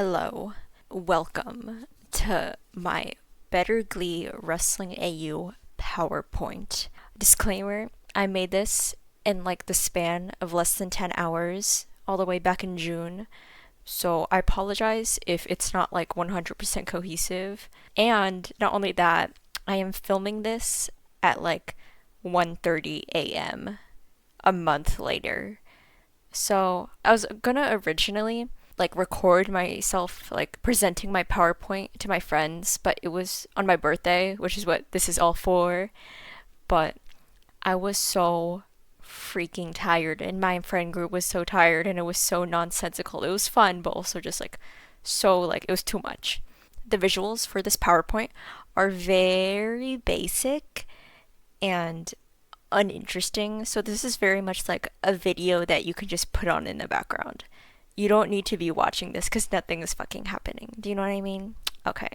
Hello, welcome to my Better Glee Wrestling AU PowerPoint. Disclaimer, I made this in like the span of less than 10 hours, all the way back in June, so I apologize if it's not like 100% cohesive. And not only that, I am filming this at like 1:30 a.m. a month later. So I was gonna originally like record myself like presenting my PowerPoint to my friends, but it was on my birthday, which is what this is all for. But I was so freaking tired, and my friend group was so tired, and it was so nonsensical. It was fun, but also just like so like it was too much. The visuals for this PowerPoint are very basic and uninteresting. So this is very much like a video that you can just put on in the background. You don't need to be watching this because nothing is fucking happening. Do you know what I mean? Okay.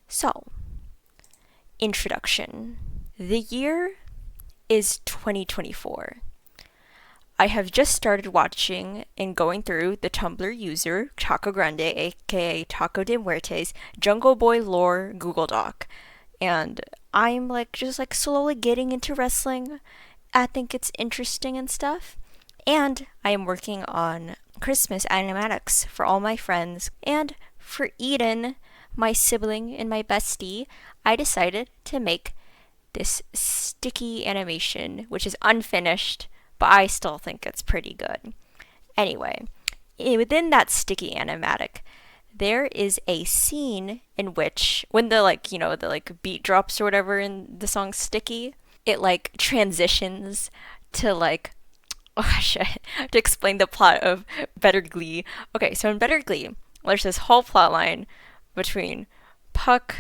So, introduction. The year is 2024. I have just started watching and going through the Tumblr user Taco Grande, aka Taco de Muertes, Jungle Boy lore Google Doc. And I'm like just like slowly getting into wrestling. I think it's interesting and stuff. And I am working on Christmas animatics for all my friends. And for Eden, my sibling and my bestie, I decided to make this sticky animation, which is unfinished, but I still think it's pretty good. Anyway, within that sticky animatic, there is a scene in which when the the like beat drops or whatever in the song Sticky, it like transitions to like oh shit to explain the plot of Better Glee. Okay, so in Better Glee, there's this whole plot line between Puck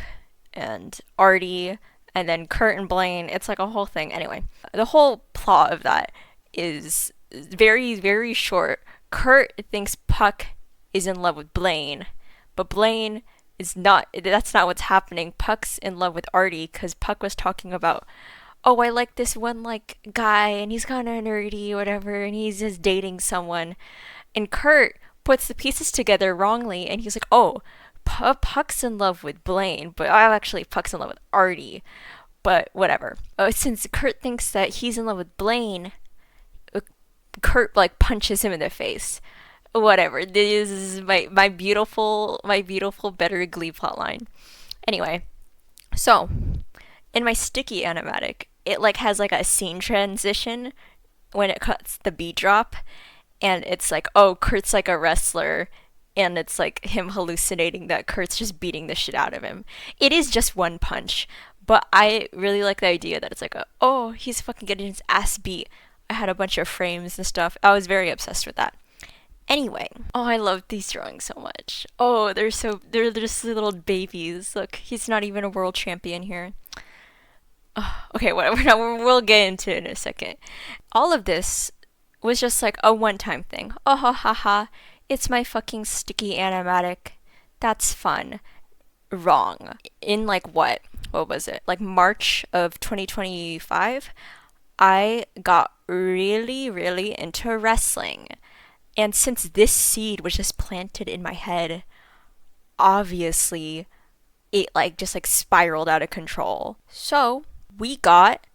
and Artie and then Kurt and Blaine. It's like a whole thing. Anyway, the whole plot of that is very, very short. Kurt thinks Puck is in love with Blaine, but Blaine is not. That's not what's happening. Puck's in love with Artie because Puck was talking about, oh, I like this one like guy and he's kind of nerdy or whatever and he's just dating someone. And Kurt puts the pieces together wrongly and he's like, oh, Puck's in love with Blaine, but actually Puck's in love with Artie. But whatever. Since Kurt thinks that he's in love with Blaine, Kurt like punches him in the face. Whatever. This is my beautiful Better Glee plotline. Anyway, so in my sticky animatic, it like has like a scene transition when it cuts the beat drop, and it's like, oh, Kurt's like a wrestler, and it's like him hallucinating that Kurt's just beating the shit out of him. It is just one punch, but I really like the idea that it's like, oh, he's fucking getting his ass beat. I had a bunch of frames and stuff. I was very obsessed with that. Anyway, oh, I love these drawings so much. Oh, they're just little babies. Look, he's not even a world champion here. Oh, okay, whatever. No, we'll get into it in a second. All of this was just like a one-time thing. Oh, ha, ha, ha. It's my fucking sticky animatic. That's fun. Wrong. In like what? What was it? Like March of 2025, I got really, really into wrestling. And since this seed was just planted in my head, obviously it like just like spiraled out of control. So we got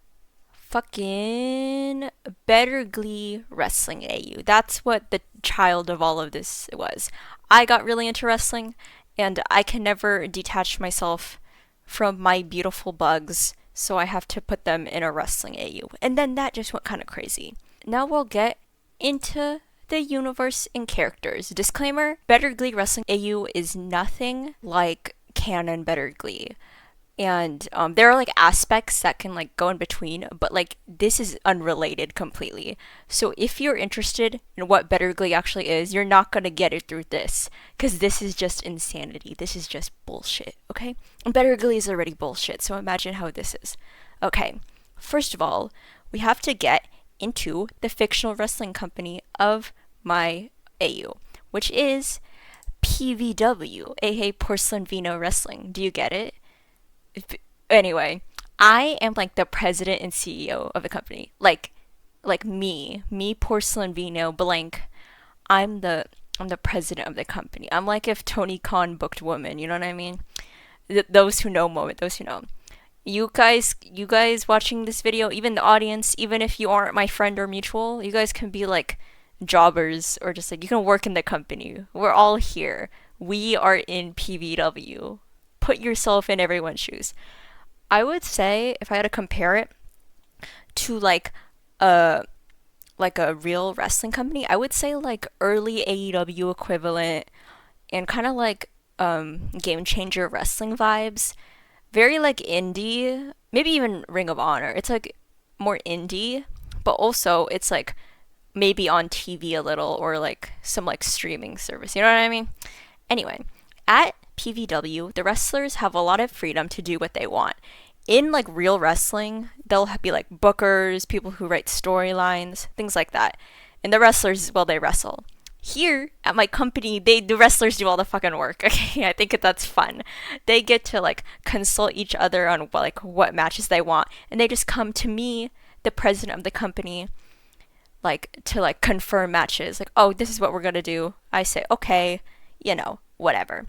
fucking Better Glee Wrestling AU. That's what the child of all of this was. I got really into wrestling, and I can never detach myself from my beautiful bugs, so I have to put them in a wrestling AU. And then that just went kind of crazy. Now we'll get into the universe and characters. Disclaimer, Better Glee Wrestling AU is nothing like canon Better Glee. And there are like aspects that can like go in between, but like this is unrelated completely. So if you're interested in what Better Glee actually is, you're not gonna get it through this, because this is just insanity. This is just bullshit, okay? And Better Glee is already bullshit, so imagine how this is. Okay, first of all, we have to get into the fictional wrestling company of my AU, which is PVW, aka Porcelain Vino Wrestling. Do you get it? Anyway, I am like the president and CEO of the company. Like me Porcelain Vino blank. I'm the I'm the president of the company. I'm like if Tony Khan booked women, you know what I mean? Those who know moment, those who know. You guys watching this video, even the audience, even if you aren't my friend or mutual, you guys can be like jobbers or just like you can work in the company. We're all here. We are in PVW. Put yourself in everyone's shoes. I would say if I had to compare it to a a real wrestling company, I would say like early AEW equivalent and kind of like game changer wrestling vibes. Very like indie, maybe even Ring of Honor. It's like more indie, but also it's like maybe on TV a little or like some like streaming service. You know what I mean? Anyway, at PVW, the wrestlers have a lot of freedom to do what they want. In like real wrestling, they'll be like bookers, people who write storylines, things like that. And the wrestlers, well, they wrestle. Here at my company, the wrestlers do all the fucking work. Okay, I think that's fun. They get to like consult each other on like what matches they want, and they just come to me, the president of the company, like to like confirm matches. Like, oh, this is what we're gonna do. I say, okay, whatever.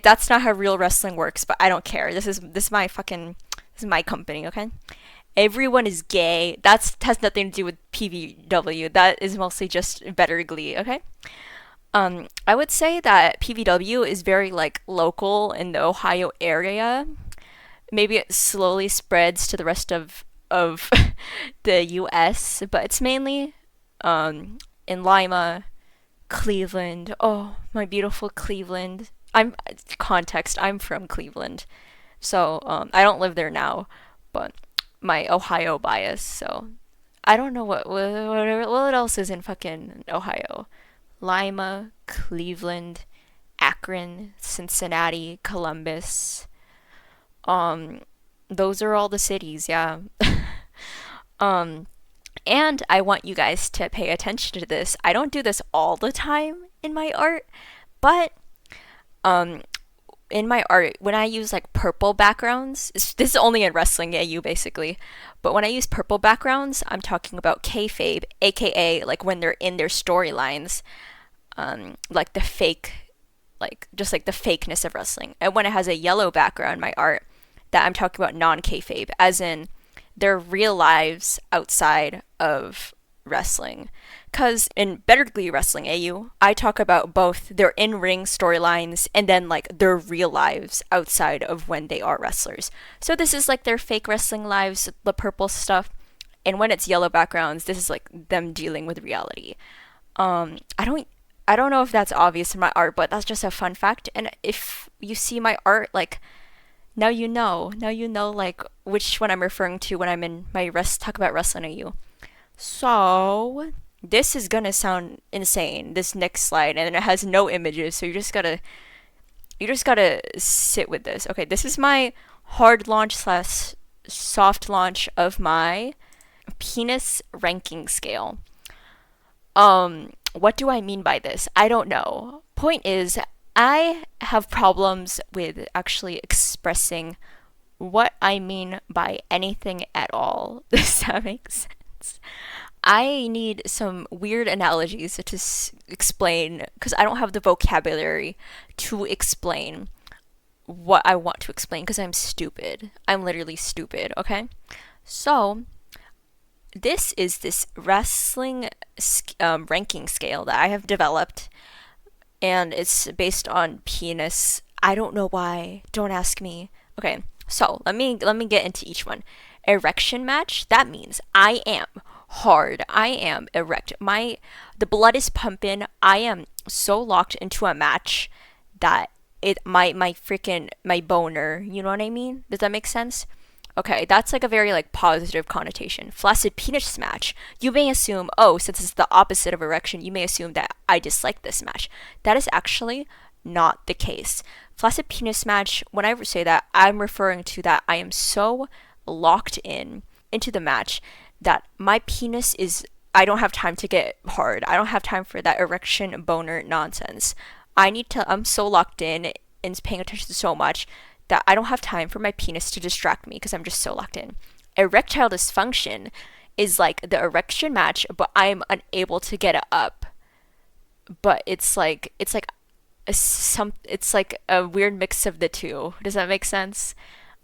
That's not how real wrestling works, but I don't care. This is my company, okay? Everyone is gay. That has nothing to do with PVW. That is mostly just better Glee, okay? I would say that PVW is very like local in the Ohio area. Maybe it slowly spreads to the rest of the U.S., but it's mainly in Lima, Cleveland. Oh, my beautiful Cleveland. I'm from Cleveland, so I don't live there now, but my Ohio bias. So I don't know what else is in fucking Ohio. Lima, Cleveland, Akron, Cincinnati, Columbus. Um, those are all the cities, yeah. um, and I want you guys to pay attention to this. I don't do this all the time in my art, but um, in my art, when I use like purple backgrounds, this is only in wrestling AU basically, but when I use purple backgrounds, I'm talking about kayfabe, aka like when they're in their storylines, like the fake, like just like the fakeness of wrestling. And when it has a yellow background, my art, that I'm talking about non kayfabe, as in their real lives outside of wrestling. Because in Better Glee Wrestling AU, I talk about both their in ring storylines and then like their real lives outside of when they are wrestlers. So this is like their fake wrestling lives, the purple stuff. And when it's yellow backgrounds, this is like them dealing with reality. I don't know if that's obvious in my art, but that's just a fun fact. And if you see my art, like now you know. Now you know like which one I'm referring to when I'm in my talk about wrestling AU. So this is gonna sound insane, this next slide, and it has no images, so you just gotta sit with this. Okay, this is my hard launch slash soft launch of my penis ranking scale. What do I mean by this? I don't know. Point is, I have problems with actually expressing what I mean by anything at all. Does that make sense? I need some weird analogies to explain because I don't have the vocabulary to explain what I want to explain because I'm stupid. I'm literally stupid, okay? So, this is this wrestling ranking scale that I have developed, and it's based on penis. I don't know why. Don't ask me. Okay, so let me get into each one. Erection match. That means I am hard. I am erect. The blood is pumping. I am so locked into a match that my freaking my boner. You know what I mean? Does that make sense? Okay, that's like a very like positive connotation. Flaccid penis match. You may assume, oh, since it's the opposite of erection, you may assume that I dislike this match. That is actually not the case. Flaccid penis match, when I say that, I'm referring to that I am so locked into the match that my penis is I don't have time to get hard. I don't have time for that erection boner nonsense. I'm so locked in and paying attention so much that I don't have time for my penis to distract me because I'm just so locked in. Erectile dysfunction is like the erection match, but I'm unable to get it up but it's like a weird mix of the two. Does that make sense?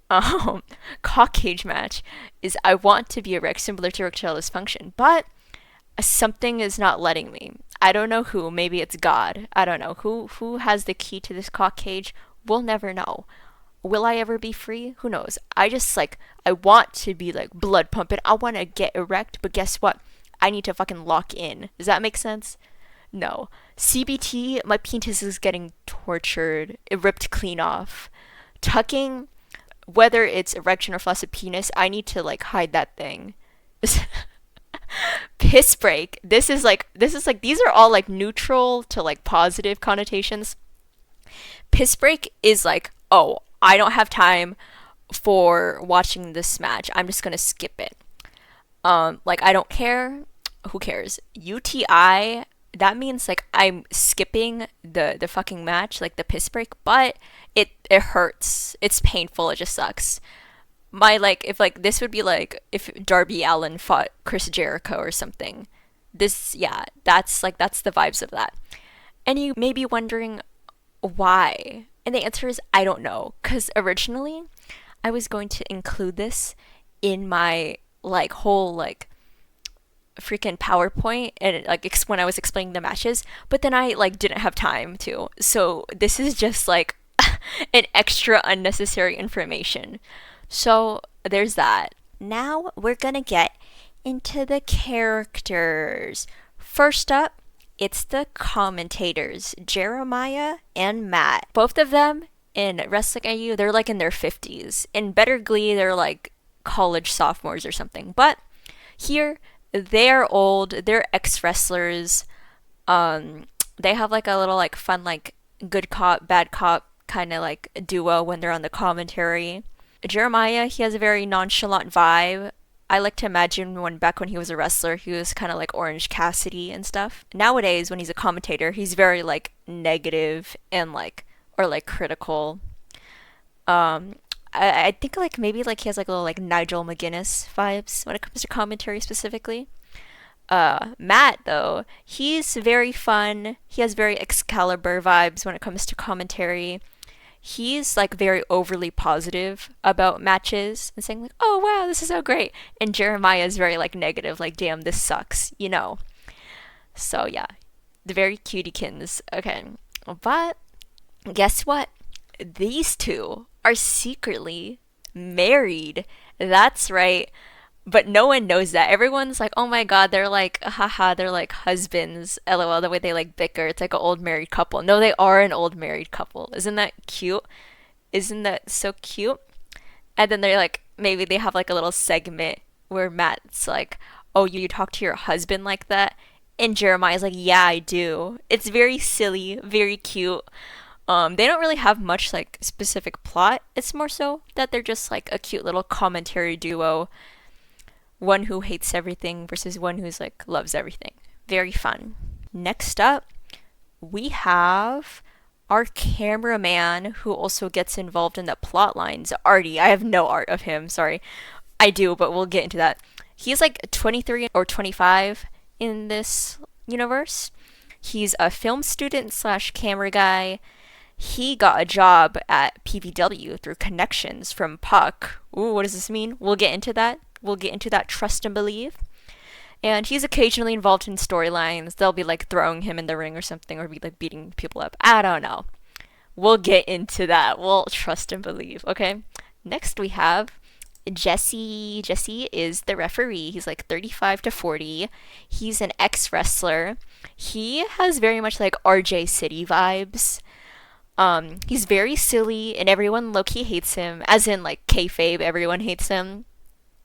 Um, Cock cage match is I want to be erect, similar to erectile dysfunction, but something is not letting me. I don't know who. Maybe it's God. I don't know who has the key to this cock cage. We'll never know. Will I ever be free? Who knows? I just like I want to be like blood pumping. I want to get erect, but guess what? I need to fucking lock in. Does that make sense? No. CBT, my penis is getting tortured. It ripped clean off. Tucking, whether it's erection or flaccid penis, I need to like hide that thing. Piss break. This is like these are all like neutral to like positive connotations. Piss break is like, oh, I don't have time for watching this match. I'm just gonna skip it. Like I don't care. Who cares? UTI. That means like I'm skipping the fucking match, like the piss break, but it hurts. It's painful. It just sucks. My like if like this would be like if Darby Allin fought Chris Jericho or something. This yeah, that's the vibes of that. And you may be wondering why. And the answer is I don't know. Cause originally I was going to include this in my like whole like freaking PowerPoint and like when I was explaining the matches, but then I like didn't have time to. So this is just like an extra unnecessary information. So there's that. Now we're gonna get into the characters. First up, it's the commentators, Jeremiah and Matt. Both of them in Wrestling AU, they're like in their 50s. In Better Glee, they're like college sophomores or something. But here, they're old. They're ex-wrestlers. They have like a little like fun like good cop, bad cop kind of like duo when they're on the commentary. Jeremiah, he has a very nonchalant vibe. I like to imagine when he was a wrestler, he was kind of like Orange Cassidy and stuff. Nowadays, when he's a commentator, he's very like negative and like or like critical. Um, I think like maybe like he has like a little like Nigel McGuinness vibes when it comes to commentary specifically. Matt though, he's very fun. He has very Excalibur vibes when it comes to commentary. He's like very overly positive about matches and saying like, "Oh wow, this is so great." And Jeremiah is very like negative, like, "Damn, this sucks," you know. So yeah, the very cutiekins. Okay, but guess what? These two are secretly married. That's right. But no one knows that. Everyone's like, oh my god, they're like, haha, they're like husbands. LOL, the way they like bicker. It's like an old married couple. No, they are an old married couple. Isn't that cute? Isn't that so cute? And then they're like, maybe they have like a little segment where Matt's like, oh, you talk to your husband like that? And Jeremiah's like, yeah, I do. It's very silly, very cute. They don't really have much like specific plot. It's more so that they're just like a cute little commentary duo. One who hates everything versus one who's like loves everything. Very fun. Next up, we have our cameraman who also gets involved in the plot lines. Artie. I have no art of him, sorry. I do, but we'll get into that. He's like 23 or 25 in this universe. He's a film student slash camera guy. He got a job at PVW through connections from Puck. Ooh, what does this mean? We'll get into that. We'll get into that, trust and believe. And he's occasionally involved in storylines. They'll be like throwing him in the ring or something, or be like beating people up. I don't know. We'll get into that. We'll trust and believe, okay? Next we have Jesse. Jesse is the referee. He's like 35 to 40. He's an ex-wrestler. He has very much like RJ City vibes. He's very silly and everyone low-key hates him, as in like kayfabe, everyone hates him.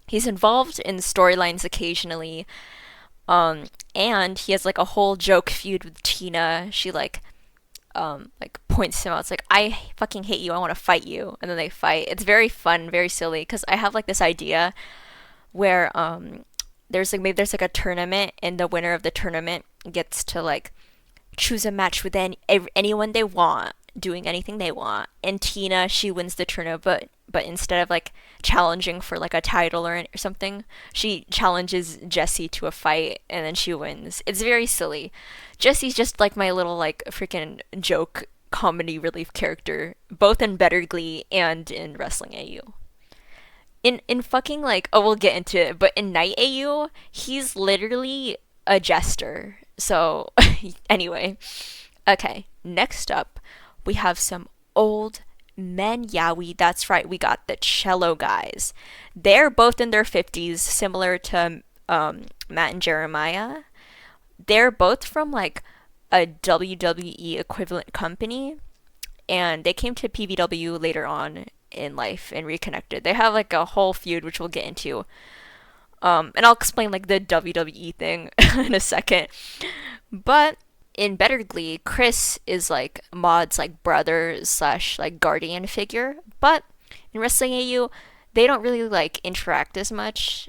He's involved in storylines occasionally, and he has like a whole joke feud with Tina. She like points him out. It's like, I fucking hate you. I want to fight you, and then they fight. It's very fun, very silly. Because I have like this idea where there's like a tournament, and the winner of the tournament gets to like choose a match with anyone they want, doing anything they want. And Tina, she wins the tournament, but instead of like challenging for like a title or something, she challenges Jessie to a fight and then she wins. It's very silly. Jessie's just like my little like freaking joke comedy relief character, both in Better Glee and in Wrestling AU. In fucking like, oh, we'll get into it, but in Night AU, he's literally a jester. So anyway, okay, next up we have some old men yaoi. That's right, we got the cello guys. They're both in their 50s, similar to Matt and Jeremiah. They're both from like a WWE equivalent company, and they came to PVW later on in life and reconnected. They have like a whole feud, which we'll get into. And I'll explain like the WWE thing in a second. But in Better Glee, Chris is like Maud's like brother slash like guardian figure. But in Wrestling AU, they don't really like interact as much.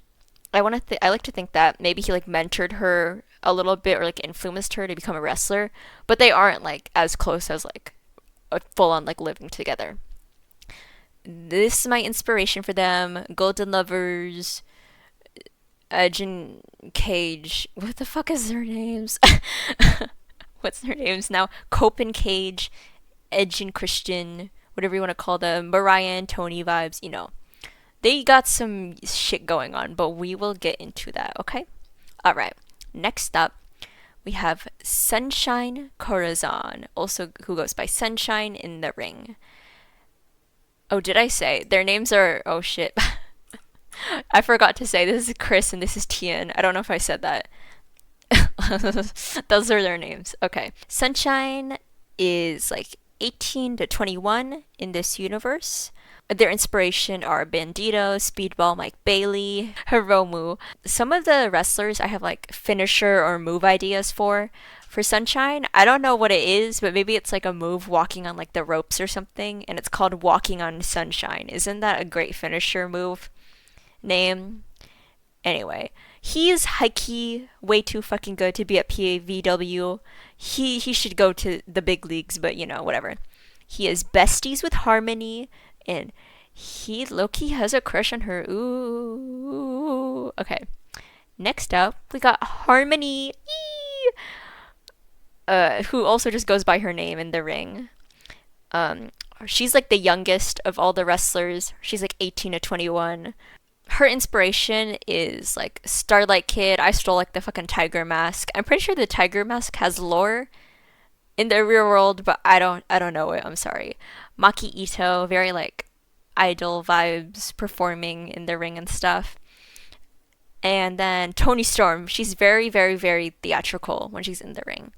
I like to think that maybe he like mentored her a little bit or like influenced her to become a wrestler, but they aren't like as close as like a full on like living together. This is my inspiration for them. Golden Lovers, Jin Cage. What the fuck is their names? What's their names now? Cope and Cage, Edge and Christian, whatever you want to call them. Mariah and Tony vibes, you know. They got some shit going on, but we will get into that, okay? Alright, next up, we have Sunshine Corazon, also who goes by Sunshine in the Ring. Oh, did I say? Their names are. Oh shit. I forgot to say this is Chris and this is Tian. I don't know if I said that. Those are their names. Okay. Sunshine is like 18 to 21 in this universe. Their inspiration are Bandito, Speedball, Mike Bailey, Hiromu. Some of the wrestlers I have like finisher or move ideas for. For Sunshine, I don't know what it is, but maybe it's like a move walking on like the ropes or something, and it's called Walking on Sunshine. Isn't that a great finisher move name? Anyway, he's high-key way too fucking good to be at PAVW. He should go to the big leagues, but you know, whatever. He is besties with Harmony, and he low-key has a crush on her. Ooh. Okay. Next up, we got Harmony. Eee! Who also just goes by her name in the ring. She's like the youngest of all the wrestlers. She's like 18 to 21. Her inspiration is like Starlight Kid. I stole like the fucking tiger mask. I'm pretty sure the tiger mask has lore in the real world, but I don't know it. I'm sorry. Maki Ito, very like idol vibes, performing in the ring and stuff. And then Tony Storm. She's very, very, very theatrical when she's in the ring.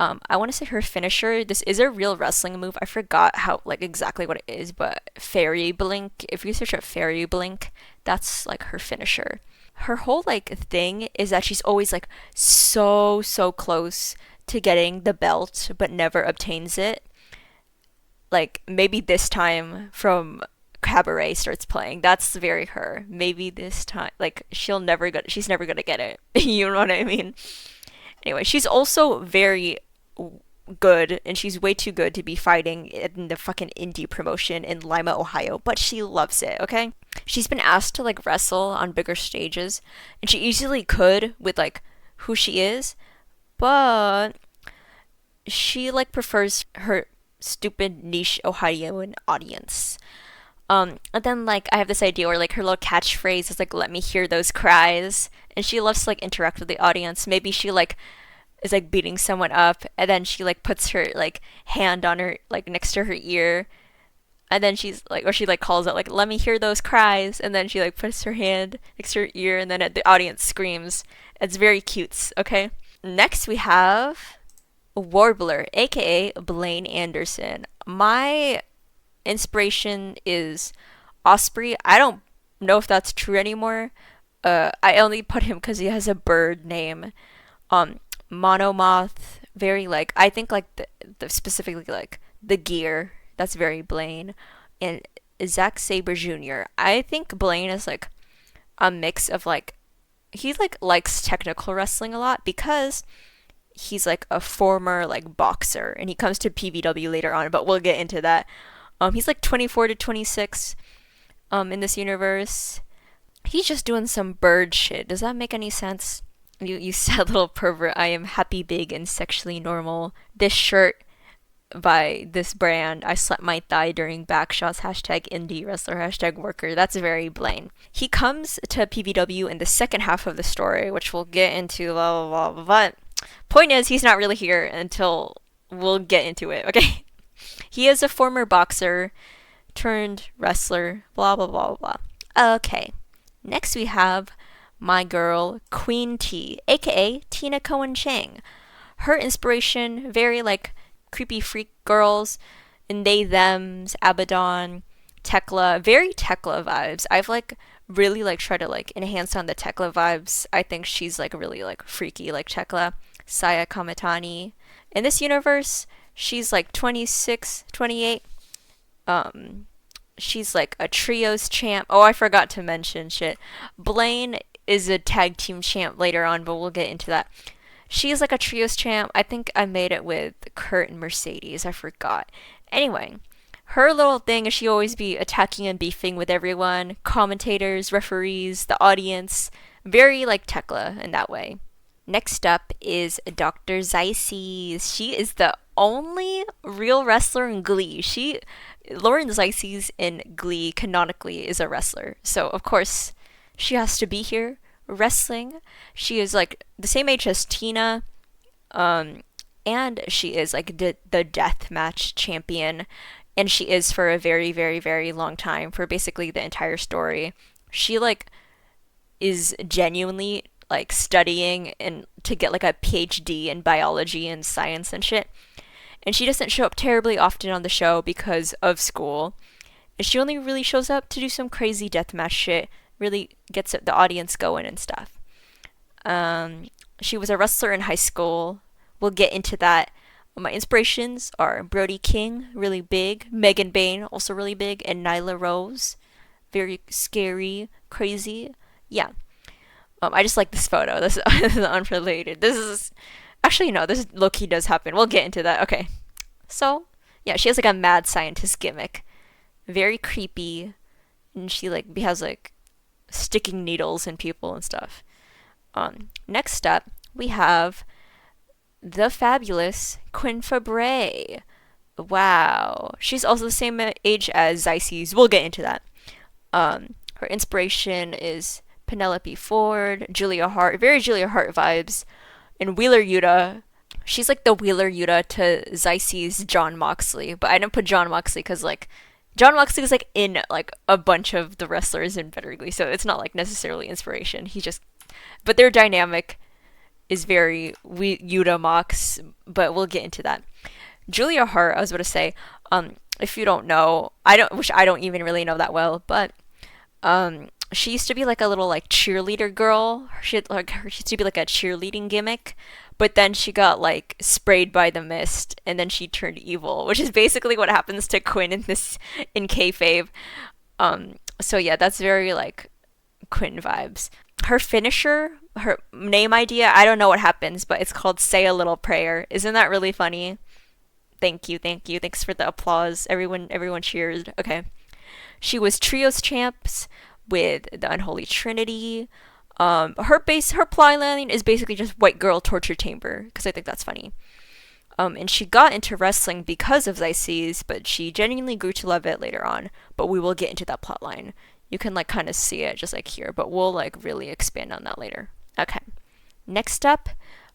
I want to say her finisher. This is a real wrestling move. I forgot how like exactly what it is, but Fairy Blink. If you search up Fairy Blink, that's like her finisher. Her whole like thing is that she's always like so close to getting the belt, but never obtains it. Like maybe this time from Cabaret starts playing. That's very her. Maybe this time, like she's never gonna get it. You know what I mean? Anyway, she's also very good, and she's way too good to be fighting in the fucking indie promotion in Lima, Ohio, but she loves it, okay? She's been asked to like wrestle on bigger stages, and she easily could with like who she is, but she like prefers her stupid niche Ohioan audience. And then like I have this idea where like her little catchphrase is like "Let me hear those cries," and she loves to like interact with the audience. Maybe she like is like beating someone up, and then she like puts her like hand on her like next to her ear, and then she's like, or she like calls out like "Let me hear those cries," and then she like puts her hand next to her ear, and then the audience screams. It's very cute. Okay. Next we have Warbler, aka Blaine Anderson. My inspiration is Osprey. I don't know if that's true anymore. I only put him because he has a bird name. Monomoth, very like I think like the specifically like the gear. That's very Blaine. And Zack Sabre Jr. I think Blaine is like a mix of like he like likes technical wrestling a lot because he's like a former like boxer, and he comes to PVW later on, but we'll get into that. He's like 24 to 26. in this universe. He's just doing some bird shit. Does that make any sense? You said little pervert. I am happy, big, and sexually normal. This shirt by this brand. I slapped my thigh during backshots. Hashtag indie wrestler. Hashtag worker. That's very Blaine. He comes to PVW in the second half of the story, which we'll get into. Blah blah blah. But point is, he's not really here until we'll get into it. Okay. He is a former boxer turned wrestler. Blah blah blah blah. Okay. Next we have my girl Queen T, aka Tina Cohen Chang. Her inspiration, very like creepy freak girls and they thems, Abaddon, Tekla, very Tekla vibes. I've like really like tried to like enhance on the Tekla vibes. I think she's like really like freaky like Tekla. Saya Kamatani. In this universe, she's like 26, 28. She's like a trios champ. Oh, I forgot to mention shit. Blaine is a tag team champ later on, but we'll get into that. She's like a trios champ. I think I made it with Kurt and Mercedes. I forgot. Anyway, her little thing is she always be attacking and beefing with everyone, commentators, referees, the audience. Very like Tekla in that way. Next up is Dr. Zeiss. She is the only real wrestler in Glee. Lauren Zeiss in Glee canonically is a wrestler. So, of course, she has to be here wrestling. She is like the same age as Tina. And she is like the death match champion. And she is for a very, very, very long time, for basically the entire story. She like is genuinely like studying and to get like a PhD in biology and science and shit. And she doesn't show up terribly often on the show because of school. And she only really shows up to do some crazy deathmatch shit, really gets the audience going and stuff. She was a wrestler in high school. We'll get into that. My inspirations are Brody King, really big, Megan Bain, also really big, and Nyla Rose, very scary, crazy. Yeah. I just like this photo. This is unrelated. This is actually no. This low-key does happen. We'll get into that. Okay. So yeah, she has like a mad scientist gimmick, very creepy, and she like has like sticking needles in people and stuff. Next up we have the fabulous Quinn Fabray. Wow, she's also the same age as Zeiss. We'll get into that. Her inspiration is Penelope Ford, Julia Hart, very Julia Hart vibes, and Wheeler Yuta. She's like the Wheeler Yuta to Zeiss's John Moxley, but I didn't put John Moxley because like John Moxley is like in like a bunch of the wrestlers in Better Glee, so it's not like necessarily inspiration. But their dynamic is very Yuta Mox, but we'll get into that. Julia Hart, I was about to say, if you don't know, I don't even really know that well, but she used to be like a little like cheerleader girl. She used to be like a cheerleading gimmick, but then she got like sprayed by the mist, and then she turned evil, which is basically what happens to Quinn in kayfabe. So yeah, that's very like Quinn vibes. Her finisher, her name idea, I don't know what happens, but it's called "Say a Little Prayer." Isn't that really funny? Thank you. Thanks for the applause. Everyone cheered. Okay. She was trios champs with the Unholy Trinity. Her plotline is basically just white girl torture chamber, because I think that's funny. And she got into wrestling because of Zeiss, but she genuinely grew to love it later on. But we will get into that plotline. You can like kind of see it just like here, but we'll like really expand on that later. Okay. Next up,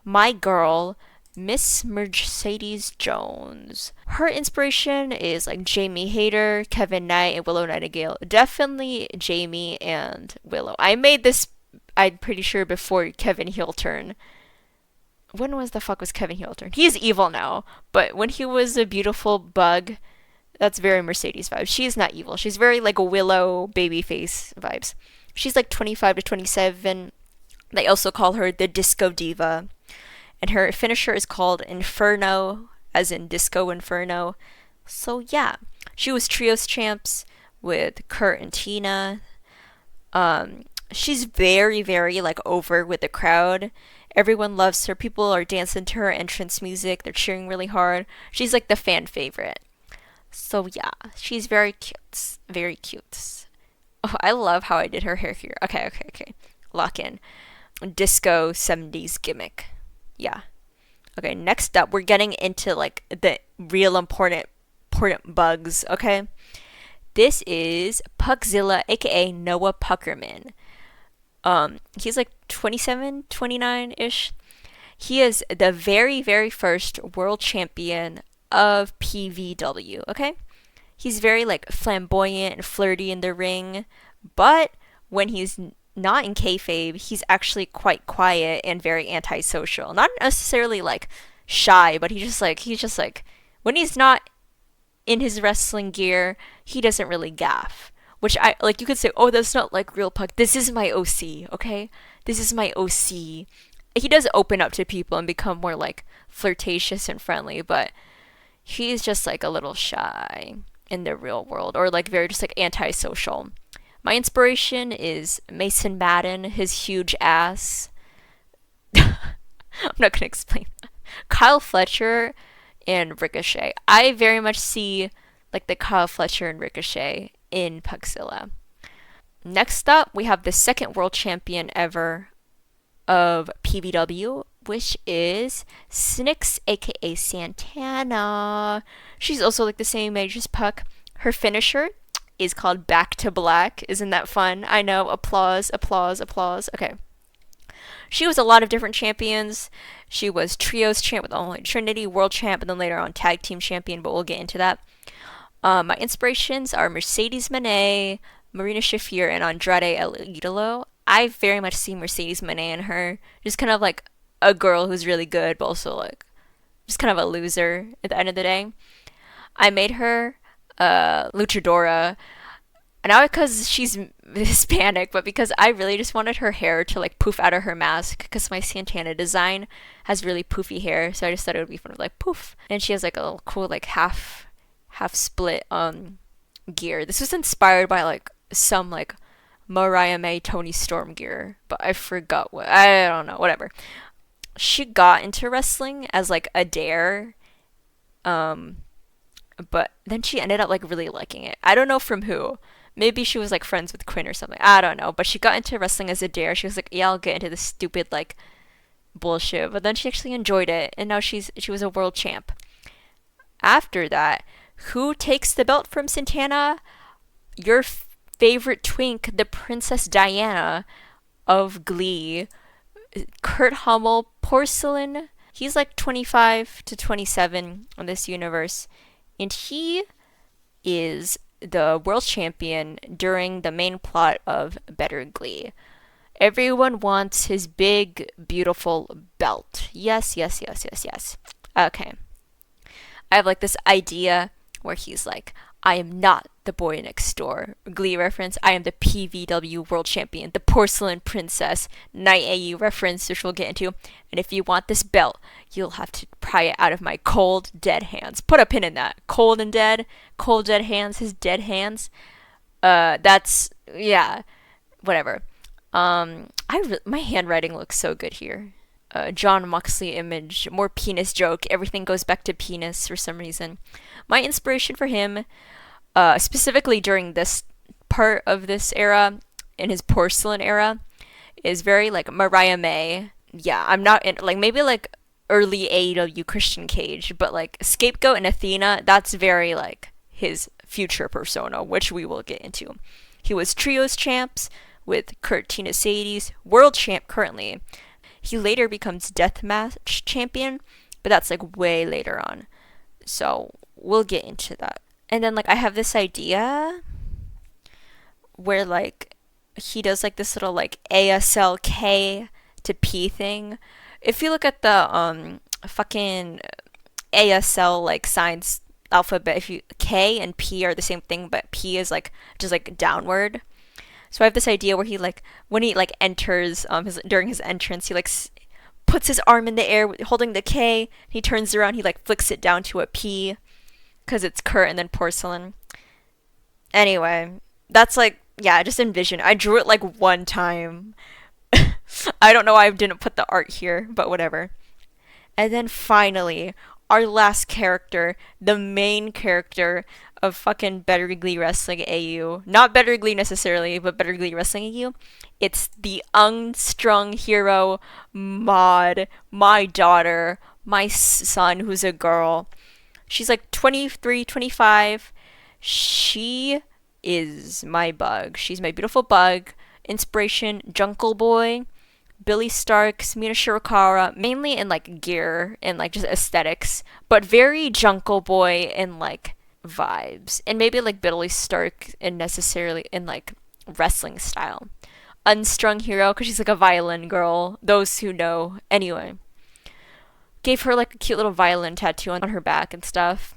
my girl, Miss Mercedes Jones. Her inspiration is like Jamie Hayter, Kevin Knight, and Willow Nightingale. Definitely Jamie and Willow. I made this, I'm pretty sure, before Kevin Heel turn. When was Kevin Heel turn? He's evil now, but when he was a beautiful bug, that's very Mercedes vibes. She's not evil. She's very like a Willow babyface vibes. She's like 25 to 27. They also call her the Disco Diva. And her finisher is called Inferno, as in Disco Inferno. So yeah, she was trios champs with Kurt and Tina. She's very, very like over with the crowd. Everyone loves her. People are dancing to her entrance music. They're cheering really hard. She's like the fan favorite. So yeah, she's very cute. Very cute. Oh, I love how I did her hair here. Okay, okay, okay. Lock in. Disco 70s gimmick. Yeah. Okay, next up, we're getting into like the real important bugs, okay? This is Pugzilla, aka Noah Puckerman. He's like 27, 29-ish. He is the very first world champion of PVW, okay? He's very like flamboyant and flirty in the ring, but when he's not in kayfabe, he's actually quite quiet and very antisocial. Not necessarily like shy, but he's just like when he's not in his wrestling gear, he doesn't really gaff. Which I like you could say, "Oh, that's not like real Puck. This is my OC, okay? This is my OC." He does open up to people and become more like flirtatious and friendly, but he's just like a little shy in the real world or like very just like antisocial. My inspiration is Mason Madden, his huge ass. I'm not gonna explain that. Kyle Fletcher and Ricochet. I very much see like the Kyle Fletcher and Ricochet in Puxilla. Next up, we have the second world champion ever of PVW, which is Snix, aka Santana. She's also like the same age as Puck. Her finisher is called Back to Black. Isn't that fun? I know. Applause, applause, applause. Okay. She was a lot of different champions. She was trios champ with Unholy Trinity, world champ, and then later on tag team champion, but we'll get into that. My inspirations are Mercedes Moné, Marina Shafir, and Andrade El Idolo. I very much see Mercedes Moné in her. Just kind of like a girl who's really good, but also like just kind of a loser at the end of the day. I made her luchadora, not because she's Hispanic, but because I really just wanted her hair to like poof out of her mask. Because my Santana design has really poofy hair, so I just thought it would be fun to like poof. And she has like a little cool like half split gear. This was inspired by like some like Mariah May Tony Storm gear, but I forgot what. I don't know, whatever. She got into wrestling as like a dare, um, but then she ended up like really liking it. I don't know from who. Maybe she was like friends with Quinn or something. I don't know. But she got into wrestling as a dare. She was like, yeah, I'll get into this stupid like bullshit. But then she actually enjoyed it, and now she was a world champ. After that, who takes the belt from Santana? Your favorite twink, the Princess Diana of Glee. Kurt Hummel, Porcelain. He's like 25 to 27 on this universe, and he is the world champion during the main plot of Better Glee. Everyone wants his big, beautiful belt. Yes, yes, yes, yes, yes. Okay. I have like this idea where he's like, I am not the boy next door. Glee reference, I am the PVW world champion, the porcelain princess. Night AU reference, which we'll get into. And if you want this belt, you'll have to pry it out of my cold, dead hands. Put a pin in that. Cold and dead. Cold, dead hands. His dead hands. That's, yeah, whatever. My handwriting looks so good here. John Moxley image, more penis joke. Everything goes back to penis for some reason. My inspiration for him, specifically during this part of this era, in his porcelain era, is very like Mariah May. Yeah, I'm not in like maybe like early AEW Christian Cage, but like Scapegoat and Athena, that's very like his future persona, which we will get into. He was trios champs with Kurt Tina Sadie's world champ currently. He later becomes deathmatch champion, but that's like way later on. So we'll get into that. And then like I have this idea where like he does like this little like ASLK to P thing. If you look at the fucking ASL like signs alphabet, if you K and P are the same thing, but P is like just like downward. So I have this idea where he like when he like enters during his entrance, he like puts his arm in the air holding the K. He turns around, he like flicks it down to a P because it's Kurt and then porcelain. Anyway, that's like yeah, just envision. I drew it like one time. I don't know why I didn't put the art here, but whatever. And then finally, our last character, the main character of fucking Better Glee Wrestling AU. Not Better Glee necessarily, but Better Glee Wrestling AU. It's the unstrung hero, Maud, my daughter, my son, who's a girl. She's like 23, 25. She is my bug. She's my beautiful bug. Inspiration, Junkle Boy, Billy Starks, Mina Shirakawa, mainly in like gear and like just aesthetics, but very Jungle Boy in like vibes, and maybe like Billy Stark and necessarily in like wrestling style. Unstrung hero because she's like a violin girl. Those who know, anyway. Gave her like a cute little violin tattoo on her back and stuff.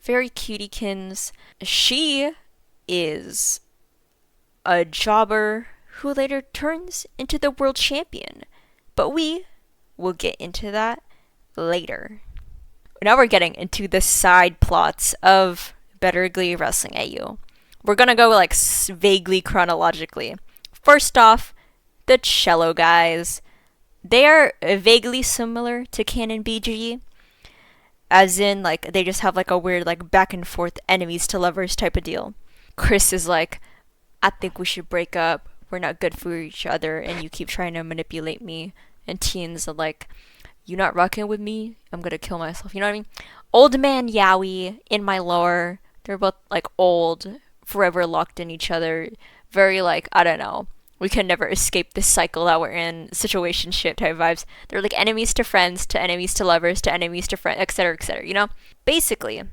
Very cutiekins. She is a jobber who later turns into the world champion. But we will get into that later. Now we're getting into the side plots of Better Glee Wrestling AU. We're gonna go like vaguely chronologically. First off, the cello guys. They are vaguely similar to Canon BG, as in like they just have like a weird like back and forth enemies to lovers type of deal. Chris is like, I think we should break up. We're not good for each other, and you keep trying to manipulate me. And Teen's like, you not rocking with me? I'm gonna kill myself. You know what I mean? Old man Yowie in my lore. They're both like old, forever locked in each other. Very like, I don't know. We can never escape this cycle that we're in. Situationship type vibes. They're like enemies to friends, to enemies to lovers, to enemies to friends, etc., you know? Basically,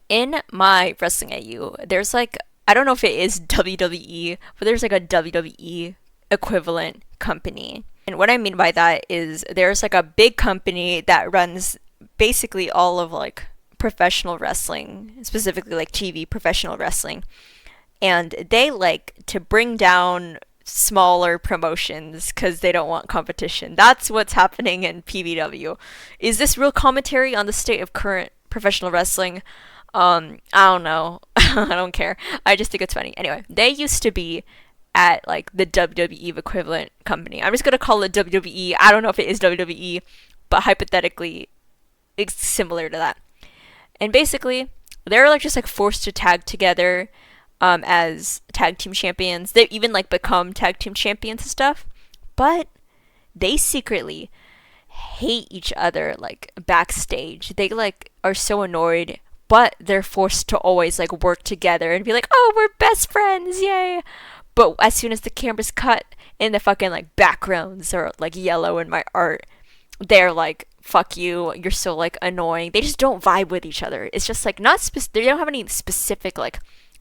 in my wrestling AU, there's like, I don't know if it is WWE, but there's like a WWE equivalent company. And what I mean by that is there's like a big company that runs basically all of like professional wrestling, specifically like TV professional wrestling. And they like to bring down smaller promotions because they don't want competition. That's what's happening in PBW. Is this real commentary on the state of current professional wrestling? I don't know. I don't care. I just think it's funny. Anyway, they used to be at like the WWE equivalent company. I'm just gonna call it WWE. I don't know if it is WWE, but hypothetically, it's similar to that. And basically, they're like just like forced to tag together as tag team champions. They even like become tag team champions and stuff, but they secretly hate each other like backstage. They like are so annoyed, but they're forced to always like work together and be like, oh, we're best friends, yay. But as soon as the camera's cut and the fucking like backgrounds are like yellow in my art, they're like, fuck you, you're so like annoying. They just don't vibe with each other. It's just like not they don't have any specific like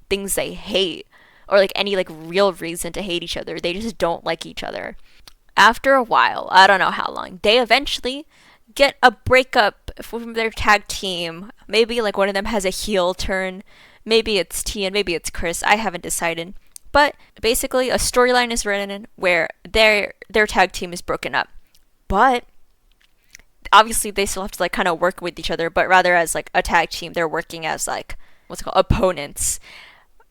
things they hate or like any like real reason to hate each other. They just don't like each other. After a while, I don't know how long, they eventually get a breakup from their tag team. Maybe like one of them has a heel turn. Maybe it's T and maybe it's Chris. I haven't decided. But basically, a storyline is written where their tag team is broken up. But obviously, they still have to like kind of work with each other. But rather as like a tag team, they're working as like what's it called, opponents,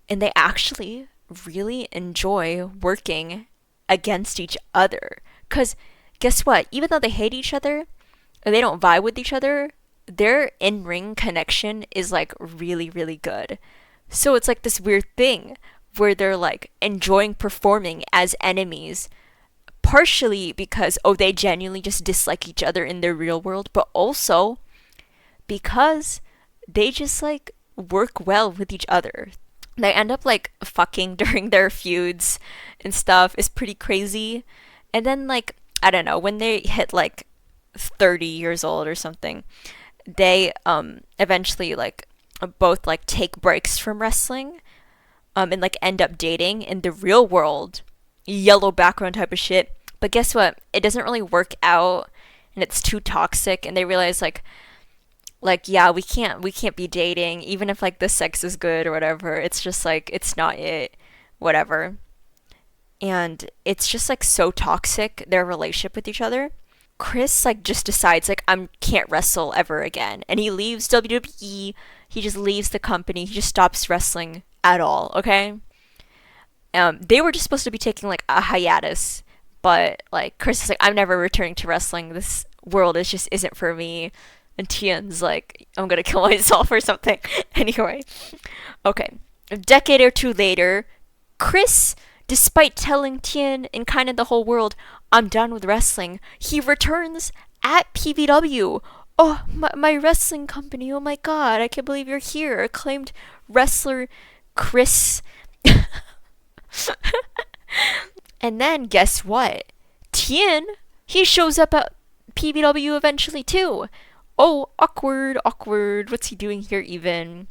and they actually really enjoy working against each other. Cause guess what? Even though they hate each other, and they don't vibe with each other, their in-ring connection is like really, really good. So it's like this weird thing where they're like enjoying performing as enemies, partially because they genuinely just dislike each other in their real world, but also because they just like work well with each other. They end up like fucking during their feuds and stuff. Is pretty crazy. And then like, I don't know, when they hit like 30 years old or something, they eventually like both like take breaks from wrestling and like end up dating in the real world, yellow background type of shit. But guess what? It doesn't really work out, and it's too toxic, and they realize like yeah, we can't be dating even if like the sex is good or whatever. It's just like it's not it, whatever. And it's just like so toxic, their relationship with each other. Chris like just decides like I can't wrestle ever again, and he leaves WWE. He just leaves the company. He just stops wrestling at all. Okay. They were just supposed to be taking like a hiatus, but like Chris is like, I'm never returning to wrestling. This world is just isn't for me. And Tien's like, I'm gonna kill myself or something. Anyway, okay. A decade or two later, Chris, despite telling Tien and kind of the whole world, I'm done with wrestling, he returns at PVW. Oh, my wrestling company. Oh my god, I can't believe you're here. Acclaimed wrestler Chris. And then guess what? Tien, he shows up at PVW eventually too. Oh, awkward, awkward. What's he doing here even?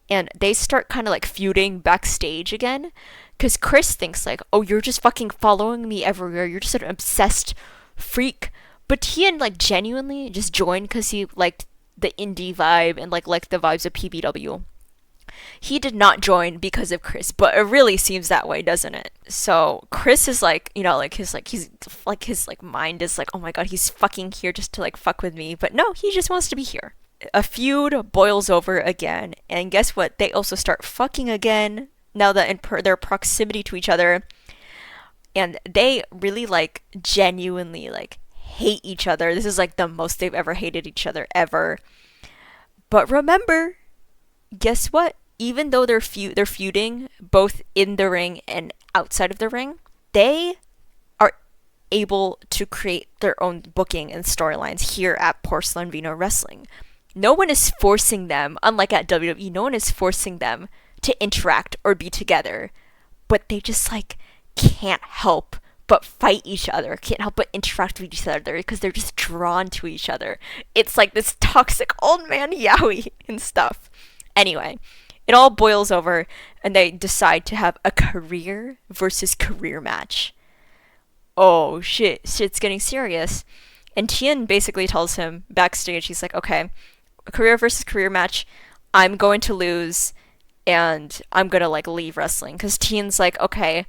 And they start kind of like feuding backstage again. Because Chris thinks like, oh, you're just fucking following me everywhere. You're just an obsessed freak. But Tien like genuinely just joined because he liked the indie vibe and like the vibes of PBW. He did not join because of Chris, but it really seems that way, doesn't it? So Chris is like, his mind is like, oh my god, he's fucking here just to like fuck with me. But no, he just wants to be here. A feud boils over again, and guess what? They also start fucking again now that in their proximity to each other, and they really like genuinely like hate each other. This is like the most they've ever hated each other ever. But remember, guess what? Even though they're feuding both in the ring and outside of the ring, they are able to create their own booking and storylines here at Porcelain Vino Wrestling. No one is forcing them, unlike at WWE, no one is forcing them to interact or be together. But they just like can't help but fight each other, can't help but interact with each other because they're just drawn to each other. It's like this toxic old man yaoi and stuff. Anyway, it all boils over and they decide to have a career versus career match. Oh shit, shit's getting serious. And Tien basically tells him backstage, he's like, okay, a career versus career match, I'm going to lose and I'm gonna like leave wrestling. Because Tien's like, okay,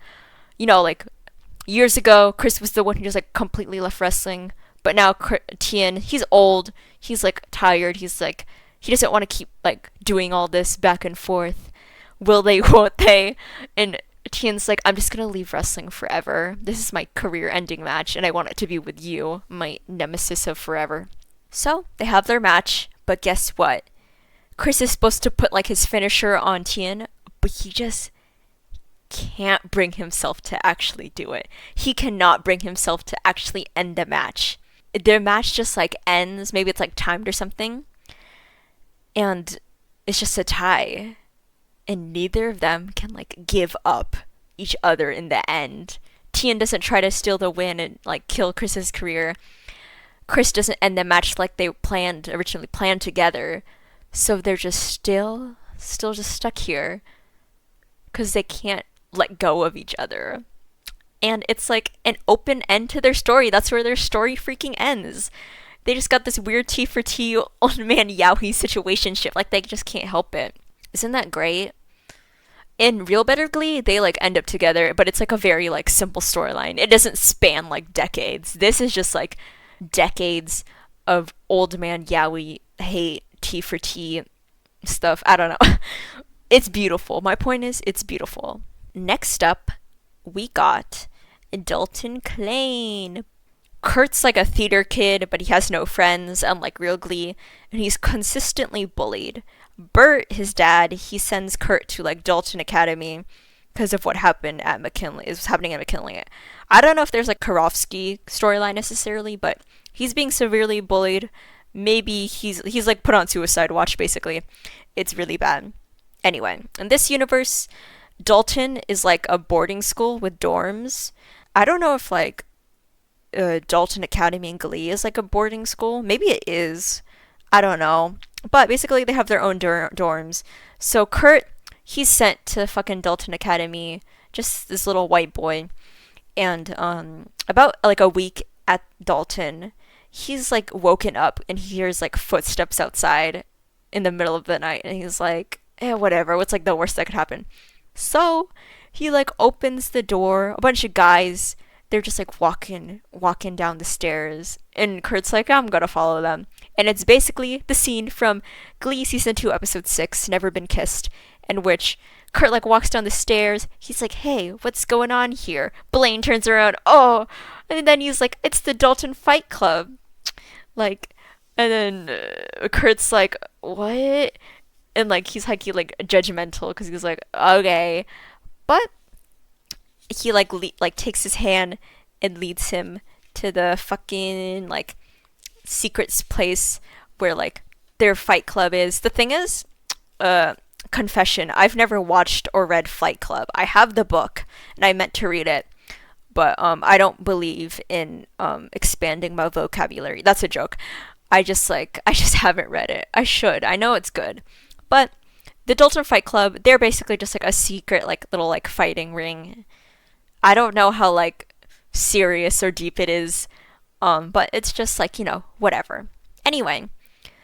like years ago, Chris was the one who just like completely left wrestling. But now Tien, he's old, he's like tired, he's like, he doesn't want to keep like doing all this back and forth. Will they, won't they? And Tien's like, I'm just gonna leave wrestling forever. This is my career ending match and I want it to be with you, my nemesis of forever. So they have their match, but guess what? Chris is supposed to put like his finisher on Tien, but he just can't bring himself to actually do it. He cannot bring himself to actually end the match. Their match just like ends, maybe it's like timed or something, and it's just a tie. And neither of them can like give up each other in the end. Tien doesn't try to steal the win and like kill Chris's career. Chris doesn't end the match like they originally planned together. So they're just still just stuck here because they can't let go of each other. And it's like an open end to their story. That's where their story freaking ends. They just got this weird T for T old man yaoi situationship. Like they just can't help it. Isn't that great? In Real Better Glee, they like end up together, but it's like a very like simple storyline. It doesn't span like decades. This is just like decades of old man yaoi hate T for T stuff. I don't know. It's beautiful. My point is, it's beautiful. Next up, we got Dalton Klein. Kurt's like a theater kid, but he has no friends, unlike Real Glee, and he's consistently bullied. Bert, his dad, he sends Kurt to like Dalton Academy because of what happened at McKinley. Is happening at McKinley. I don't know if there's like Karofsky storyline necessarily, but he's being severely bullied. Maybe he's like put on suicide watch basically. It's really bad. Anyway, in this universe, Dalton is like a boarding school with dorms. I don't know if like Dalton Academy in Glee is like a boarding school. Maybe it is. I don't know. But basically, they have their own dorms. So Kurt, he's sent to fucking Dalton Academy, just this little white boy. And about like a week at Dalton, he's like woken up and he hears like footsteps outside in the middle of the night. And he's like, whatever. What's like the worst that could happen? So he like opens the door. A bunch of guys, they're just like walking down the stairs. And Kurt's like, I'm gonna follow them. And it's basically the scene from Glee Season 2, Episode 6, Never Been Kissed, in which Kurt, like, walks down the stairs. He's like, hey, what's going on here? Blaine turns around, oh! And then he's like, it's the Dalton Fight Club. Like, and then Kurt's like, what? And like he like judgmental because he's like, okay, but he like like takes his hand and leads him to the fucking like secret place where like their fight club is. The thing is, uh, confession, I've never watched or read Fight Club. I have the book and I meant to read it, but I don't believe in expanding my vocabulary. That's a joke. I just haven't read it. I should. I know it's good, but the Dalton Fight Club, they're basically just like a secret like little like fighting ring. I don't know how like serious or deep it is, but it's just like whatever. Anyway,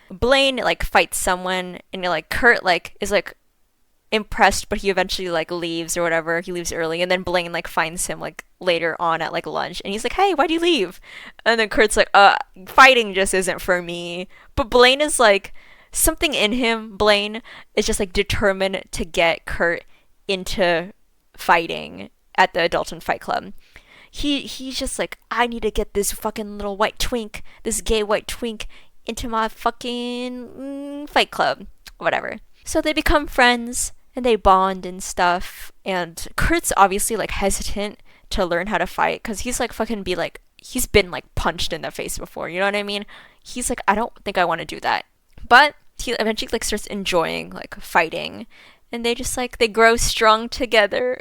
Blaine like fights someone, and like Kurt like is like impressed, but he eventually like leaves or whatever. He leaves early, and then Blaine like finds him like later on at like lunch, and he's like, "Hey, why'd you leave?" And then Kurt's like, fighting just isn't for me." But Blaine is like something in him. Blaine is just like determined to get Kurt into fighting at the Dalton Fight Club. He's just like, I need to get this fucking little white twink, this gay white twink, into my fucking fight club, whatever. So they become friends and they bond and stuff. And Kurt's obviously like hesitant to learn how to fight because he's like fucking be like he's been like punched in the face before. You know what I mean? He's like, I don't think I want to do that. But he eventually like starts enjoying like fighting, and they just like they grow strong together.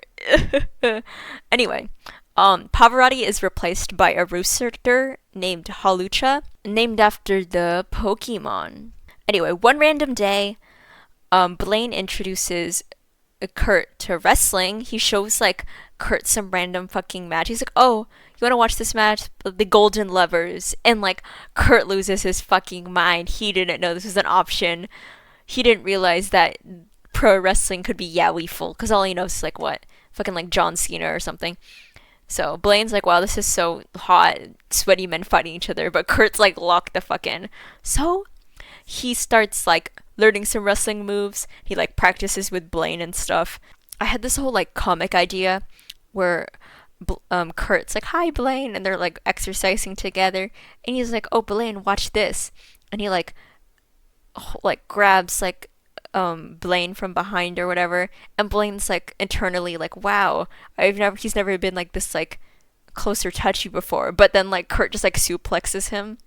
Anyway, Pavarotti is replaced by a rooster named Halucha, named after the Pokemon. Anyway, one random day, Blaine introduces Kurt to wrestling. He shows like Kurt some random fucking match. He's like, "Oh, you want to watch this match? The Golden Lovers." And like Kurt loses his fucking mind. He didn't know this was an option. He didn't realize that pro wrestling could be yaoi-ful because all he knows is like what fucking like John Cena or something. So Blaine's like, wow, this is so hot, sweaty men fighting each other, but Kurt's like locked the fuck in. So he starts like learning some wrestling moves. He like practices with Blaine and stuff. I had this whole like comic idea where Kurt's like, hi Blaine, and they're like exercising together, and he's like, oh Blaine, watch this, and he like grabs like Blaine from behind or whatever, and Blaine's like internally like, wow, he's never been like this like close or touchy before, but then like Kurt just like suplexes him.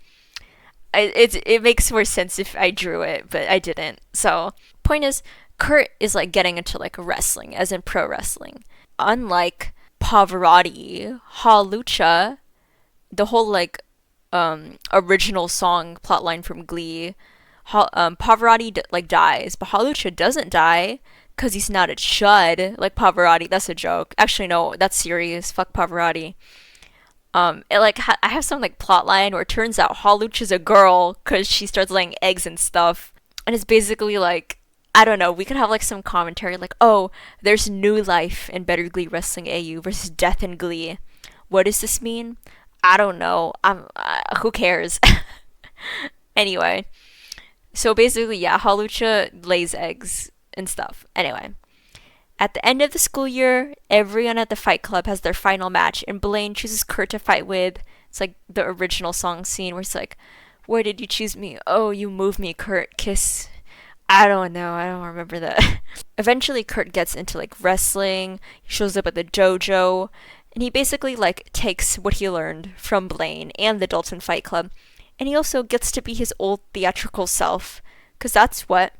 It makes more sense if I drew it, but I didn't. So point is, Kurt is like getting into like wrestling, as in pro wrestling. Unlike Pavarotti, Halucha, the whole like original song plotline from Glee, Pavarotti like dies, but Halucha doesn't die because he's not a chud like Pavarotti. That's a joke. Actually, no, that's serious. Fuck Pavarotti. I have some like plot line where it turns out Halucha's a girl because she starts laying eggs and stuff, and it's basically like, I don't know. We could have like some commentary like, oh, there's new life in Better Glee Wrestling AU versus Death in Glee. What does this mean? I don't know. Who cares? Anyway, so basically, yeah, Halucha lays eggs and stuff. Anyway, at the end of the school year, everyone at the fight club has their final match, and Blaine chooses Kurt to fight with. It's like the original song scene where it's like, why did you choose me? Oh, you move me, Kurt. Kiss. I don't know. I don't remember that. Eventually, Kurt gets into like wrestling. He shows up at the dojo, and he basically like takes what he learned from Blaine and the Dalton Fight Club, and he also gets to be his old theatrical self, because that's what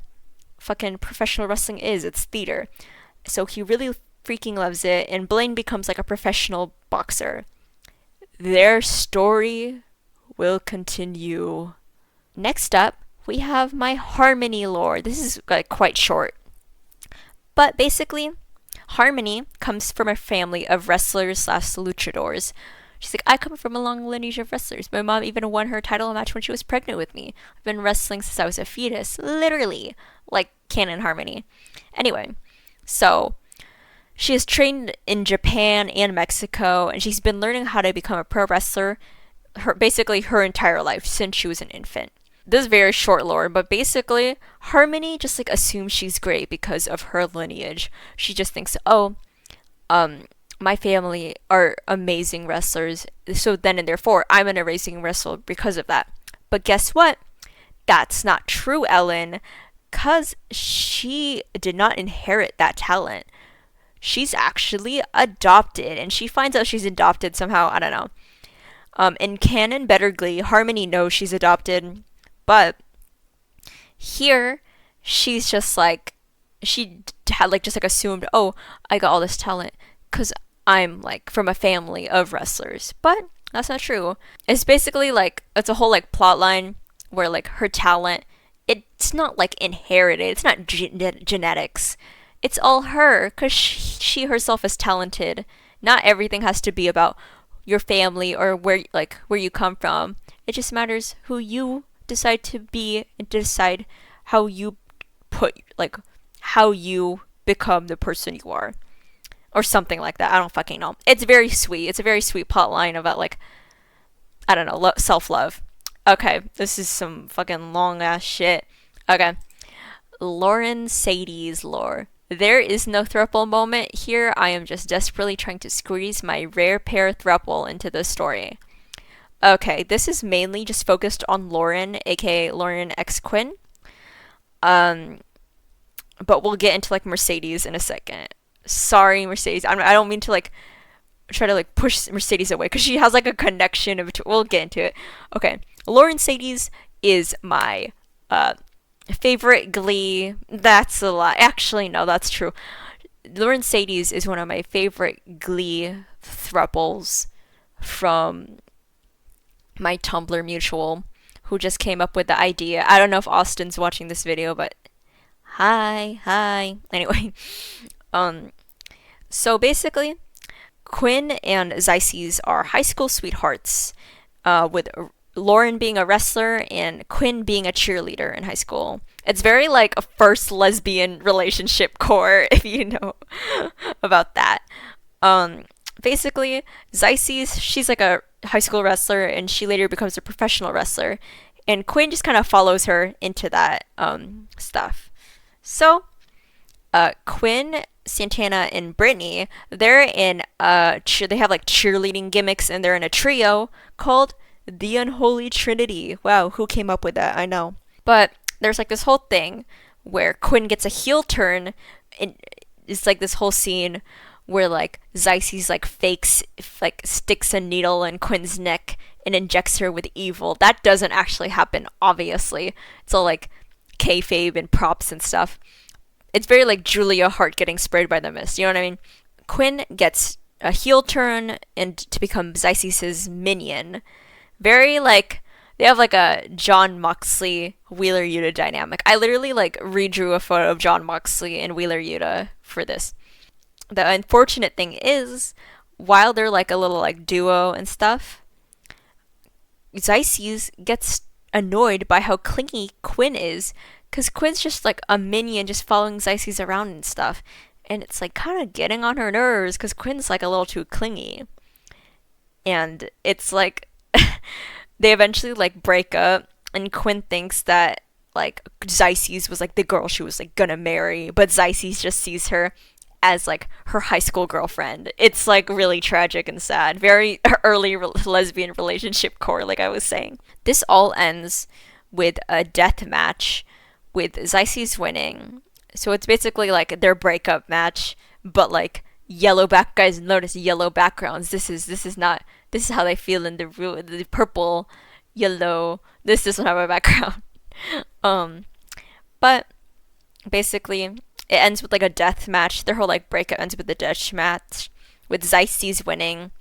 fucking professional wrestling is. It's theater. So he really freaking loves it, and Blaine becomes like a professional boxer. Their story will continue. Next up, we have my Harmony lore. This is like quite short. But basically, Harmony comes from a family of wrestlers slash luchadors. She's like, I come from a long lineage of wrestlers. My mom even won her title match when she was pregnant with me. I've been wrestling since I was a fetus. Literally. Like Canon Harmony. Anyway, so she has trained in Japan and Mexico, and she's been learning how to become a pro wrestler basically her entire life since she was an infant. This is very short lore, but basically, Harmony just like assumes she's great because of her lineage. She just thinks, oh, my family are amazing wrestlers, so then and therefore I'm an amazing wrestler because of that. But guess what? That's not true, Ellen, because she did not inherit that talent. She's actually adopted, and she finds out she's adopted somehow. I don't know. In canon, Better Glee, Harmony knows she's adopted, but here she's just like she had like just like assumed, oh, I got all this talent because I'm like from a family of wrestlers, but that's not true. It's basically like it's a whole like plot line where like her talent, it's not like inherited, it's not genetics, it's all her because she herself is talented. Not everything has to be about your family or where you come from. It just matters who you decide to be and decide how you how you become the person you are, or something like that. I don't fucking know. It's very sweet. It's a very sweet plot line about like, I don't know, self-love. Okay, this is some fucking long ass shit. Okay, Lauren Sadie's lore. There is no throuple moment here. I am just desperately trying to squeeze my rare pair throuple into the story. Okay, this is mainly just focused on Lauren, aka Lauren X Quinn. But we'll get into like Mercedes in a second. Sorry, Mercedes. I don't mean to like try to like push Mercedes away because she has like a connection of. We'll get into it. Okay, Lauren Sadie's is my favorite Glee. That's a lie. Actually, no, that's true. Lauren Sadie's is one of my favorite Glee thruples from my Tumblr mutual, who just came up with the idea. I don't know if Austin's watching this video, but hi. Anyway, so basically, Quinn and Xyces are high school sweethearts, with Lauren being a wrestler and Quinn being a cheerleader in high school. It's very like a first lesbian relationship core, if you know about that. Basically, Xyces, she's like a high school wrestler and she later becomes a professional wrestler. And Quinn just kind of follows her into that stuff. So, Quinn, Santana, and Brittany, they're in they have like cheerleading gimmicks and they're in a trio called the Unholy Trinity. Wow, who came up with that? I know. But there's like this whole thing where Quinn gets a heel turn, and it's like this whole scene where like Xyces like sticks a needle in Quinn's neck and injects her with evil. That doesn't actually happen, obviously. It's all like kayfabe and props and stuff. It's very like Julia Hart getting sprayed by the mist. You know what I mean? Quinn gets a heel turn and to become Xyces' minion. Very like they have like a John Moxley Wheeler Yuta dynamic. I literally like redrew a photo of John Moxley and Wheeler Yuta for this. The unfortunate thing is, while they're like a little like duo and stuff, Xyces gets annoyed by how clingy Quinn is, because Quinn's just like a minion just following Xyces around and stuff. And it's like kind of getting on her nerves because Quinn's like a little too clingy. And it's like they eventually like break up, and Quinn thinks that like Xyces was like the girl she was like gonna marry, but Xyces just sees her as like her high school girlfriend. It's like really tragic and sad. Very early lesbian relationship core, like I was saying. This all ends with a death match with Xyces winning. So it's basically like their breakup match, but like yellow guys notice yellow backgrounds. This is how they feel in the purple, yellow. This doesn't have a background. But basically it ends with like a death match. Their whole like breakup ends with a death match with Xyces winning,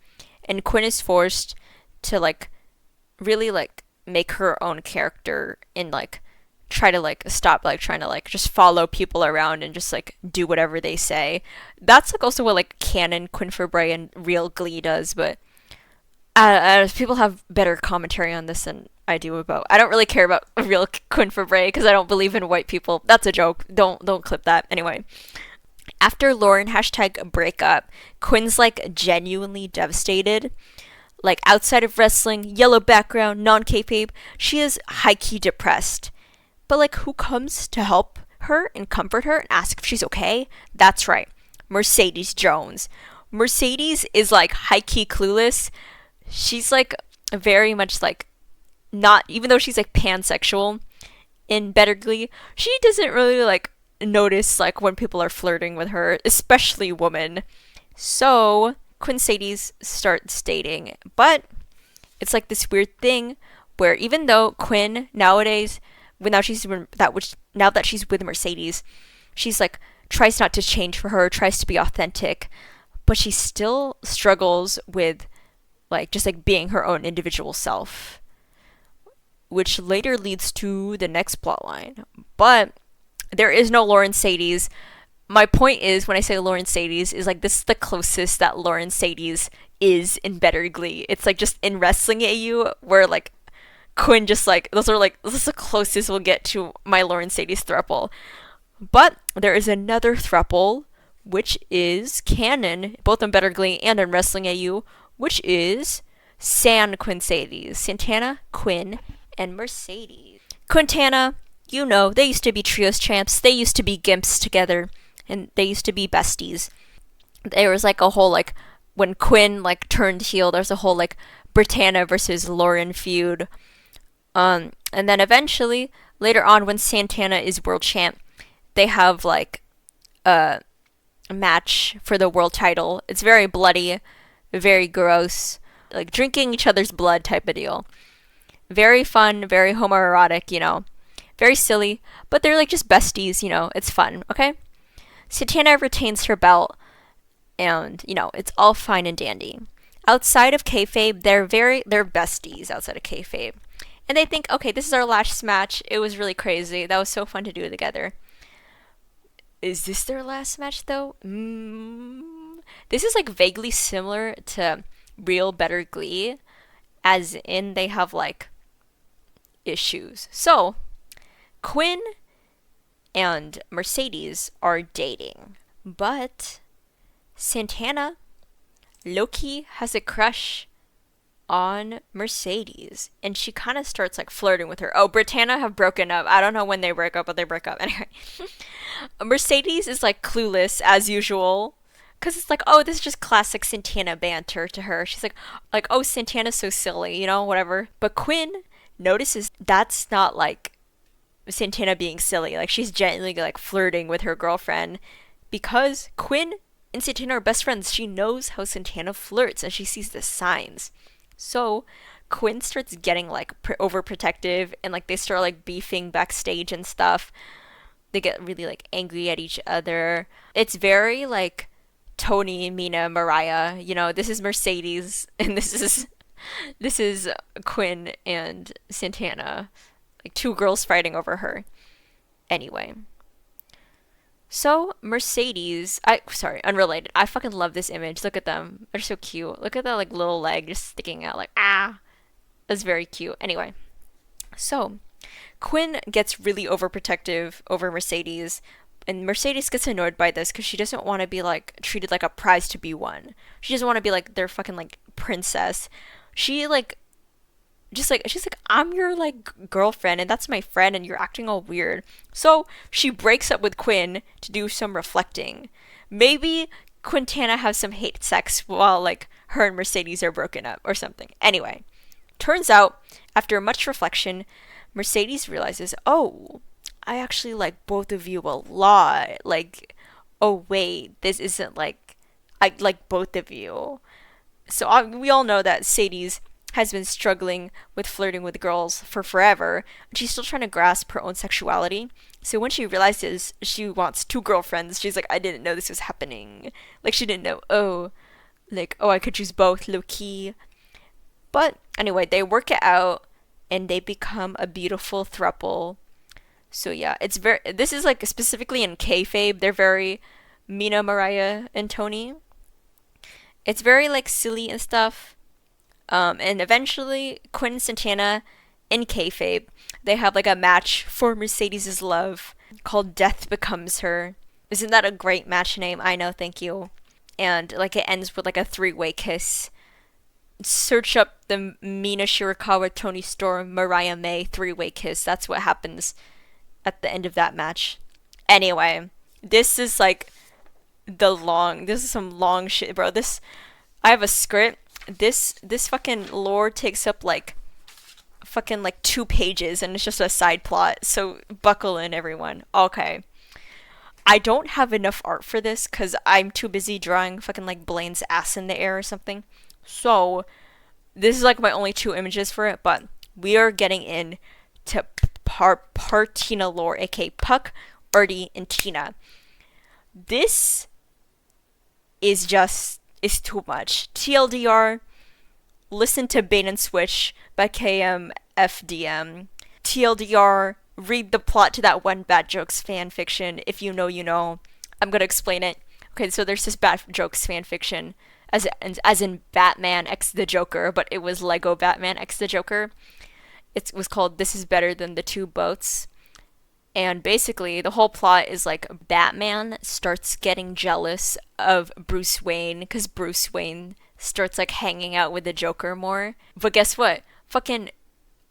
and Quinn is forced to like really like make her own character and like try to like stop like trying to like just follow people around and just like do whatever they say. That's like also what like canon Quinn Fabray and real Glee does, but people have better commentary on this than I do about. I don't really care about real Quinn Fabray because I don't believe in white people. That's a joke. Don't clip that. Anyway, after Lauren #breakup, Quinn's like genuinely devastated. Like outside of wrestling, yellow background, non-kayfabe, she is high-key depressed. But like who comes to help her and comfort her and ask if she's okay? That's right, Mercedes Jones. Mercedes is like high-key clueless. She's like very much like not, even though she's like pansexual in Better Glee, she doesn't really like notice like when people are flirting with her, especially women. So Quinn Sadie's starts dating, but it's like this weird thing where even though Quinn nowadays, when now that she's with Mercedes, she's like tries not to change for her, tries to be authentic, but she still struggles with like just like being her own individual self, which later leads to the next plot line. But there is no Lauren Sadie's. My point is, when I say Lauren Sadie's, is like this is the closest that Lauren Sadie's is in Better Glee. It's like just in Wrestling AU, where like Quinn just like those are like this is the closest we'll get to my Lauren Sadie's throuple. But there is another throuple, which is canon, both in Better Glee and in Wrestling AU, which is San Quinn Sadie's. Santana, Quinn, and Mercedes. Quintana, you know, they used to be trios champs. They used to be gimps together, and they used to be besties. There was like a whole like when Quinn like turned heel, there's a whole like Britannia versus Lauren feud. And then eventually, later on, when Santana is world champ, they have like a match for the world title. It's very bloody, very gross, like drinking each other's blood type of deal. Very fun, very homoerotic, you know. Very silly, but they're like just besties, you know. It's fun, okay? Santana retains her belt, and you know it's all fine and dandy. Outside of kayfabe, they're besties outside of kayfabe, and they think, okay, this is our last match. It was really crazy. That was so fun to do together. Is this their last match though? This is like vaguely similar to real Better Glee, as in they have like issues. So Quinn and Mercedes are dating, but Santana low-key has a crush on Mercedes, and she kind of starts like flirting with her. Oh, Britannia have broken up. I don't know when they break up, but they break up anyway. Mercedes is like clueless as usual, because it's like, oh, this is just classic Santana banter to her. She's like, oh, Santana's so silly, you know, whatever. But Quinn notices that's not like Santana being silly. Like she's gently like flirting with her girlfriend, because Quinn and Santana are best friends. She knows how Santana flirts, and she sees the signs. So Quinn starts getting like overprotective, and like they start like beefing backstage and stuff. They get really like angry at each other. It's very like Tony, Mina, Mariah. You know, this is Mercedes, and this is Quinn and Santana. Like two girls fighting over her. Anyway. So Mercedes, unrelated. I fucking love this image. Look at them. They're so cute. Look at that like little leg just sticking out like ah. That's very cute. Anyway. So Quinn gets really overprotective over Mercedes, and Mercedes gets annoyed by this because she doesn't want to be like treated like a prize to be won. She doesn't want to be like their fucking like princess. She like just like she's like, I'm your like girlfriend and that's my friend and you're acting all weird. So she breaks up with Quinn to do some reflecting. Maybe Quintana has some hate sex while like her and Mercedes are broken up or something. Anyway, turns out after much reflection, Mercedes realizes, oh, I actually like both of you a lot. Like, oh wait, this isn't like I like both of you. So we all know that Sadie's has been struggling with flirting with girls for forever. She's still trying to grasp her own sexuality. So when she realizes she wants two girlfriends, she's like, I didn't know this was happening. Like, she didn't know, oh, I could choose both, low key. But anyway, they work it out and they become a beautiful throuple. So yeah, this is like specifically in kayfabe, they're very Mina, Mariah, and Tony. It's very like silly and stuff. And eventually, Quinn and Santana, in kayfabe, they have like a match for Mercedes' love called Death Becomes Her. Isn't that a great match name? I know, thank you. And like it ends with like a three-way kiss. Search up the Mina Shirakawa, Tony Storm, Mariah May three-way kiss. That's what happens at the end of that match. Anyway, this is like this is some long shit, bro. I have a script. This fucking lore takes up like fucking like 2 pages and it's just a side plot. So buckle in, everyone. Okay. I don't have enough art for this because I'm too busy drawing fucking like Blaine's ass in the air or something. So this is like my only 2 images for it, but we are getting in to part Tina lore, aka Puck, Artie, and Tina. This is too much. TLDR, listen to Bait and Switch by KMFDM. TLDR, read the plot to that one Bad Jokes fan fiction. If you know, you know. I'm gonna explain it. Okay, so there's this Bad Jokes fan fiction, as in Batman x the Joker, but it was Lego Batman x the Joker. It was called This Is Better Than the Two Boats. And basically, the whole plot is like Batman starts getting jealous of Bruce Wayne because Bruce Wayne starts like hanging out with the Joker more. But guess what? Fucking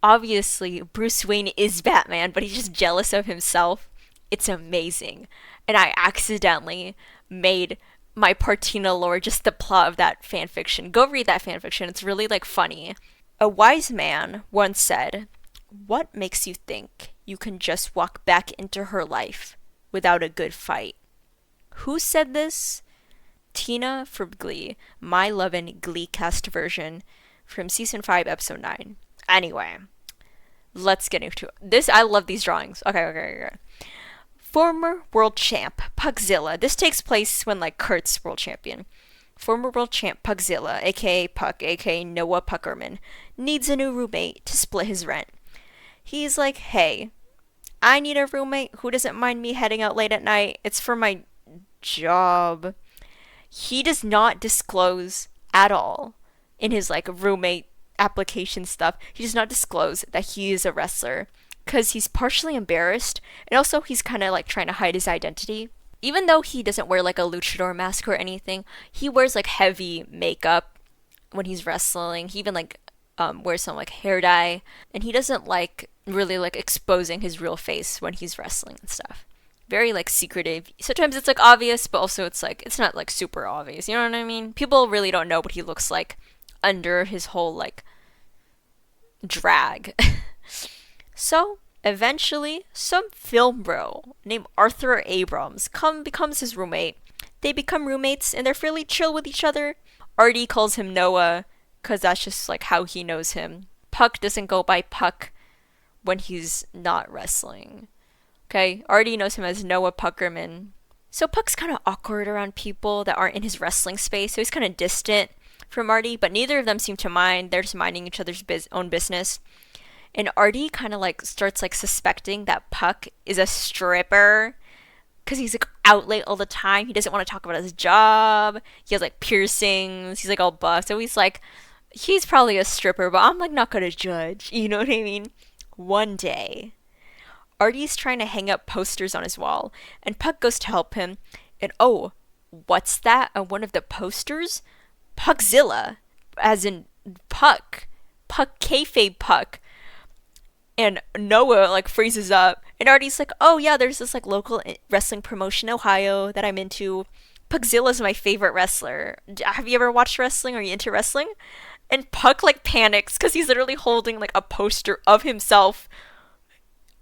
obviously, Bruce Wayne is Batman, but he's just jealous of himself. It's amazing. And I accidentally made my Partina lore just the plot of that fanfiction. Go read that fanfiction. It's really like funny. A wise man once said, "What makes you think you can just walk back into her life without a good fight?" Who said this? Tina from Glee, my lovin' Glee cast version from season 5, episode 9. Anyway, let's get into it. This, I love these drawings. Okay. Former world champ Puckzilla. This takes place when like Kurt's world champion. Former world champ Puckzilla, aka Puck, aka Noah Puckerman, needs a new roommate to split his rent. He's like, "Hey, I need a roommate who doesn't mind me heading out late at night. It's for my job." He does not disclose at all in his like roommate application stuff. He does not disclose that he is a wrestler because he's partially embarrassed, and also he's kind of like trying to hide his identity. Even though he doesn't wear like a luchador mask or anything, he wears like heavy makeup when he's wrestling. He even like wears some like hair dye, and he doesn't like really like exposing his real face when he's wrestling and stuff. Very like secretive. Sometimes it's like obvious, but also it's like it's not like super obvious. You know what I mean? People really don't know what he looks like under his whole like drag. So eventually, some film bro named Arthur Abrams becomes his roommate. They become roommates and they're fairly chill with each other. Artie calls him Noah because that's just like how he knows him. Puck doesn't go by Puck when he's not wrestling. Okay, Artie knows him as Noah Puckerman. So Puck's kind of awkward around people that aren't in his wrestling space, so he's kind of distant from Artie, but neither of them seem to mind. They're just minding each other's own business. And Artie kind of like starts like suspecting that Puck is a stripper because he's like out late all the time. He doesn't want to talk about his job. He has like piercings. He's like all buff. So he's like, he's probably a stripper, but I'm like not gonna judge. You know what I mean? One day, Artie's trying to hang up posters on his wall, and Puck goes to help him. And oh, what's that on one of the posters? Puckzilla, as in Puck. Puck kayfabe Puck. And Noah like freezes up, and Artie's like, "Oh yeah, there's this like local wrestling promotion in Ohio that I'm into. Puckzilla's my favorite wrestler. Have you ever watched wrestling? Are you into wrestling?" And Puck like panics because he's literally holding like a poster of himself,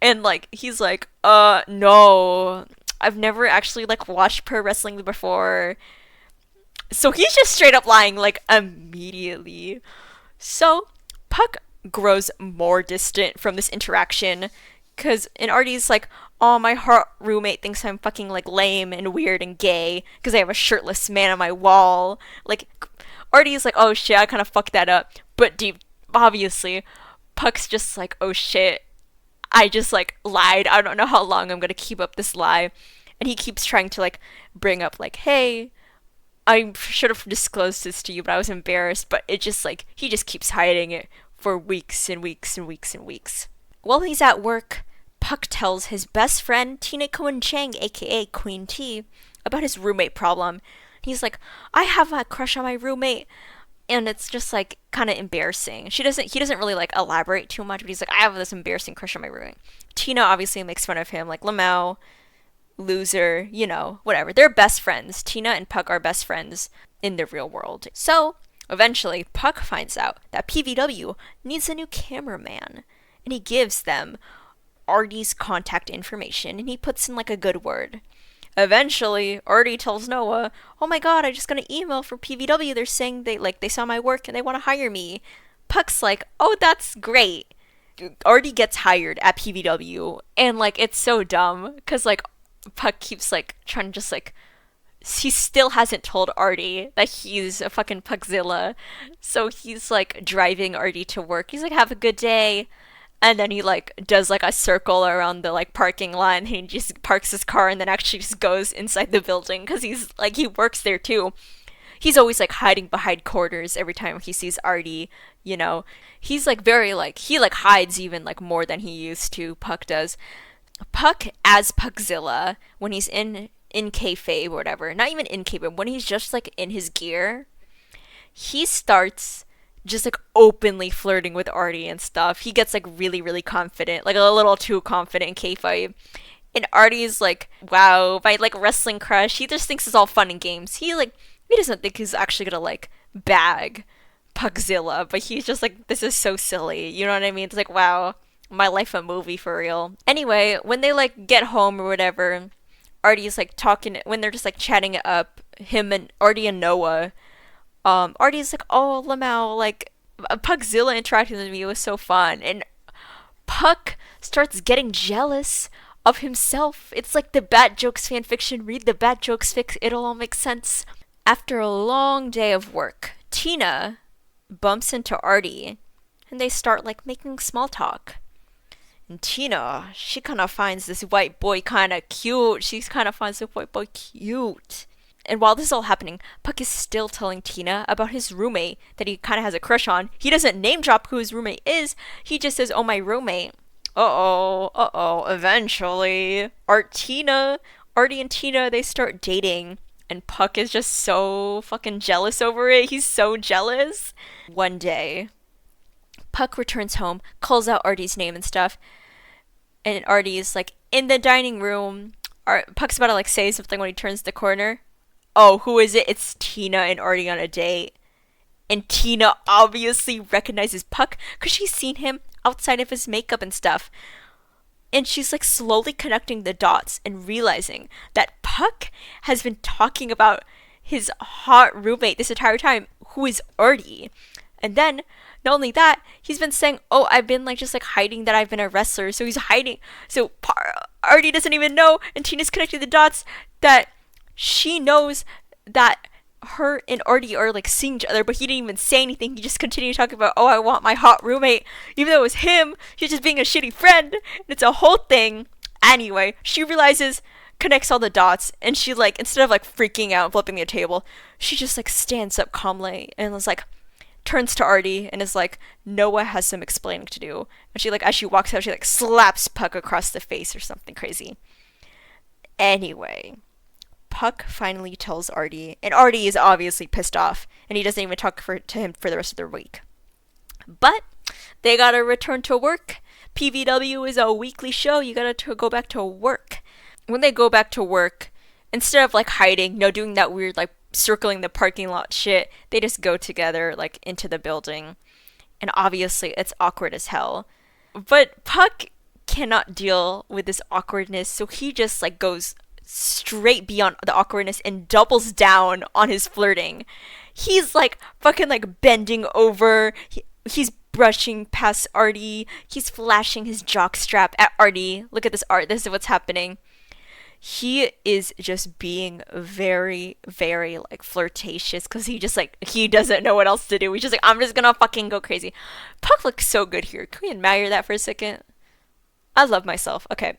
and like he's like, no, I've never actually like watched pro wrestling before." So he's just straight up lying like immediately. So Puck grows more distant from this interaction and Artie's like, "Oh, my hot roommate thinks I'm fucking like lame and weird and gay because I have a shirtless man on my wall." Like Artie's like, "Oh shit, I kind of fucked that up." But deep obviously Puck's just like, "Oh shit, I just like lied. I don't know how long I'm gonna keep up this lie." And he keeps trying to like bring up like, "Hey, I should have disclosed this to you, but I was embarrassed." But it just like he just keeps hiding it for weeks and weeks and weeks and weeks. While he's at work, Puck tells his best friend Tina Cohen Chang, aka Queen T, about his roommate problem. He's like, "I have a crush on my roommate," and it's just like kind of embarrassing. He doesn't really like elaborate too much, but he's like, "I have this embarrassing crush on my roommate." Tina obviously makes fun of him, like, "Lamau, loser," you know, whatever. They're best friends. Tina and Puck are best friends in the real world. So Eventually, Puck finds out that PVW needs a new cameraman, and he gives them Artie's contact information, and he puts in like a good word. Eventually, Artie tells Noah, "Oh my god, I just got an email from PVW. They're saying they saw my work and they want to hire me." Puck's like, "Oh, that's great." Artie gets hired at PVW, and like it's so dumb because like Puck keeps like trying to just like he still hasn't told Artie that he's a fucking Puckzilla, so he's like driving Artie to work. He's like, "Have a good day." And then he like does like a circle around the like parking lot, and he just parks his car and then actually just goes inside the building because he's like he works there too. He's always like hiding behind corners every time he sees Artie, you know. He's like very like he like hides even like more than he used to, Puck does. Puck as Puckzilla when he's in kayfabe or whatever, not even in kayfabe, when he's just like in his gear, he starts just like openly flirting with Artie and stuff. He gets like really, really confident, like a little too confident in K5. And Artie's like, wow, my like wrestling crush. He just thinks it's all fun and games. He doesn't think he's actually gonna like bag Puckzilla, but he's just like, this is so silly. You know what I mean? It's like, wow, my life a movie for real. Anyway, when they like get home or whatever, Artie's like talking when they're just like chatting it up, him and Artie and Noah. Artie's like, "Oh, Lamau, like Puckzilla interacting with me was so fun," and Puck starts getting jealous of himself. It's like the Bat Jokes fan fiction. Read the Bat Jokes fic; it'll all make sense. After a long day of work, Tina bumps into Artie, and they start like making small talk. And Tina, she kind of finds this white boy kind of cute. She kind of finds the white boy cute. And while this is all happening, Puck is still telling Tina about his roommate that he kind of has a crush on. He doesn't name drop who his roommate is. He just says, "Oh, my roommate." Eventually, Artie and Tina, they start dating. And Puck is just so fucking jealous over it. He's so jealous. One day, Puck returns home, calls out Artie's name and stuff. And Artie's like in the dining room. Puck's about to like say something when he turns the corner. Oh, who is it? It's Tina and Artie on a date. And Tina obviously recognizes Puck because she's seen him outside of his makeup and stuff. And she's like slowly connecting the dots and realizing that Puck has been talking about his hot roommate this entire time, who is Artie. And then, not only that, he's been saying, "Oh, I've been like just like hiding that I've been a wrestler." So he's hiding. So Artie doesn't even know, and Tina's connecting the dots that she knows that her and Artie are like seeing each other, but he didn't even say anything. He just continued talking about, "Oh, I want my hot roommate," even though it was him. He's just being a shitty friend, and it's a whole thing. Anyway, she realizes, connects all the dots, and she like instead of like freaking out and flipping the table, she just like stands up calmly and is like turns to Artie and is like, "Noah has some explaining to do." And she like as she walks out, she like slaps Puck across the face or something crazy. Anyway, Puck finally tells Artie, and Artie is obviously pissed off, and he doesn't even talk to him for the rest of the week. But they gotta return to work. PVW is a weekly show. You gotta go back to work. When they go back to work, instead of like hiding, doing that weird like circling the parking lot shit, they just go together like into the building. And obviously it's awkward as hell. But Puck cannot deal with this awkwardness, so he just like goes straight beyond the awkwardness and doubles down on his flirting. He's like fucking like bending over. He's brushing past Artie. He's flashing his jockstrap at Artie. Look at this art. This is what's happening. He is just being very, very like flirtatious because he doesn't know what else to do. He's just like, "I'm just gonna fucking go crazy." Puck looks so good here. Can we admire that for a second? I love myself. Okay.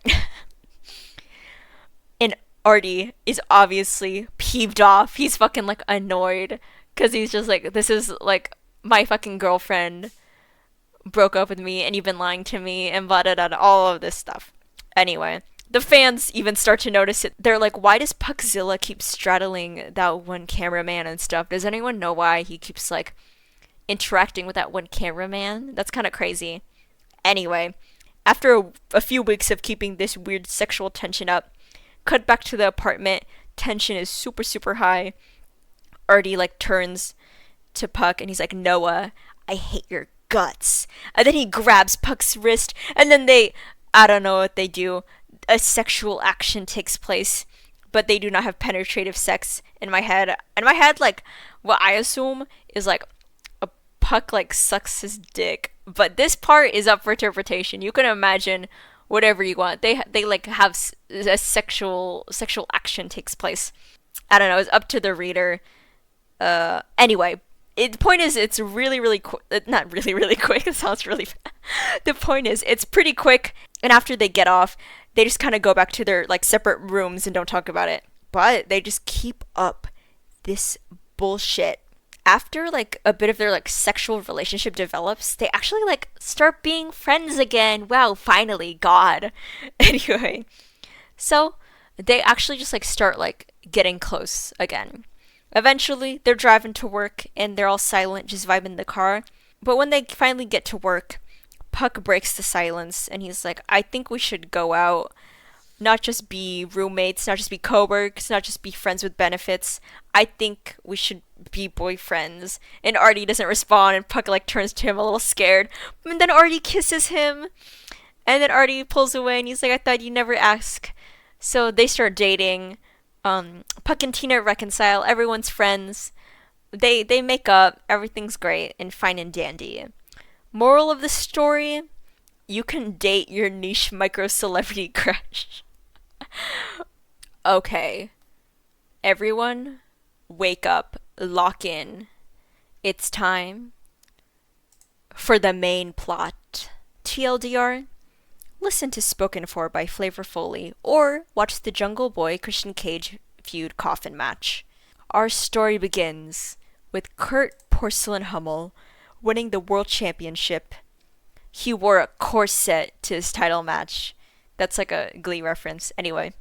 And Artie is obviously peeved off. He's fucking like annoyed because he's just like, "This is like my fucking girlfriend broke up with me and you've been lying to me and blah blah blah," all of this stuff. Anyway, the fans even start to notice it. They're like, "Why does Puckzilla keep straddling that one cameraman and stuff? Does anyone know why he keeps like interacting with that one cameraman? That's kind of crazy." Anyway, after a few weeks of keeping this weird sexual tension up, cut back to the apartment. Tension is super, super high. Artie like turns to Puck and he's like, Noah, I hate your guts. And then he grabs Puck's wrist and then I don't know what they do. A sexual action takes place, but they do not have penetrative sex in my head. In my head, like, what I assume is like a Puck like sucks his dick. But this part is up for interpretation. You can imagine whatever you want. They like have a sexual action takes place. I don't know. It's up to the reader. Anyway, the point is, it's really quick. Not really quick. It sounds really. The point is, it's pretty quick. And after they get off, they just kind of go back to their like separate rooms and don't talk about it. But they just keep up this bullshit. After like a bit of their like sexual relationship develops, they actually like start being friends again. Wow, finally, God. Anyway, so they actually just like start like getting close again. Eventually, they're driving to work and they're all silent, just vibing in the car. But when they finally get to work, Puck breaks the silence and he's like, I think we should go out. Not just be roommates, not just be co-workers, not just be friends with benefits. I think we should be boyfriends. And Artie doesn't respond and Puck like turns to him a little scared. And then Artie kisses him. And then Artie pulls away and he's like, I thought you'd never ask. So they start dating. Puck and Tina reconcile. Everyone's friends. They make up. Everything's great and fine and dandy. Moral of the story: you can date your niche micro celebrity crush. Okay, everyone, wake up, lock in. It's time for the main plot. TLDR: listen to Spoken For by Flavor Foley or watch the Jungle Boy Christian Cage feud Coffin Match. Our story begins with Kurt Porcelain Hummel winning the World Championship. He wore a corset to his title match. That's like a Glee reference. Anyway,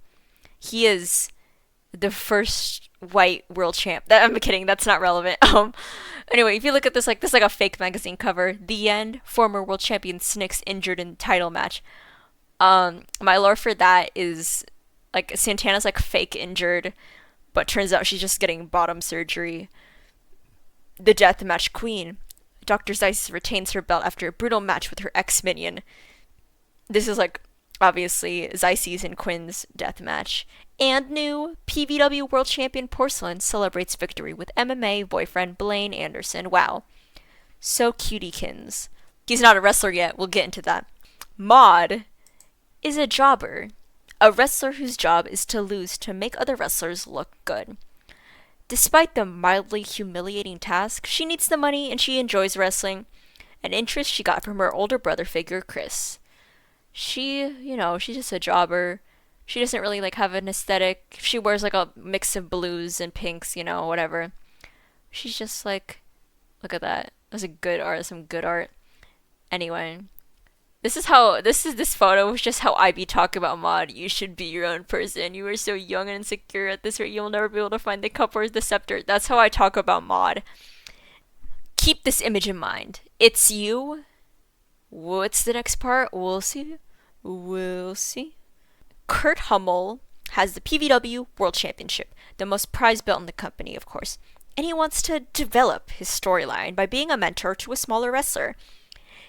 he is the first white world champ. I'm kidding, that's not relevant. Anyway, if you look at this like a fake magazine cover, the end, former world champion Snicks injured in title match. My lore for that is like Santana's like fake injured, but turns out she's just getting bottom surgery. The deathmatch queen, Dr. Zeiss, retains her belt after a brutal match with her ex-minion. This is like obviously Zeiss's and Quinn's deathmatch. And new PVW World Champion Porcelain celebrates victory with MMA boyfriend Blaine Anderson. Wow. So cutiekins. He's not a wrestler yet, we'll get into that. Maud is a jobber. A wrestler whose job is to lose to make other wrestlers look good. Despite the mildly humiliating task, she needs the money and she enjoys wrestling, an interest she got from her older brother figure, Chris. She's just a jobber. She doesn't really like have an aesthetic. She wears like a mix of blues and pinks, whatever. She's just like, look at that. That's a good art, some good art. Anyway, this photo was just how I be talking about Maud. You should be your own person. You are so young and insecure. At this rate, you'll never be able to find the cup or the scepter. That's how I talk about Maud. Keep this image in mind. It's you. What's the next part? We'll see. We'll see. Kurt Hummel has the PVW World Championship, the most prized belt in the company, of course. And he wants to develop his storyline by being a mentor to a smaller wrestler.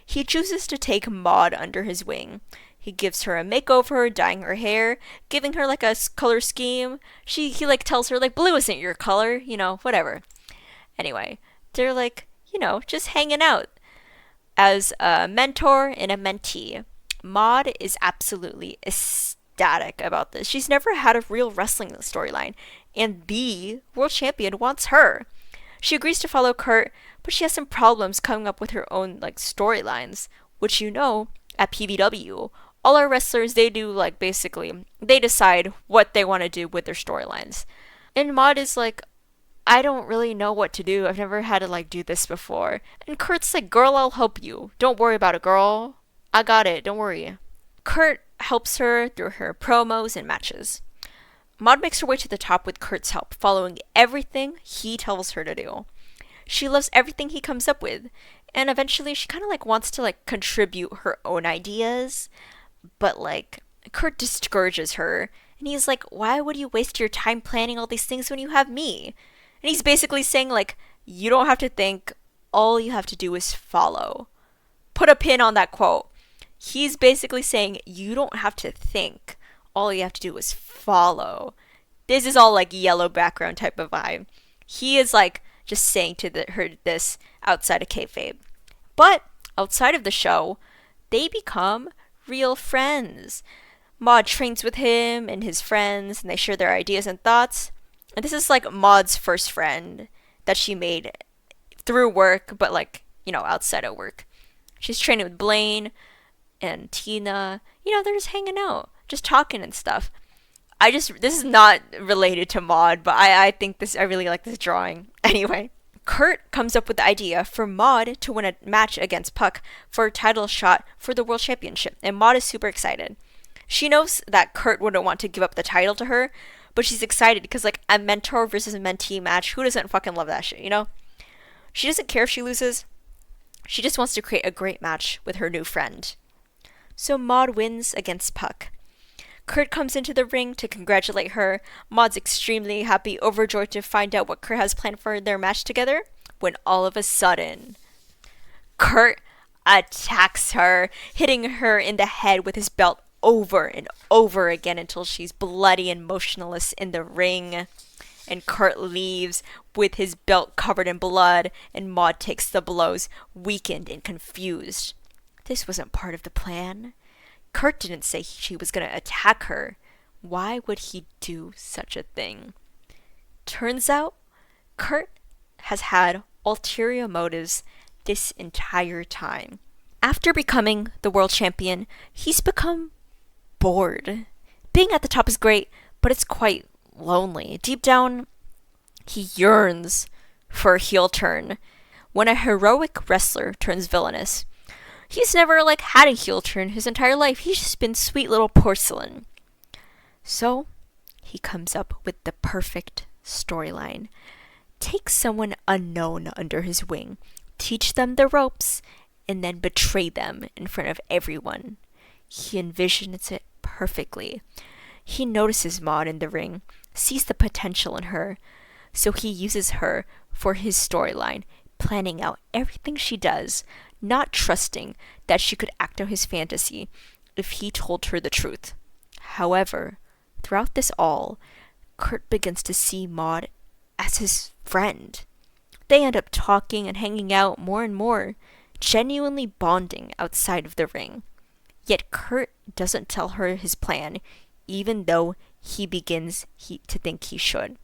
He chooses to take Maud under his wing. He gives her a makeover, dyeing her hair, giving her like a color scheme. He like tells her like blue isn't your color, whatever. Anyway, they're like, just hanging out as a mentor and a mentee. Maud is absolutely ecstatic about this. She's never had a real wrestling storyline, and the world champion wants her. She agrees to follow Kurt, but she has some problems coming up with her own like storylines, which at PVW, all our wrestlers, they do like basically they decide what they want to do with their storylines. And Maud is like, I don't really know what to do. I've never had to like do this before. And Kurt's like, girl, I'll help you. Don't worry about it, girl. I got it. Don't worry. Kurt helps her through her promos and matches. Maud makes her way to the top with Kurt's help, following everything he tells her to do. She loves everything he comes up with, and eventually she kind of like wants to like contribute her own ideas, but like Kurt discourages her, and he's like, why would you waste your time planning all these things when you have me? And he's basically saying like, You don't have to think, all you have to do is follow. Put a pin on that quote. He's basically saying you don't have to think, all you have to do is follow. This is all like yellow background type of vibe. He is like just saying to her this outside of kayfabe. But outside of the show, they become real friends. Maud trains with him and his friends, and they share their ideas and thoughts. And this is like Maud's first friend that she made through work, but like, outside of work. She's training with Blaine and Tina. They're just hanging out, just talking and stuff. This is not related to Maud, but I think I really like this drawing. Anyway, Kurt comes up with the idea for Maud to win a match against Puck for a title shot for the World Championship, and Maud is super excited. She knows that Kurt wouldn't want to give up the title to her, but she's excited because, like, a mentor versus mentee match, who doesn't fucking love that shit, She doesn't care if she loses. She just wants to create a great match with her new friend. So Maud wins against Puck. Kurt comes into the ring to congratulate her. Maud's extremely happy, overjoyed to find out what Kurt has planned for their match together, when all of a sudden, Kurt attacks her, hitting her in the head with his belt over and over again until she's bloody and motionless in the ring. And Kurt leaves with his belt covered in blood, and Maud takes the blows, weakened and confused. This wasn't part of the plan. Kurt didn't say she was going to attack her. Why would he do such a thing? Turns out, Kurt has had ulterior motives this entire time. After becoming the world champion, he's become bored. Being at the top is great, but it's quite lonely. Deep down, he yearns for a heel turn. When a heroic wrestler turns villainous, he's never had a heel turn his entire life. He's just been sweet little porcelain. So he comes up with the perfect storyline. Take someone unknown under his wing, teach them the ropes, and then betray them in front of everyone. He envisions it perfectly. He notices Maud in the ring, sees the potential in her, so he uses her for his storyline, planning out everything she does, not trusting that she could act out his fantasy if he told her the truth. However, throughout this all, Kurt begins to see Maud as his friend. They end up talking and hanging out more and more, genuinely bonding outside of the ring. Yet Kurt doesn't tell her his plan, even though he begins to think he should.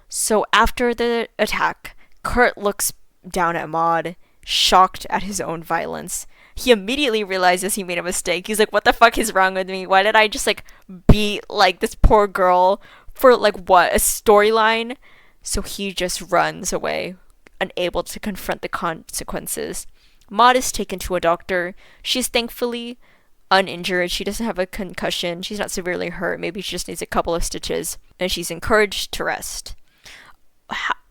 So after the attack, Kurt looks down at Maud, shocked at his own violence. He immediately realizes he made a mistake. He's like, what the fuck is wrong with me? Why did I just beat this poor girl for what, a storyline? So he just runs away, unable to confront the consequences. Maud is taken to a doctor. She's thankfully uninjured. She doesn't have a concussion. She's not severely hurt. Maybe she just needs a couple of stitches. And she's encouraged to rest.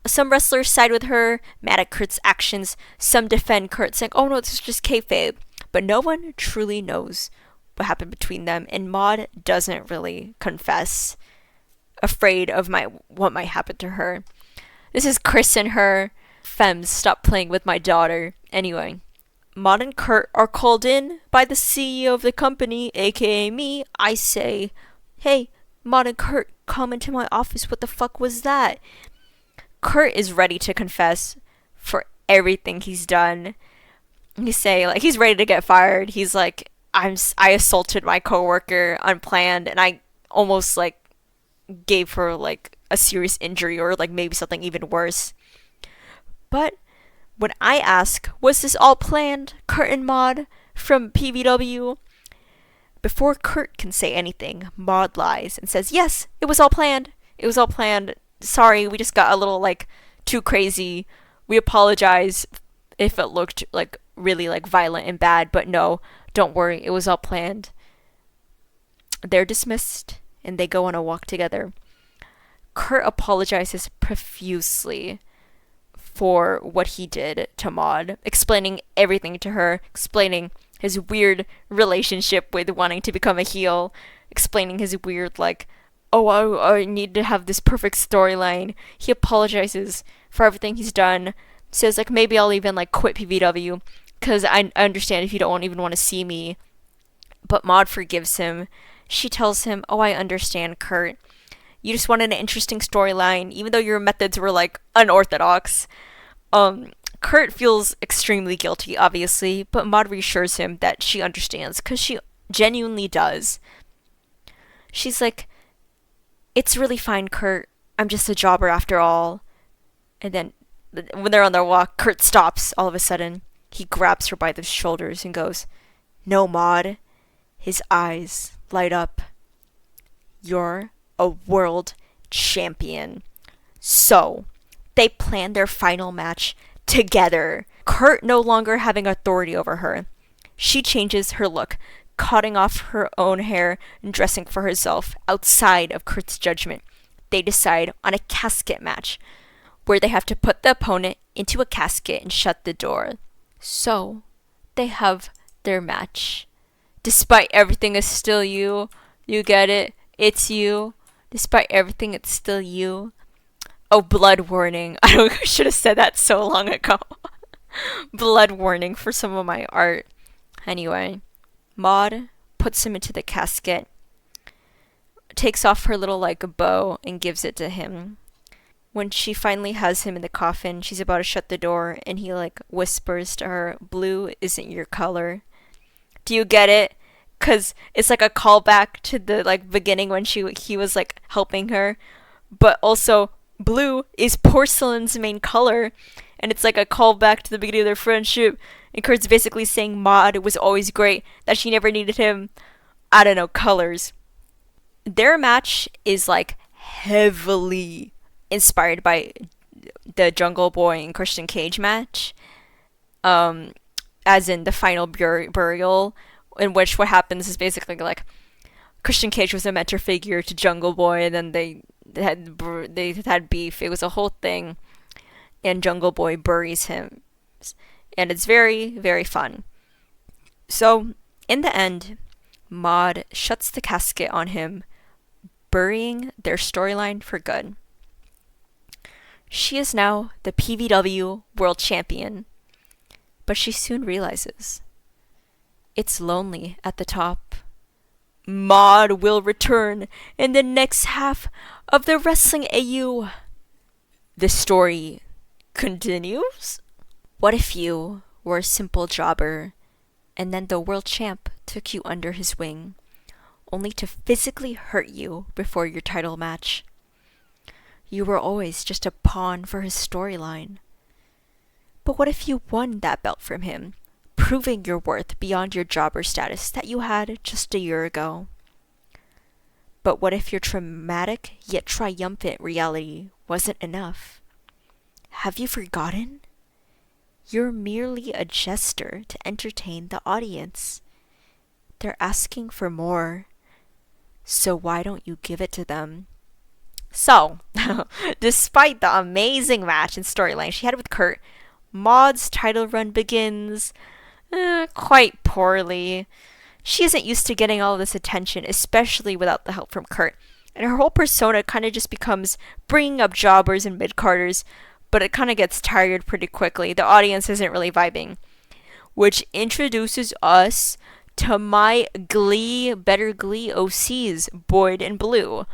Some wrestlers side with her, mad at Kurt's actions. Some defend Kurt, saying, oh no, this is just kayfabe. But no one truly knows what happened between them. And Maud doesn't really confess, afraid of what might happen to her. This is Chris and her. Femmes, stop playing with my daughter. Anyway, Maud and Kurt are called in by the CEO of the company, aka me. I say, hey, Maud and Kurt, come into my office. What the fuck was that? Kurt is ready to confess for everything he's done. He's ready to get fired. He's like, I assaulted my coworker unplanned, and I almost gave her a serious injury, or maybe something even worse. But when I ask, was this all planned, Kurt and Maud from PVW? Before Kurt can say anything, Maud lies and says, yes, it was all planned. It was all planned. Sorry, we just got a little too crazy. We apologize if it looked really violent and bad, but no, don't worry, it was all planned. They're dismissed and they go on a walk together. Kurt apologizes profusely for what he did to Maud, explaining everything to her, explaining his weird relationship with wanting to become a heel, explaining his weird oh, I need to have this perfect storyline. He apologizes for everything he's done. Says like maybe I'll even like quit PVW because I understand if you don't even want to see me. But Maud forgives him. She tells him, "Oh, I understand, Kurt. You just wanted an interesting storyline, even though your methods were like unorthodox." Kurt feels extremely guilty, obviously, but Maud reassures him that she understands because she genuinely does. She's like, "It's really fine, Kurt. I'm just a jobber after all." And then when they're on their walk, Kurt stops all of a sudden. He grabs her by the shoulders and goes, "No, Maud." His eyes light up. "You're a world champion." So, they plan their final match together. Kurt no longer having authority over her. She changes her look, cutting off her own hair and dressing for herself outside of Kurt's judgment. They decide on a casket match, where they have to put the opponent into a casket and shut the door. So, they have their match. Despite everything, it's still you. You get it? It's you. Despite everything, it's still you. Oh, blood warning. I should have said that so long ago. Blood warning for some of my art. Anyway, Maud puts him into the casket, takes off her little like bow and gives it to him. When she finally has him in the coffin, she's about to shut the door and he like whispers to her, "Blue isn't your color." Do you get it? Cause it's like a callback to the like beginning when he was like helping her, but also blue is Porcelain's main color, and it's like a callback to the beginning of their friendship. And Kurt's basically saying Maud was always great, that she never needed him. I don't know, colors. Their match is like heavily inspired by the Jungle Boy and Christian Cage match. As in the final burial, in which what happens is basically like Christian Cage was a mentor figure to Jungle Boy, and then they had beef. It was a whole thing, and Jungle Boy buries him, and it's very, very fun. So in the end, Maud shuts the casket on him, burying their storyline for good. She is now the PVW World Champion, but she soon realizes it's lonely at the top. Maud will return in the next half of the Wrestling AU. The story continues. What if you were a simple jobber, and then the world champ took you under his wing, only to physically hurt you before your title match? You were always just a pawn for his storyline. But what if you won that belt from him, proving your worth beyond your jobber status that you had just a year ago? But what if your traumatic yet triumphant reality wasn't enough? Have you forgotten? You're merely a jester to entertain the audience. They're asking for more, so why don't you give it to them? So, despite the amazing match and storyline she had with Kurt, Maud's title run begins quite poorly. She isn't used to getting all of this attention, especially without the help from Kurt, and her whole persona kind of just becomes bringing up jobbers and mid-carders, but it kind of gets tired pretty quickly. The audience isn't really vibing, which introduces us to my Better Glee OCs, Boyd and Blue.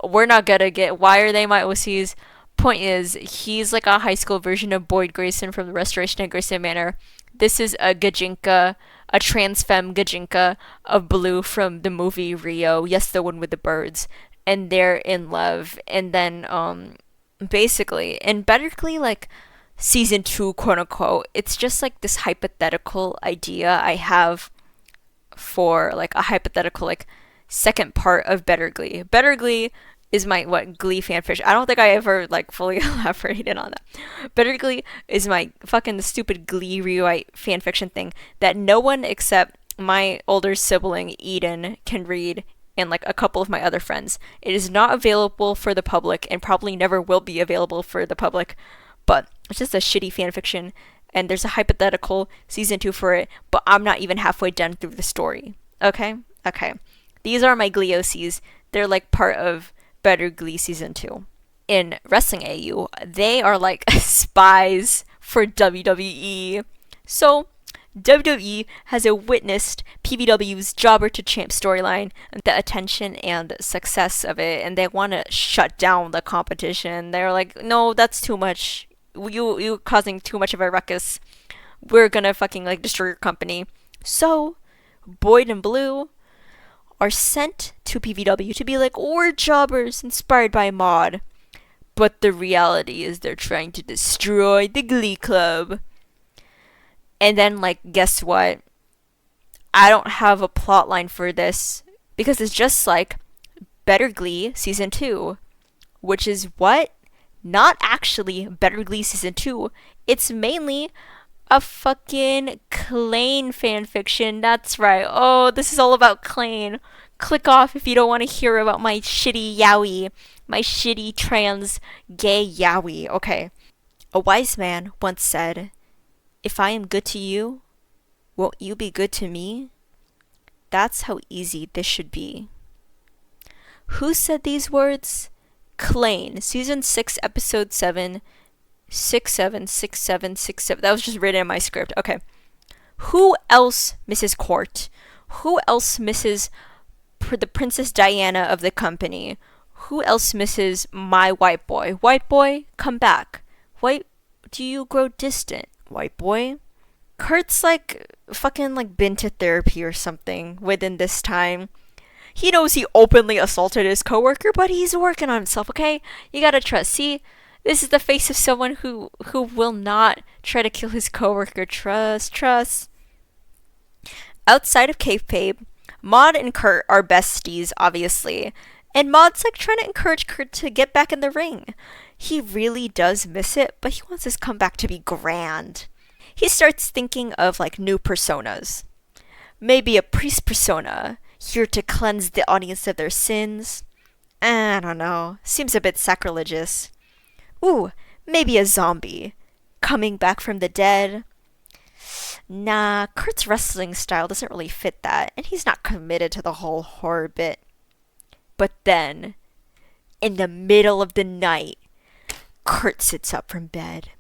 We're not gonna get why are they my OCs. Point is, he's like a high school version of Boyd Grayson from the Restoration at Grayson Manor. This is a Gajinka, a trans femme Gajinka of Blue from the movie Rio. Yes, the one with the birds. And they're in love. And then, basically, in Better Glee, like, season 2, quote unquote, it's just like this hypothetical idea I have for, like, a hypothetical, like, second part of Better Glee. Better Glee is my Glee fanfiction. I don't think I ever like fully elaborated on that. Better Glee is my fucking stupid Glee rewrite fanfiction thing that no one except my older sibling Eden can read, and like a couple of my other friends. It is not available for the public and probably never will be available for the public, but it's just a shitty fanfiction, and there's a hypothetical season 2 for it, but I'm not even halfway done through the story. Okay? These are my Glee OCs. They're like part of Better Glee Season 2. In Wrestling AU, they are like spies for WWE. So, WWE has witnessed PBW's Jobber to Champ storyline, the attention and success of it, and they want to shut down the competition. They're like, no, that's too much. You causing too much of a ruckus. We're gonna fucking like destroy your company. So, Boyd and Blue are sent to PBW to be like, we're jobbers inspired by Maud. But the reality is they're trying to destroy the Glee Club. And then, like, guess what? I don't have a plot line for this because it's just like Better Glee Season 2, which is what? Not actually Better Glee Season 2. It's mainly a fucking Klain fanfiction. That's right. Oh, this is all about Klain. Click off if you don't want to hear about my shitty yaoi. My shitty trans gay yaoi. Okay. A wise man once said, if I am good to you, won't you be good to me? That's how easy this should be. Who said these words? Klain, Season 6, Episode 7, 676767. That was just written in my script. Okay. Who else misses Court? Who else misses the Princess Diana of the company? Who else misses my white boy? White boy, come back. White, do you grow distant? White boy? Kurt's like fucking like been to therapy or something within this time. He knows he openly assaulted his coworker, but he's working on himself, okay? You gotta trust. See, this is the face of someone who will not try to kill his coworker. Trust. Outside of kayfabe, Maud and Kurt are besties, obviously. And Maud's like trying to encourage Kurt to get back in the ring. He really does miss it, but he wants his comeback to be grand. He starts thinking of like new personas. Maybe a priest persona, here to cleanse the audience of their sins. I don't know. Seems a bit sacrilegious. Ooh, maybe a zombie, coming back from the dead. Nah, Kurt's wrestling style doesn't really fit that, and he's not committed to the whole horror bit. But then, in the middle of the night, Kurt sits up from bed.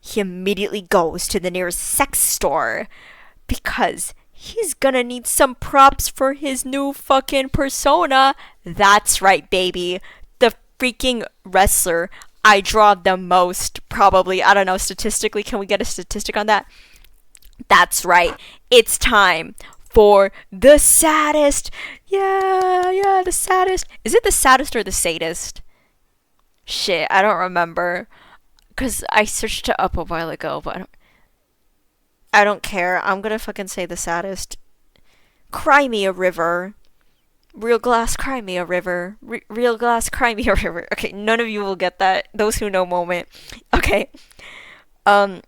He immediately goes to the nearest sex store because he's gonna need some props for his new fucking persona. That's right, baby. The freaking wrestler I draw the most, probably. I don't know, statistically. Can we get a statistic on that? That's right. It's time for the saddest. Yeah, the saddest. Is it the saddest or the sadist? Shit, I don't remember. Because I searched it up a while ago, but I don't care. I'm gonna fucking say the saddest. Cry me a river. Real glass, cry me a river. Real glass, cry me a river. Okay, none of you will get that. Those who know moment. Okay. The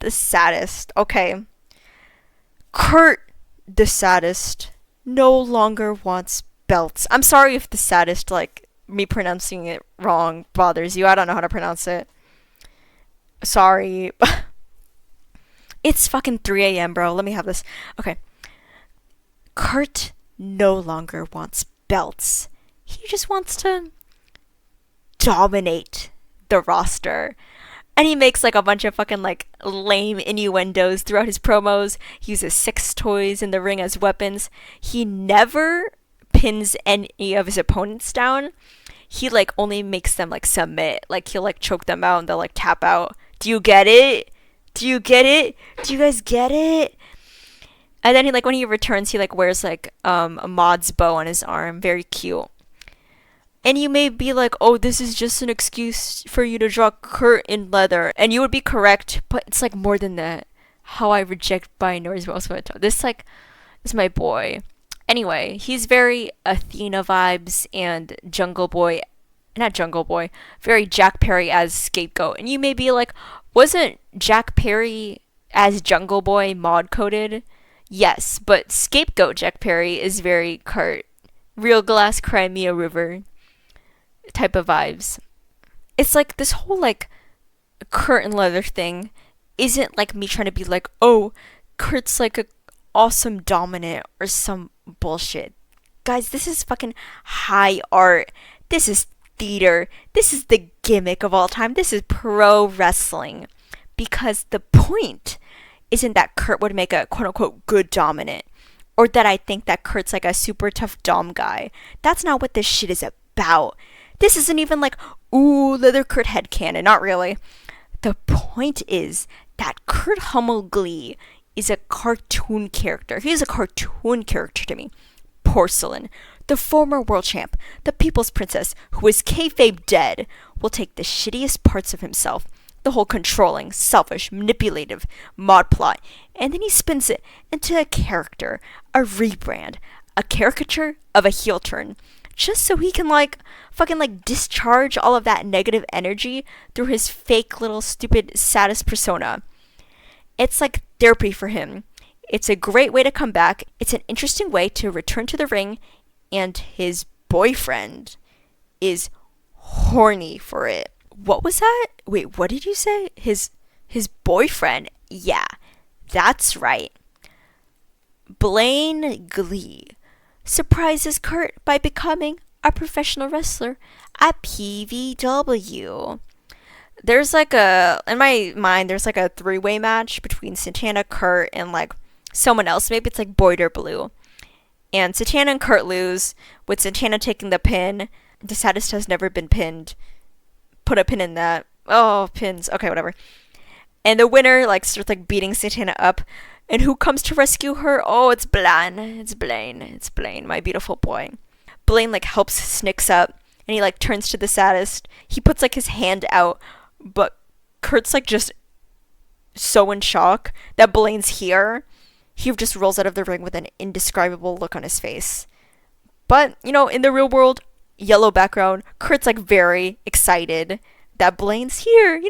saddest. Okay. Kurt, the saddest, no longer wants belts. I'm sorry if the saddest, like, me pronouncing it wrong bothers you. I don't know how to pronounce it. Sorry. It's fucking 3 a.m., bro. Let me have this. Okay. Kurt no longer wants belts. He just wants to dominate the roster. And he makes like a bunch of fucking like lame innuendos throughout his promos. He uses sex toys in the ring as weapons. He never pins any of his opponents down. He like only makes them like submit. Like he'll like choke them out and they'll like tap out. Do you get it? Do you get it? Do you guys get it? And then he like when he returns, he like wears like a Maud's bow on his arm. Very cute. And you may be like, oh, this is just an excuse for you to draw Kurt in leather. And you would be correct, but it's like more than that. How I reject binaries. This like is my boy. Anyway, he's very Athena vibes and Jungle Boy. Not Jungle Boy. Very Jack Perry as Scapegoat. And you may be like, wasn't Jack Perry as Jungle Boy mod coded? Yes, but Scapegoat Jack Perry is very Kurt. Real glass, cry me a river type of vibes. It's like this whole like Kurt and leather thing isn't like me trying to be like, oh, Kurt's like a awesome dominant or some bullshit. guys, this is fucking high art. This is theater. This is the gimmick of all time. This is pro wrestling. Because the point isn't that Kurt would make a quote unquote good dominant, or that I think that Kurt's like a super tough dom guy. That's not what this shit is about. This isn't even like, ooh, leather Kurt headcanon. Not really. The point is that Kurt Hummel Glee is a cartoon character. He is a cartoon character to me. Porcelain, the former world champ, the people's princess, who is kayfabe dead, will take the shittiest parts of himself, the whole controlling, selfish, manipulative mod plot, and then he spins it into a character, a rebrand, a caricature of a heel turn, just so he can fucking discharge all of that negative energy through his fake little stupid sadist persona. It's like therapy for him. It's a great way to come back. It's an interesting way to return to the ring, and his boyfriend is horny for it. What was that? Wait, what did you say? His boyfriend? Yeah, that's right. Blaine Glee surprises Kurt by becoming a professional wrestler at PVW. There's in my mind, there's a three-way match between Santana, Kurt, and someone else. Maybe it's Boyd or Blue. And Santana and Kurt lose, with Santana taking the pin. The saddest has never been pinned. Put a pin in that. Oh, pins. Okay, whatever. And the winner starts beating Santana up. And who comes to rescue her? Oh, it's Blaine. It's Blaine. It's Blaine, my beautiful boy. Blaine helps Snicks up, and he turns to the saddest. He puts his hand out, but Kurt's just so in shock that Blaine's here. He just rolls out of the ring with an indescribable look on his face. But, in the real world, yellow background, Kurt's very excited that Blaine's here.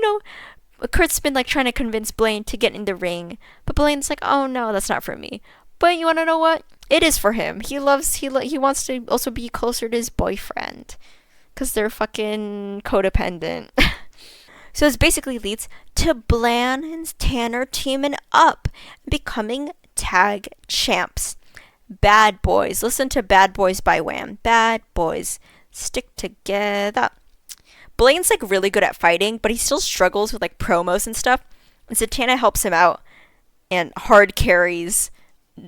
Kurt's been trying to convince Blaine to get in the ring, but Blaine's oh no, that's not for me. But you want to know what? It is for him. He wants to also be closer to his boyfriend, because they're fucking codependent. So this basically leads to Blaine and Tanner teaming up, becoming tag champs. Bad Boys. Listen to Bad Boys by Wham. Bad Boys. Stick together. Blaine's really good at fighting, but he still struggles with promos and stuff. And Santana helps him out and hard carries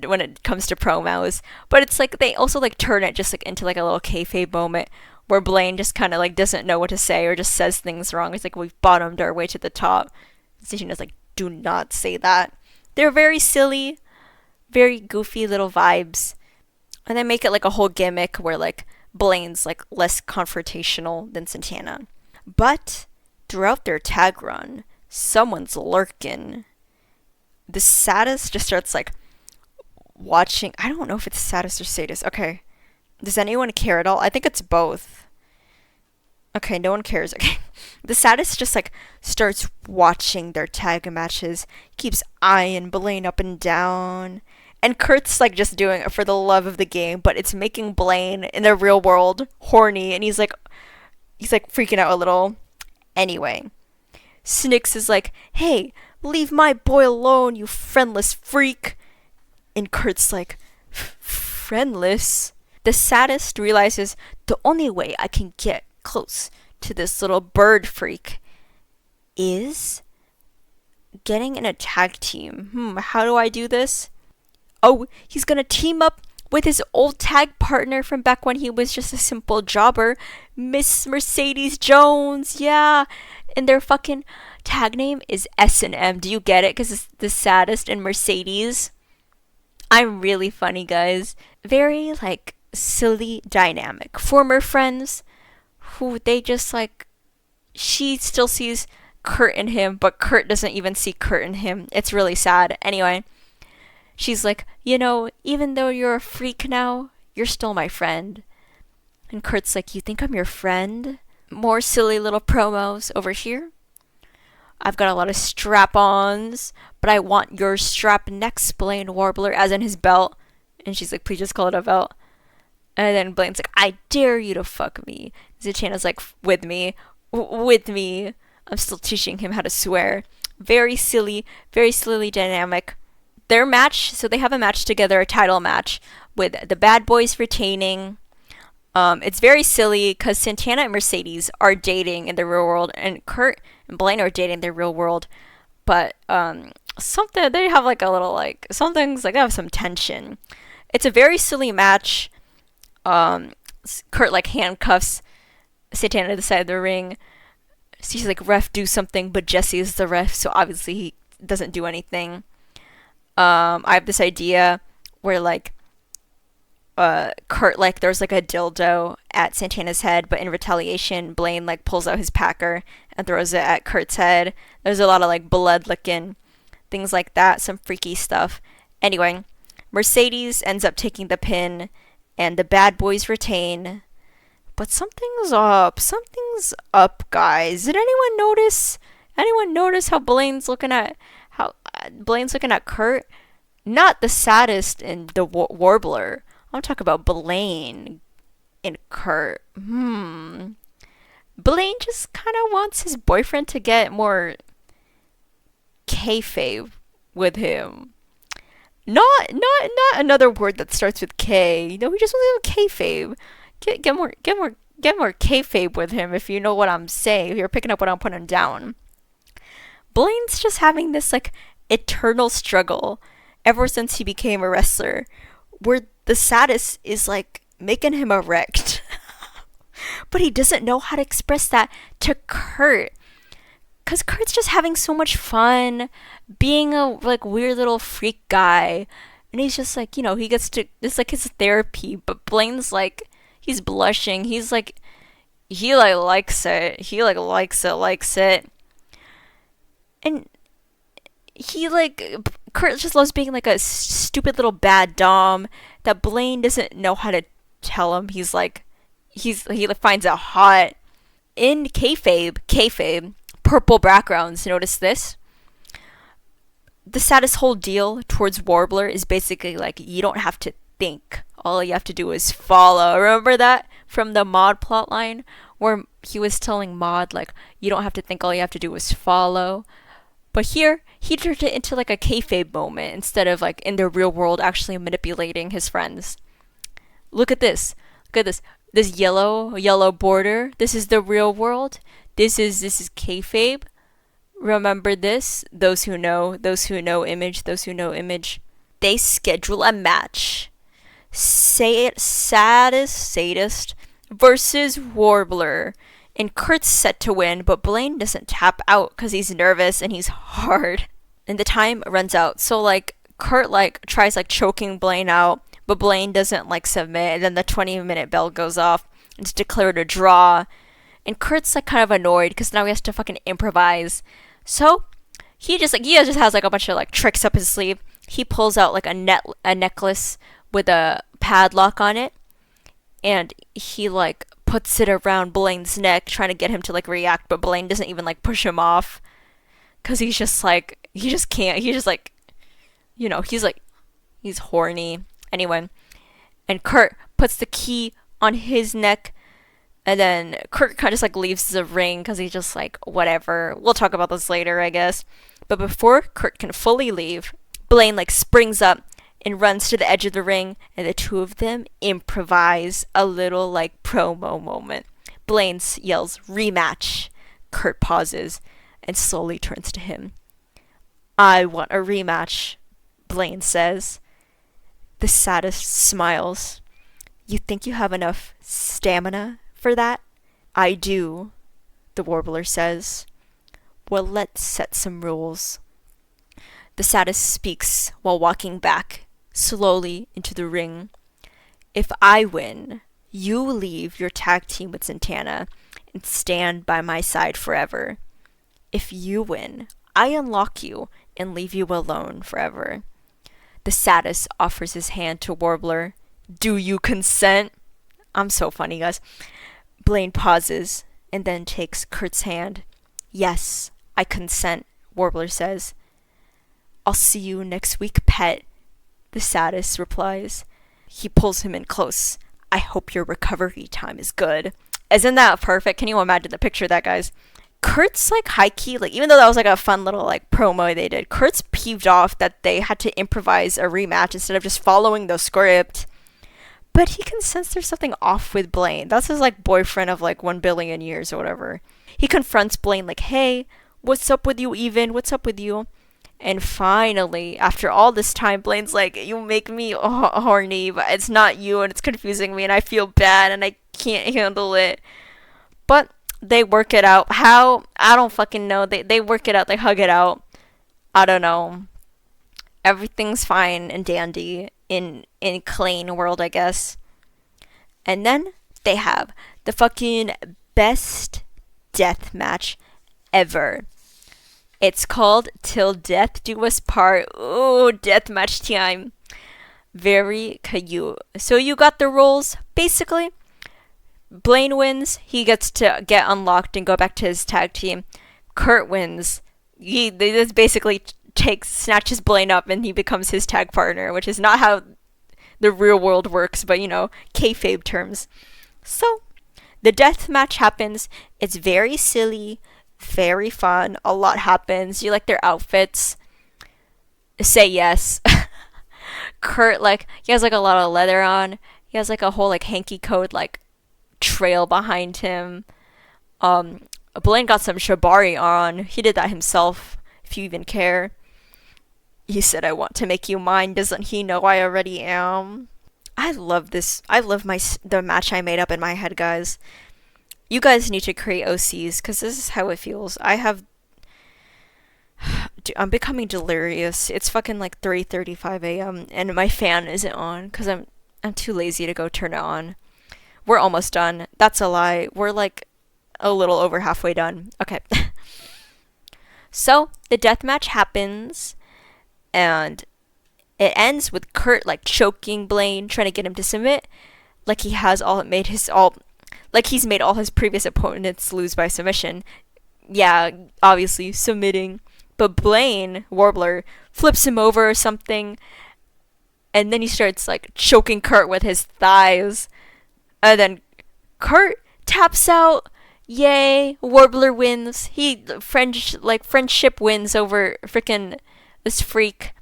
when it comes to promos. But it's they also turn it just into a little kayfabe moment where Blaine just kind of doesn't know what to say or just says things wrong. It's we've bottomed our way to the top. Santana's do not say that. They're very silly, very goofy little vibes. And they make it a whole gimmick where Blaine's less confrontational than Santana. But throughout their tag run, someone's lurking. The saddest just starts watching. I don't know if it's saddest or sadist. Okay. Does anyone care at all? I think it's both. Okay, no one cares. Okay. The saddest just starts watching their tag matches, keeps eyeing Blaine up and down. And Kurt's just doing it for the love of the game, but it's making Blaine in the real world horny, and he's freaking out a little. Anyway, Snicks is hey, leave my boy alone, you friendless freak. And Kurt's friendless? The saddest realizes the only way I can get close to this little bird freak is getting in a tag team. How do I do this? Oh, he's gonna team up with his old tag partner from back when he was just a simple jobber, Miss Mercedes Jones. Yeah, and their fucking tag name is S&M. Do you get it? Because it's the saddest and Mercedes. I'm really funny, guys. Very silly dynamic. Former friends who they just she still sees Kurt in him, but Kurt doesn't even see Kurt in him. It's really sad. Anyway. She's even though you're a freak now, you're still my friend. And Kurt's you think I'm your friend? More silly little promos over here. I've got a lot of strap-ons, but I want your strap next, Blaine Warbler, as in his belt. And she's please just call it a belt. And then Blaine's I dare you to fuck me. Zatanna's with me. With me. I'm still teaching him how to swear. Very silly dynamic. Their match, so they have a match together, a title match, with the bad boys retaining. It's very silly because Santana and Mercedes are dating in the real world, and Kurt and Blaine are dating in the real world. But something they have like a little like some things like they have some tension. It's a very silly match. Kurt like handcuffs Santana to the side of the ring. She's like, "Ref, do something," but Jesse is the ref, so obviously he doesn't do anything. I have this idea where like Kurt like there's like a dildo at Santana's head, but in retaliation, Blaine like pulls out his packer and throws it at Kurt's head. There's a lot of like blood licking, things like that, some freaky stuff. Anyway, Mercedes ends up taking the pin, and the bad boys retain. But something's up. Something's up, guys. Did anyone notice? Anyone notice how Blaine's looking at Kurt? Not the saddest in the Warbler. I'm talking about Blaine and Kurt. Blaine just kind of wants his boyfriend to get more kayfabe with him. Not another word that starts with K. No, he just wants a little kayfabe. Get more kayfabe with him, if you know what I'm saying. If you're picking up what I'm putting down. Blaine's just having this like eternal struggle ever since he became a wrestler, where the saddest is like making him erect. But he doesn't know how to express that to Kurt. Cause Kurt's just having so much fun being a like weird little freak guy. And he's just like, he gets to, it's like his therapy, but Blaine's like, he's blushing. He's like, he like likes it. He like likes it. And he like, Kurt just loves being like a stupid little bad dom that Blaine doesn't know how to tell him. He's like, he finds it hot. In kayfabe, purple backgrounds. Notice this? The saddest whole deal towards Warbler is basically like, you don't have to think. All you have to do is follow. Remember that from the Maud plotline where he was telling Maud like, you don't have to think, all you have to do is follow. But here, he turned it into like a kayfabe moment instead of like in the real world actually manipulating his friends. Look at this. This yellow border. This is the real world. This is kayfabe. Remember this? Those who know image. They schedule a match. Say it, sadist versus Warbler. And Kurt's set to win, but Blaine doesn't tap out because he's nervous and he's hard. And the time runs out. So like Kurt like tries like choking Blaine out, but Blaine doesn't like submit, and then the 20-minute bell goes off. It's declared a draw. And Kurt's like kind of annoyed because now he has to fucking improvise. So he just has like a bunch of like tricks up his sleeve. He pulls out like a necklace with a padlock on it, and he like puts it around Blaine's neck, trying to get him to like react, but Blaine doesn't even like push him off because he's just like, he just can't. He's just like, he's horny. Anyway, and Kurt puts the key on his neck, and then Kurt kind of just like leaves the ring because he's just like, whatever. We'll talk about this later, I guess. But before Kurt can fully leave, Blaine like springs up and runs to the edge of the ring, and the two of them improvise a little like promo moment. Blaine yells, "Rematch." Kurt pauses and slowly turns to him. "I want a rematch," Blaine says. The saddest smiles. "You think you have enough stamina for that?" "I do," the Warbler says. "Well, let's set some rules." The saddest speaks while walking back slowly into the ring. "If I win, you leave your tag team with Santana and stand by my side forever. If you win, I unlock you and leave you alone forever." The saddest offers his hand to Warbler. "Do you consent?" I'm so funny, guys. Blaine pauses and then takes Kurt's hand. "Yes, I consent," Warbler says. "I'll see you next week, pet," the saddest replies. He pulls him in close. "I hope your recovery time is good." Isn't that perfect? Can you imagine the picture of that, guys? Kurt's like high-key, like even though that was like a fun little like promo they did, Kurt's peeved off that they had to improvise a rematch instead of just following the script. but he can sense there's something off with Blaine. That's his like boyfriend of like 1 billion years or whatever. He confronts Blaine like, "Hey, what's up with you, Even? What's up with you?" And finally, after all this time, Blaine's like, "You make me horny, but it's not you, and it's confusing me, and I feel bad, and I can't handle it." But they work it out. How? I don't fucking know. They work it out. They hug it out. I don't know. Everything's fine and dandy in Klein world, I guess. And then they have the fucking best death match ever. It's called Till Death Do Us Part. Ooh, death match time. Very cute. So you got the rules. Basically, Blaine wins. He gets to get unlocked and go back to his tag team. Kurt wins. They just basically snatches Blaine up and he becomes his tag partner, which is not how the real world works, but kayfabe terms. So the death match happens. It's very silly, very fun. A lot happens. You like their outfits. Say yes. Kurt, like, he has like a lot of leather on. He has like a whole like hanky coat like trail behind him. Blaine got some shibari on. He did that himself, if you even care. He said, "I want to make you mine. Doesn't he know I already am?" I love this. I love the match I made up in my head, guys. You guys need to create OCs, because this is how it feels. I'm becoming delirious. It's fucking like 3:35 a.m. and my fan isn't on because I'm too lazy to go turn it on. We're almost done. That's a lie. We're like a little over halfway done. Okay. So the deathmatch happens, and it ends with Kurt like choking Blaine, trying to get him to submit, like he's made all his previous opponents lose by submission. Yeah, obviously submitting. But Blaine, Warbler, flips him over or something, and then he starts like choking Kurt with his thighs. And then Kurt taps out. Yay, Warbler wins. Friendship wins over freaking this freak.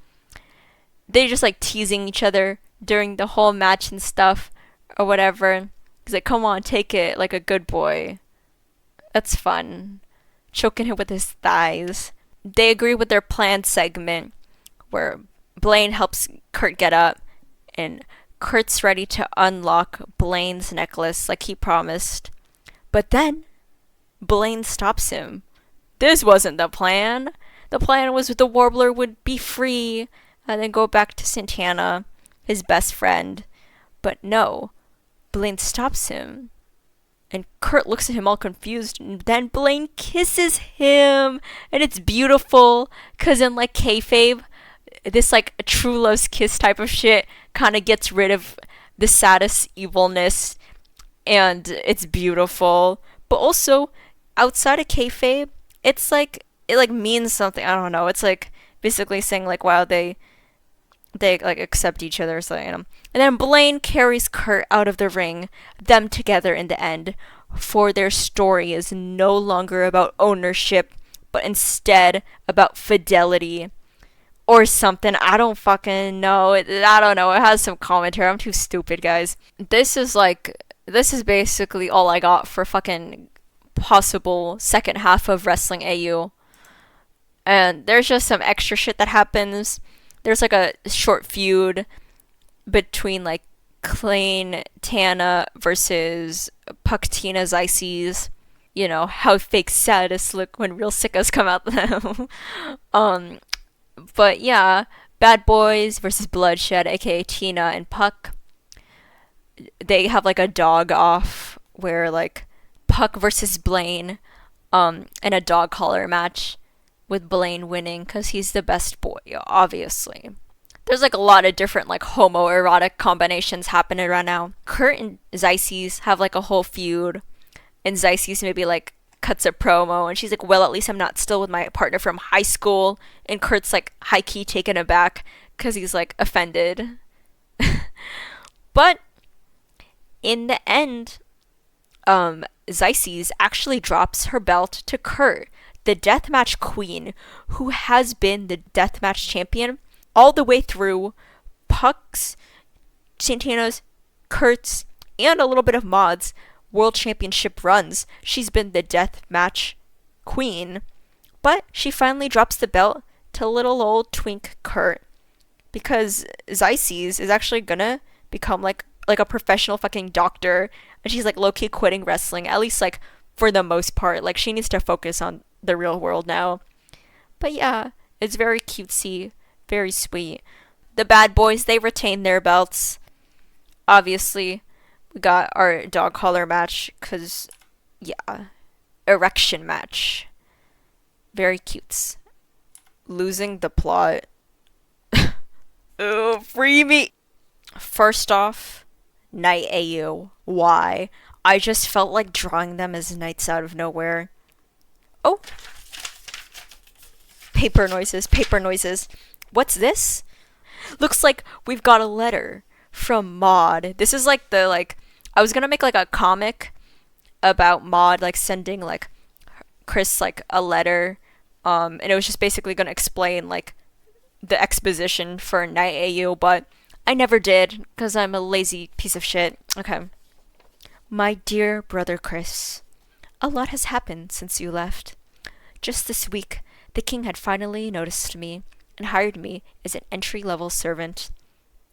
They just like teasing each other during the whole match and stuff or whatever. He's like, "Come on, take it like a good boy." That's fun. Choking him with his thighs. They agree with their planned segment where Blaine helps Kurt get up and Kurt's ready to unlock Blaine's necklace like he promised. But then Blaine stops him. This wasn't the plan. The plan was the Warbler would be free and then go back to Santana, his best friend. But no, Blaine stops him. And Kurt looks at him all confused, and then Blaine kisses him, and it's beautiful, because in like kayfabe, this like a true love's kiss type of shit kind of gets rid of the saddest evilness, and it's beautiful. But also, outside of kayfabe, it's like, it like means something, I don't know, it's like basically saying like, wow, they like accept each other or something. And then Blaine carries Kurt out of the ring, them together in the end, for their story is no longer about ownership, but instead about fidelity or something. I don't fucking know. I don't know. It has some commentary. I'm too stupid, guys. This is basically all I got for fucking possible second half of Wrestling AU. And there's just some extra shit that happens. There's like a short feud between like Klein Tana versus Puck Tina Zaises. You know, how fake sadists look when real sickos come out them. But yeah, Bad Boys versus Bloodshed, aka Tina and Puck. They have like a dog off where like Puck versus Blaine, and a dog collar match, with Blaine winning because he's the best boy, obviously. There's like a lot of different like homoerotic combinations happening right now. Kurt and Zaises have like a whole feud, and Zaises maybe like cuts a promo and she's like, "Well, at least I'm not still with my partner from high school," and Kurt's like high-key taken aback because he's like offended. But in the end, Zaises actually drops her belt to Kurt, the deathmatch queen, who has been the deathmatch champion all the way through Puck's, Santana's, Kurt's, and a little bit of Maud's world championship runs, she's been the death match queen. But she finally drops the belt to little old twink Kurt because Zaises is actually gonna become like a professional fucking doctor, and she's like low key quitting wrestling, at least like for the most part. Like she needs to focus on the real world now. But yeah, it's very cutesy, very sweet. The bad boys, they retain their belts. Obviously, we got our dog collar match because yeah, erection match. Very cutes. Losing the plot. Oh, free me. First off, Night AU. Why? I just felt like drawing them as knights out of nowhere. Oh. Paper noises, paper noises. What's this? Looks like we've got a letter from Maud. This is like I was gonna make like a comic about Maud like sending like Chris like a letter, and it was just basically gonna explain like the exposition for Night AU, but I never did because I'm a lazy piece of shit. Okay. My dear brother Chris, a lot has happened since you left. Just this week, the king had finally noticed me and hired me as an entry-level servant.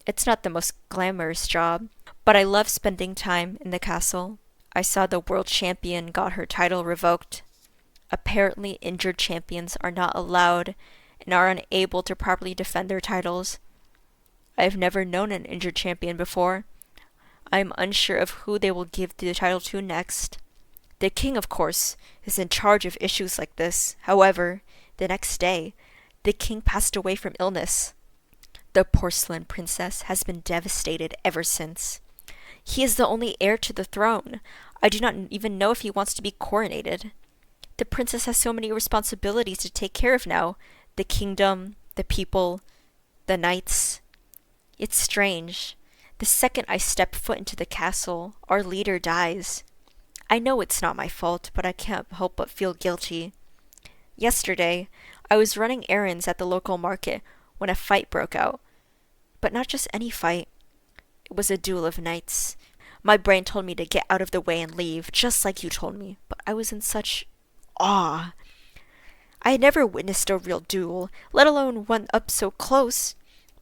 It's not the most glamorous job, but I love spending time in the castle. I saw the world champion got her title revoked. Apparently, injured champions are not allowed and are unable to properly defend their titles. I have never known an injured champion before. I am unsure of who they will give the title to next. The king, of course, is in charge of issues like this. However, the next day, the king passed away from illness. The porcelain princess has been devastated ever since. He is the only heir to the throne. I do not even know if he wants to be coronated. The princess has so many responsibilities to take care of now. The kingdom, the people, the knights. It's strange. The second I step foot into the castle, our leader dies. I know it's not my fault, but I can't help but feel guilty. Yesterday, I was running errands at the local market when a fight broke out. But not just any fight. It was a duel of knights. My brain told me to get out of the way and leave, just like you told me, but I was in such awe. I had never witnessed a real duel, let alone one up so close.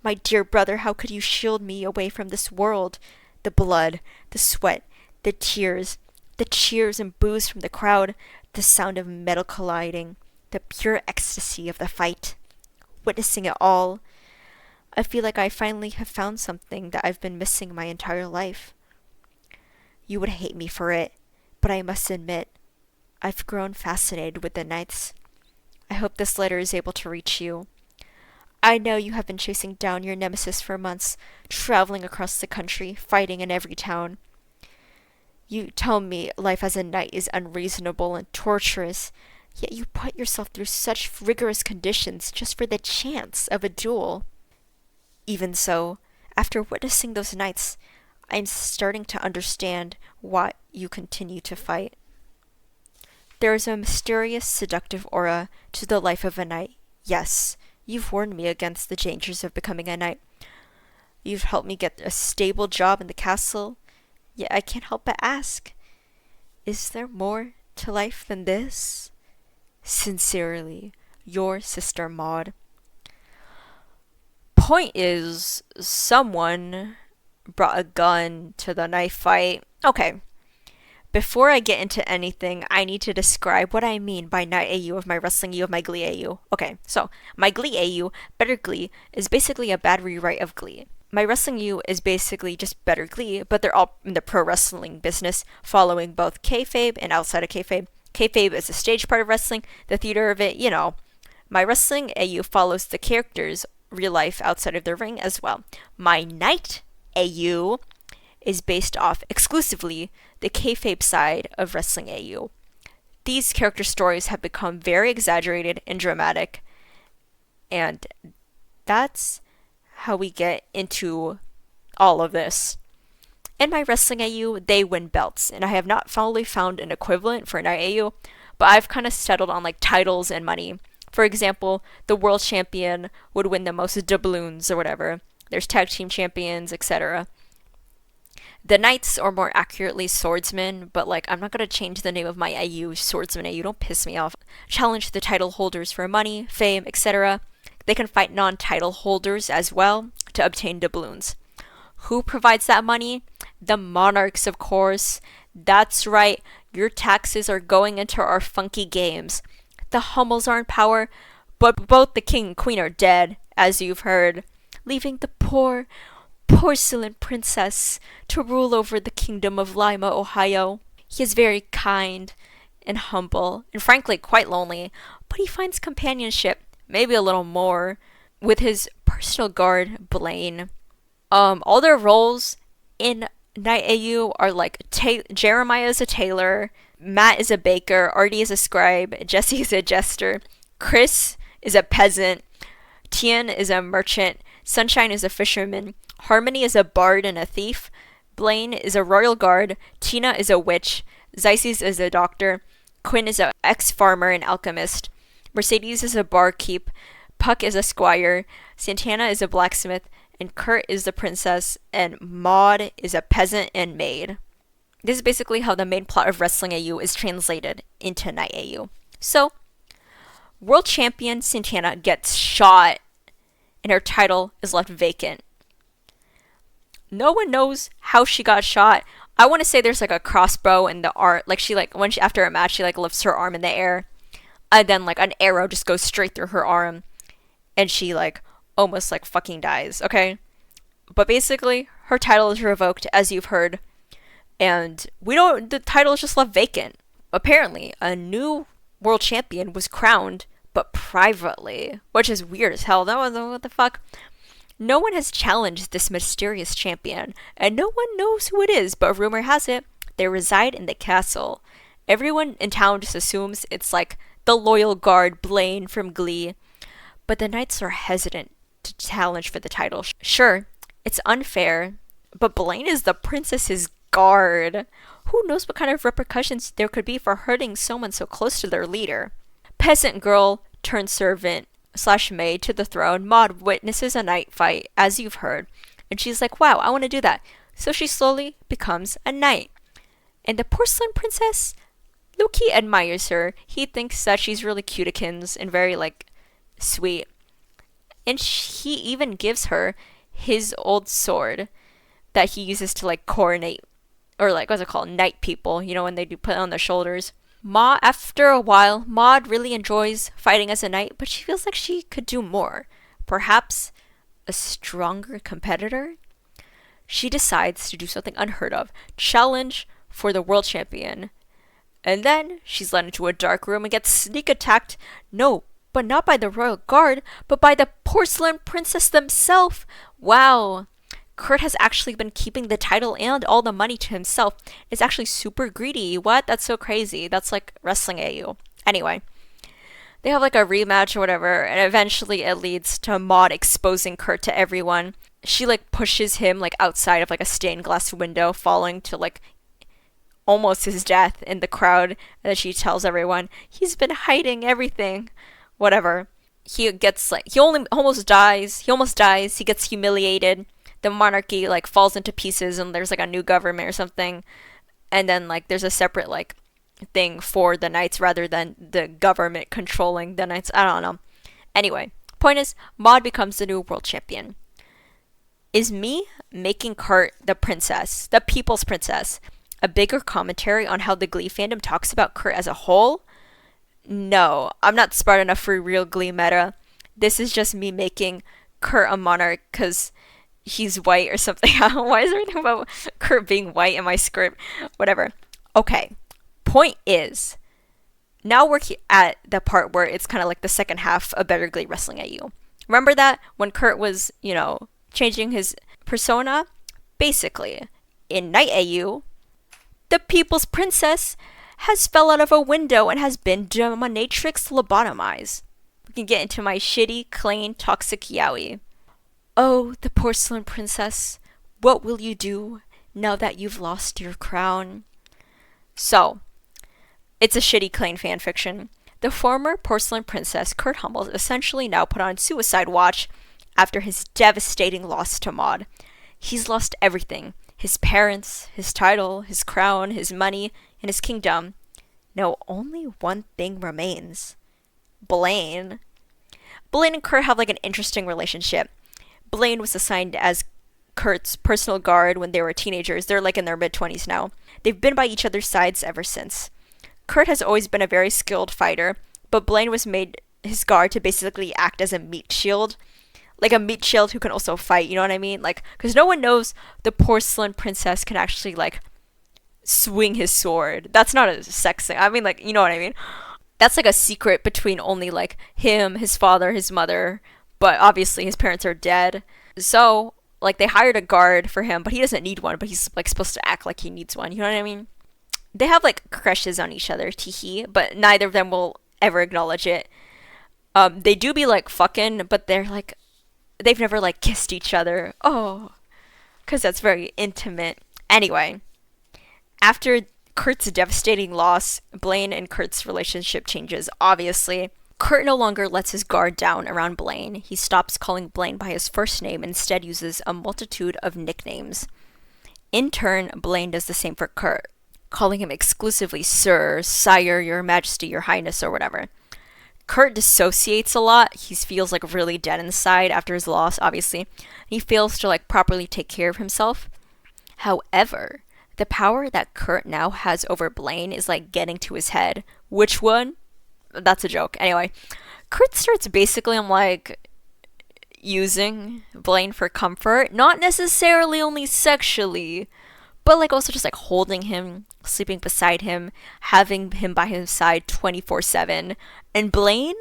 My dear brother, how could you shield me away from this world? The blood, the sweat, the tears, the cheers and boos from the crowd, the sound of metal colliding, the pure ecstasy of the fight. Witnessing it all, I feel like I finally have found something that I've been missing my entire life. You would hate me for it, but I must admit, I've grown fascinated with the knights. I hope this letter is able to reach you. I know you have been chasing down your nemesis for months, traveling across the country, fighting in every town. You tell me life as a knight is unreasonable and torturous, yet you put yourself through such rigorous conditions just for the chance of a duel. Even so, after witnessing those nights, I'm starting to understand why you continue to fight. There is a mysterious, seductive aura to the life of a knight. Yes, you've warned me against the dangers of becoming a knight. You've helped me get a stable job in the castle, yet I can't help but ask, is there more to life than this? Sincerely, your sister Maud. Point is, someone brought a gun to the knife fight. Okay. Before I get into anything, I need to describe what I mean by Night AU of my Wrestling U of my Glee AU. Okay, so my Glee AU, Better Glee, is basically a bad rewrite of Glee. My Wrestling U is basically just Better Glee, but they're all in the pro wrestling business, following both kayfabe and outside of kayfabe. Kayfabe is the stage part of wrestling, the theater of it, you know. My Wrestling AU follows the characters' real life outside of the ring as well. My Night AU is based off exclusively the kayfabe side of Wrestling AU. These character stories have become very exaggerated and dramatic, and that's how we get into all of this. In my Wrestling AU, they win belts, and I have not fully found an equivalent for Night AU, but I've kind of settled on like titles and money. For example, the world champion would win the most doubloons or whatever. There's tag team champions, etc. The knights, or more accurately, swordsmen, but like, I'm not gonna change the name of my AU swordsman AU, don't piss me off. Challenge the title holders for money, fame, etc. They can fight non-title holders as well to obtain doubloons. Who provides that money? The monarchs, of course. That's right, your taxes are going into our funky games. The Hummels are in power, but both the king and queen are dead, as you've heard, leaving the poor porcelain princess to rule over the kingdom of Lima, Ohio. He is very kind and humble, and frankly quite lonely, but he finds companionship, maybe a little more, with his personal guard, Blaine. All their roles in Night AU are like Jeremiah is a tailor, Matt is a baker, Artie is a scribe, Jesse is a jester, Chris is a peasant, Tien is a merchant, Sunshine is a fisherman, Harmony is a bard and a thief, Blaine is a royal guard, Tina is a witch, Xyces is a doctor, Quinn is an ex-farmer and alchemist, Mercedes is a barkeep, Puck is a squire, Santana is a blacksmith, and Kurt is the princess, and Maud is a peasant and maid. This is basically how the main plot of Wrestling AU is translated into Night AU. So, world champion Santana gets shot, and her title is left vacant. No one knows how she got shot. I want to say there's like a crossbow in the arm, like she like when she after a match she like lifts her arm in the air, and then like an arrow just goes straight through her arm, and she like almost like fucking dies. Okay, but basically her title is revoked, as you've heard, and the title is just left vacant. Apparently, a new world champion was crowned, but privately, which is weird as hell. That was what the fuck. No one has challenged this mysterious champion, and no one knows who it is, but rumor has it they reside in the castle. Everyone in town just assumes it's like the loyal guard Blaine from Glee, but the knights are hesitant to challenge for the title. Sure, it's unfair, but Blaine is the princess's guard. Who knows what kind of repercussions there could be for hurting someone so close to their leader? Peasant girl turned servant / maid to the throne, Maud witnesses a knight fight, as you've heard, and she's like, wow, I want to do that. So she slowly becomes a knight. And the porcelain princess, Loki admires her. He thinks that she's really cutikins and very, like, sweet. And he even gives her his old sword that he uses to, like, coronate, or, like, what's it called, knight people, you know, when they do put it on their shoulders. After a while, Maud really enjoys fighting as a knight, but she feels like she could do more. Perhaps a stronger competitor? She decides to do something unheard of, challenge for the world champion. And then she's led into a dark room and gets sneak attacked. No, but not by the royal guard, but by the porcelain princess themselves. Wow. Kurt has actually been keeping the title and all the money to himself. It's actually super greedy. What? That's so crazy. That's like Wrestling AU. Anyway, they have like a rematch or whatever, and eventually it leads to Maud exposing Kurt to everyone. She like pushes him like outside of like a stained glass window, falling to like almost his death in the crowd, and she tells everyone he's been hiding everything. Whatever. He almost dies. He gets humiliated. The monarchy like falls into pieces, and there's like a new government or something, and then like there's a separate like thing for the knights rather than the government controlling the knights. I don't know. Anyway, point is, Maud becomes the new world champion. Is me making Kurt the princess, the people's princess, a bigger commentary on how the Glee fandom talks about Kurt as a whole? No, I'm not smart enough for real Glee meta. This is just me making Kurt a monarch because he's white or something. Why is everything about Kurt being white in my script? Whatever. Okay. Point is, now we're at the part where it's kind of like the second half of Better Glee Wrestling AU. Remember that when Kurt was, changing his persona? Basically, in Night AU, the people's princess has fell out of a window and has been dominatrix lobotomized. We can get into my shitty, clean, toxic yaoi. Oh, the porcelain princess, what will you do now that you've lost your crown? So, it's a shitty Klein fanfiction. The former porcelain princess, Kurt Hummel, is essentially now put on suicide watch after his devastating loss to Maud. He's lost everything. his parents, his title, his crown, his money, and his kingdom. Now only one thing remains. Blaine. Blaine and Kurt have like an interesting relationship. Blaine was assigned as Kurt's personal guard when they were teenagers. They're like in their mid 20s now. They've been by each other's sides ever since. Kurt has always been a very skilled fighter, but Blaine was made his guard to basically act as a meat shield. Like a meat shield who can also fight, you know what I mean? Like, because no one knows the porcelain princess can actually, like, swing his sword. That's not a sex thing. I mean, like, you know what I mean? That's like a secret between only, like, him, his father, his mother, but obviously his parents are dead. So, like, they hired a guard for him, but he doesn't need one, but he's, like, supposed to act like he needs one, you know what I mean? They have, like, crushes on each other, teehee, but neither of them will ever acknowledge it. They do be, like, fucking, but they're, like, they've never, like, kissed each other. Oh, because that's very intimate. Anyway, after Kurt's devastating loss, Blaine and Kurt's relationship changes, obviously. Kurt no longer lets his guard down around Blaine. He stops calling Blaine by his first name and instead uses a multitude of nicknames. In turn, Blaine does the same for Kurt, calling him exclusively Sir, Sire, Your Majesty, Your Highness, or whatever. Kurt dissociates a lot. He feels like really dead inside after his loss, obviously. He fails to like properly take care of himself. However, the power that Kurt now has over Blaine is like getting to his head. Which one? That's a joke. Anyway, Kurt starts basically like using Blaine for comfort, not necessarily only sexually, but like also just like holding him, sleeping beside him, having him by his side 24/7. And Blaine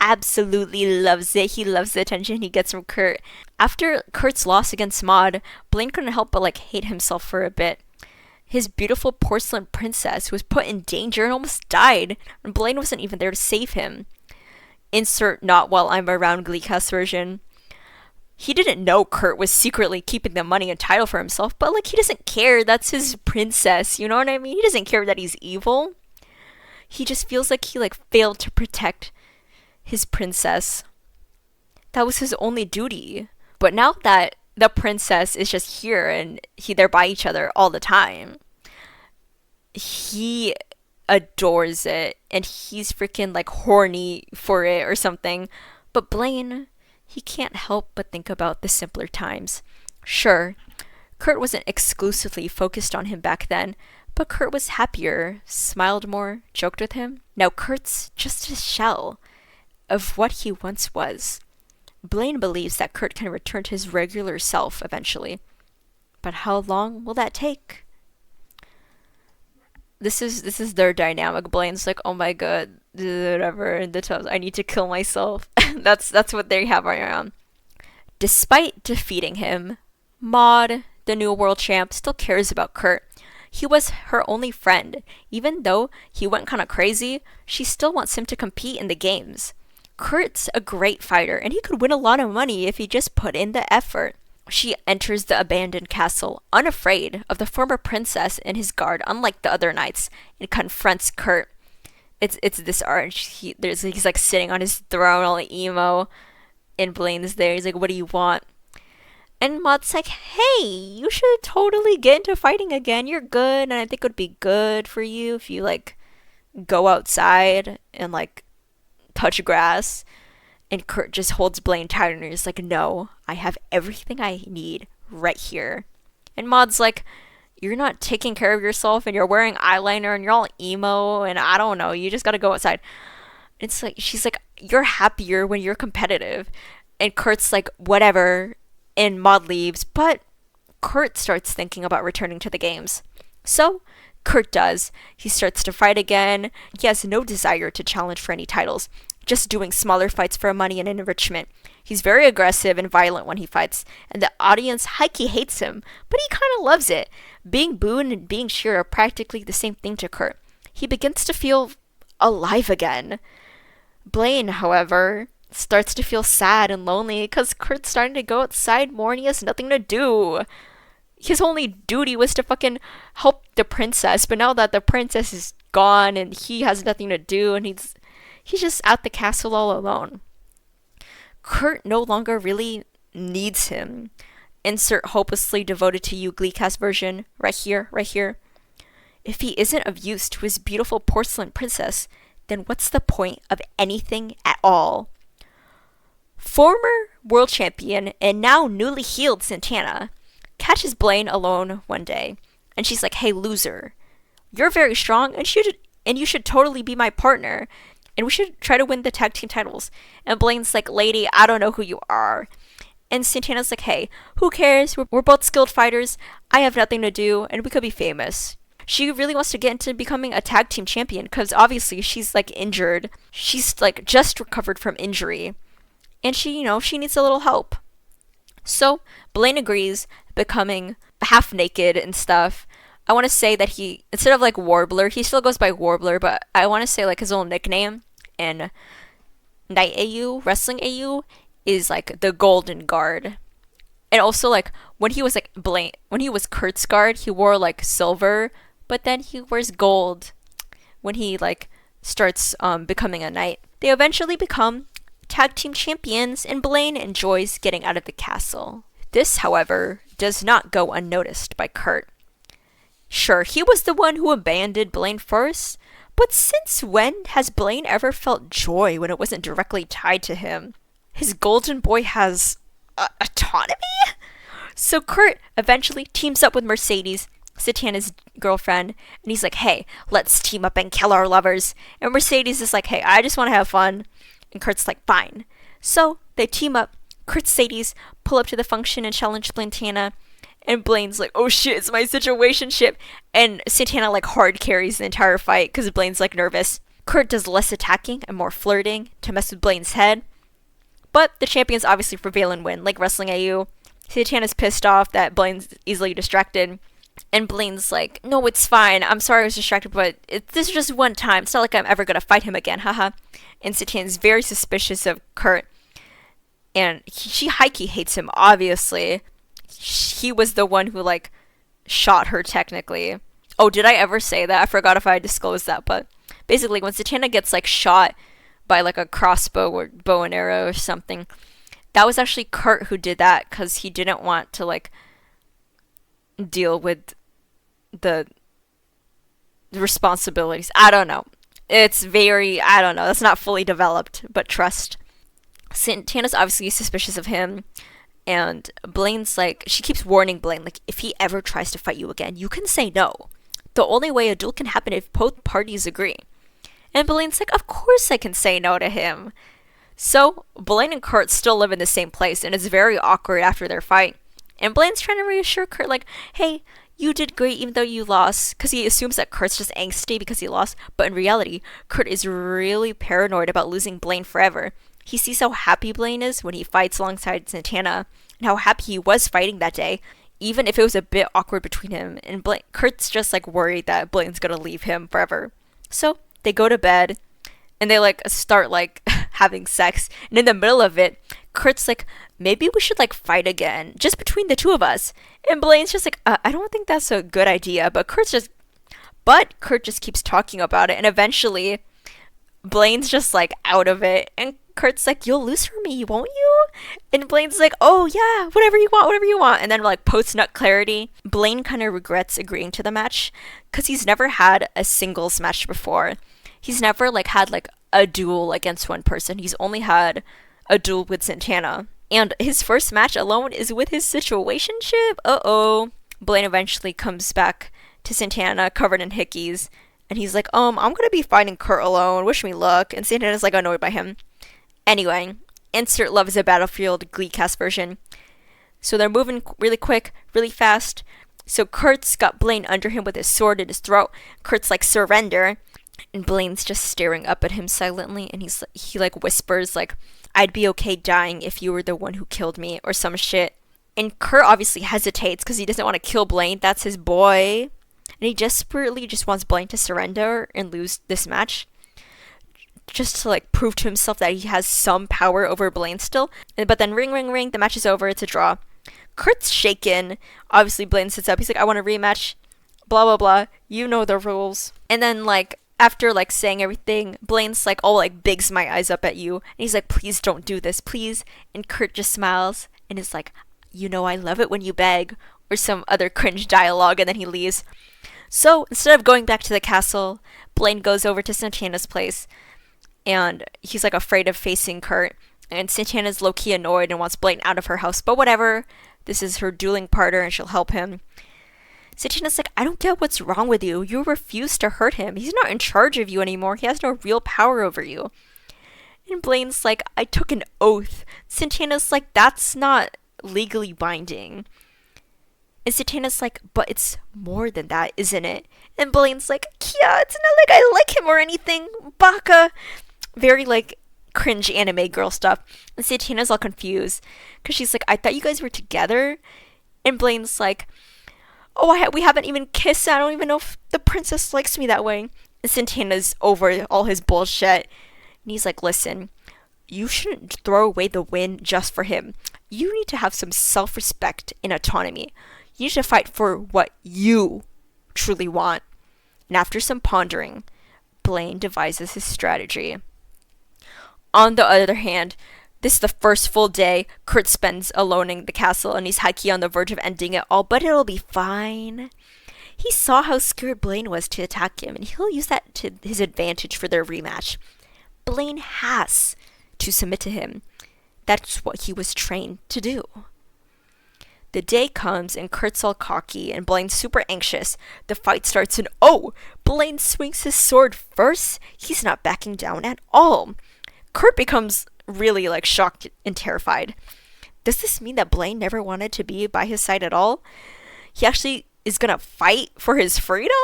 absolutely loves it. He loves the attention he gets from Kurt. After Kurt's loss against Maud, Blaine couldn't help but like hate himself for a bit. His beautiful porcelain princess was put in danger and almost died, and Blaine wasn't even there to save him. Insert not while I'm around Gleecast version. He didn't know Kurt was secretly keeping the money and title for himself, but like he doesn't care. That's his princess, you know what I mean? He doesn't care that he's evil. He just feels like he like failed to protect his princess. That was his only duty. But now that the princess is just here and they're by each other all the time, he adores it and he's freaking like horny for it or something. But Blaine, he can't help but think about the simpler times. Sure, Kurt wasn't exclusively focused on him back then, but Kurt was happier, smiled more, joked with him. Now Kurt's just a shell of what he once was. Blaine believes that Kurt can return to his regular self eventually. But how long will that take? This is their dynamic. Blaine's like, oh my god, whatever, and the toes, I need to kill myself. that's what they have right now. Despite defeating him, Maud, the new world champ, still cares about Kurt. He was her only friend. Even though he went kind of crazy, she still wants him to compete in the games. Kurt's a great fighter, and he could win a lot of money if he just put in the effort. She enters the abandoned castle, unafraid of the former princess and his guard, unlike the other knights, and confronts Kurt. It's this art. He's like sitting on his throne, all emo, and Blaine's there. He's like, "What do you want?" And Maud's like, "Hey, you should totally get into fighting again. You're good, and I think it would be good for you if you like go outside and like touch grass." And Kurt just holds Blaine tight and he's like, "No, I have everything I need right here." And Maud's like, "You're not taking care of yourself and you're wearing eyeliner and you're all emo and I don't know, you just gotta go outside." It's like, she's like, "You're happier when you're competitive." And Kurt's like, "Whatever." And Maud leaves, but Kurt starts thinking about returning to the games. So, Kurt does. He starts to fight again. He has no desire to challenge for any titles, just doing smaller fights for money and enrichment. He's very aggressive and violent when he fights, and the audience hikey hates him, but he kind of loves it. Being booed and being cheered are practically the same thing to Kurt. He begins to feel alive again. Blaine, however, starts to feel sad and lonely because Kurt's starting to go outside more and he has nothing to do. His only duty was to fucking help the princess, but now that the princess is gone and he has nothing to do and he's just at the castle all alone. Kurt no longer really needs him. Insert hopelessly devoted to you glee cast version right here, right here. If he isn't of use to his beautiful porcelain princess, then what's the point of anything at all? Former world champion and now newly healed Santana catches Blaine alone one day, and she's like, "Hey, loser, you're very strong, and you should totally be my partner, and we should try to win the tag team titles." And Blaine's like, "Lady, I don't know who you are." And Santana's like, "Hey, who cares? We're both skilled fighters. I have nothing to do, and we could be famous." She really wants to get into becoming a tag team champion because obviously she's like injured. She's like just recovered from injury, and she needs a little help. So Blaine agrees, becoming half naked and stuff. I want to say that he, instead of like Warbler, he still goes by Warbler, but I want to say like his little nickname in Night AU, Wrestling AU, is like the Golden Guard. And also like when he was Kurt's guard, he wore like silver, but then he wears gold when he like starts becoming a knight. They eventually become tag team champions, and Blaine enjoys getting out of the castle. This, however, does not go unnoticed by Kurt. Sure, he was the one who abandoned Blaine first, but since when has Blaine ever felt joy when it wasn't directly tied to him? His golden boy has autonomy? So Kurt eventually teams up with Mercedes, Santana's girlfriend, and he's like, "Hey, let's team up and kill our lovers." And Mercedes is like, "Hey, I just want to have fun." And Kurt's like, "Fine." So they team up. Kurt Sadie's pull up to the function and challenge Santana. And Blaine's like, "Oh shit, it's my situationship." And Santana like hard carries the entire fight because Blaine's like nervous. Kurt does less attacking and more flirting to mess with Blaine's head. But the champions obviously prevail and win, like Wrestling AU. Santana's pissed off that Blaine's easily distracted. And Blaine's like, "No, it's fine. I'm sorry I was distracted, but this is just one time. It's not like I'm ever going to fight him again, haha." And Santana's very suspicious of Kurt. And she high-key hates him, obviously. He was the one who, like, shot her, technically. Oh, did I ever say that? I forgot if I disclosed that, but basically, when Santana gets, like, shot by, like, a crossbow or bow and arrow or something, that was actually Kurt who did that, because he didn't want to, like, deal with the responsibilities. I don't know. It's very, I don't know, that's not fully developed, but trust. Santana's obviously suspicious of him, and Blaine's like, she keeps warning Blaine, like, if he ever tries to fight you again, you can say no. The only way a duel can happen if both parties agree. And Blaine's like, of course I can say no to him. So Blaine and Kurt still live in the same place, and it's very awkward after their fight. And Blaine's trying to reassure Kurt, like, "Hey, you did great even though you lost," because he assumes that Kurt's just angsty because he lost, but in reality, Kurt is really paranoid about losing Blaine forever. He sees how happy Blaine is when he fights alongside Santana, and how happy he was fighting that day, even if it was a bit awkward between him, and Kurt's just like worried that Blaine's gonna leave him forever. So they go to bed, and they like start like having sex, and in the middle of it, Kurt's like, "Maybe we should like fight again, just between the two of us." And Blaine's just like, "I don't think that's a good idea," but Kurt just keeps talking about it, and eventually Blaine's just like out of it, and Kurt's like, "You'll lose for me, won't you?" And Blaine's like, "Oh yeah, whatever you want, whatever you want." And then like post-nut clarity, Blaine kind of regrets agreeing to the match because he's never had a singles match before. He's never like had like a duel against one person. He's only had a duel with Santana. And his first match alone is with his situationship. Uh-oh. Blaine eventually comes back to Santana covered in hickeys, and he's like, I'm gonna be fighting Kurt alone. Wish me luck." And Santana's like annoyed by him. Anyway, insert Love is a Battlefield Glee cast version. So they're moving really quick, really fast. So Kurt's got Blaine under him with his sword in his throat. Kurt's like, "Surrender." And Blaine's just staring up at him silently, and he like whispers like, "I'd be okay dying if you were the one who killed me," or some shit. And Kurt obviously hesitates because he doesn't want to kill Blaine. That's his boy. And he desperately just wants Blaine to surrender and lose this match, just to like prove to himself that he has some power over Blaine still. But then ring, ring, ring, the match is over. It's a draw. Kurt's shaken. Obviously, Blaine sits up. He's like, "I want a rematch. Blah, blah, blah. You know the rules." And then like, after like saying everything, Blaine's like, "Oh, like bigs my eyes up at you." And he's like, "Please don't do this, please." And Kurt just smiles and is like, "You know I love it when you beg," or some other cringe dialogue, and then he leaves. So instead of going back to the castle, Blaine goes over to Santana's place, and he's like afraid of facing Kurt. And Santana's low key annoyed and wants Blaine out of her house, but whatever. This is her dueling partner, and she'll help him. Santana's like, "I don't get what's wrong with you. You refuse to hurt him. He's not in charge of you anymore. He has no real power over you." And Blaine's like, "I took an oath." Santana's like, "That's not legally binding." And Santana's like, "But it's more than that, isn't it?" And Blaine's like, "Yeah, it's not like I like him or anything. Baka." Very like cringe anime girl stuff. And Santana's all confused because she's like, "I thought you guys were together." And Blaine's like, "Oh, we haven't even kissed. I don't even know if the princess likes me that way." And Santana's over all his bullshit. And he's like, "Listen, you shouldn't throw away the win just for him. You need to have some self-respect and autonomy. You need to fight for what you truly want." And after some pondering, Blaine devises his strategy. On the other hand, this is the first full day Kurt spends alone in the castle, and he's high-key on the verge of ending it all, but it'll be fine. He saw how scared Blaine was to attack him, and he'll use that to his advantage for their rematch. Blaine has to submit to him. That's what he was trained to do. The day comes, and Kurt's all cocky, and Blaine's super anxious. The fight starts, and Blaine swings his sword first. He's not backing down at all. Kurt becomes really like shocked and terrified. Does this mean that Blaine never wanted to be by his side at all? He actually is gonna fight for his freedom?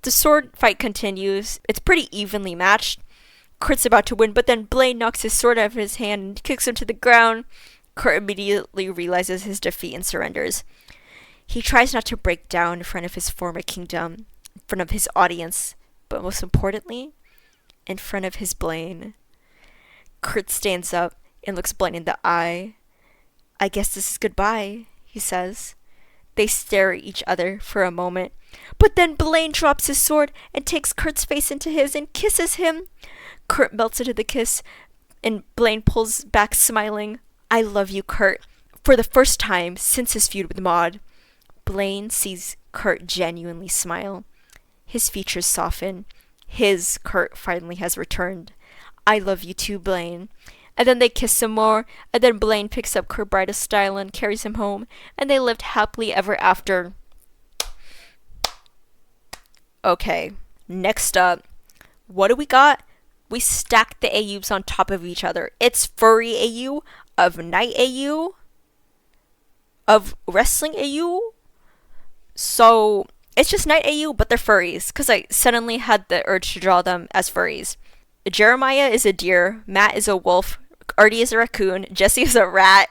The sword fight continues. It's pretty evenly matched. Kurt's about to win, but then Blaine knocks his sword out of his hand and kicks him to the ground. Kurt immediately realizes his defeat and surrenders. He tries not to break down in front of his former kingdom, in front of his audience, but most importantly, in front of his Blaine. Kurt stands up and looks Blaine in the eye. "I guess this is goodbye," he says. They stare at each other for a moment, but then Blaine drops his sword and takes Kurt's face into his and kisses him. Kurt melts into the kiss, and Blaine pulls back smiling. "I love you, Kurt." For the first time since his feud with Maud, Blaine sees Kurt genuinely smile. His features soften. His Kurt finally has returned. "I love you too, Blaine." And then they kiss some more, and then Blaine picks up Kurt by the style and carries him home, and they lived happily ever after. Okay, next up, what do we got? We stacked the AUs on top of each other. It's furry AU, of night AU, of wrestling AU. So it's just night AU, but they're furries, because I suddenly had the urge to draw them as furries. Jeremiah is a deer, Matt is a wolf, Artie is a raccoon, Jesse is a rat,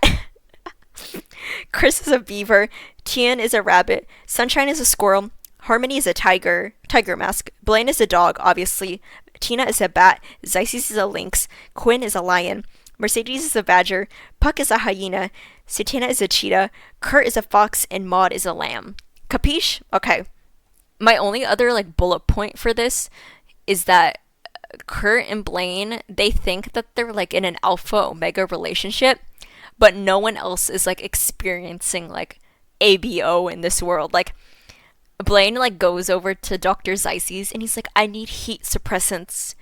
Chris is a beaver, Tian is a rabbit, Sunshine is a squirrel, Harmony is a tiger mask, Blaine is a dog, obviously, Tina is a bat, Zyces is a lynx, Quinn is a lion, Mercedes is a badger, Puck is a hyena, Satana is a cheetah, Kurt is a fox, and Maud is a lamb. Capiche? Okay. My only other bullet point for this is that Kurt and Blaine, they think that they're in an alpha omega relationship, but no one else is experiencing ABO in this world. Blaine goes over to Dr. Zyces and he's like, "I need heat suppressants."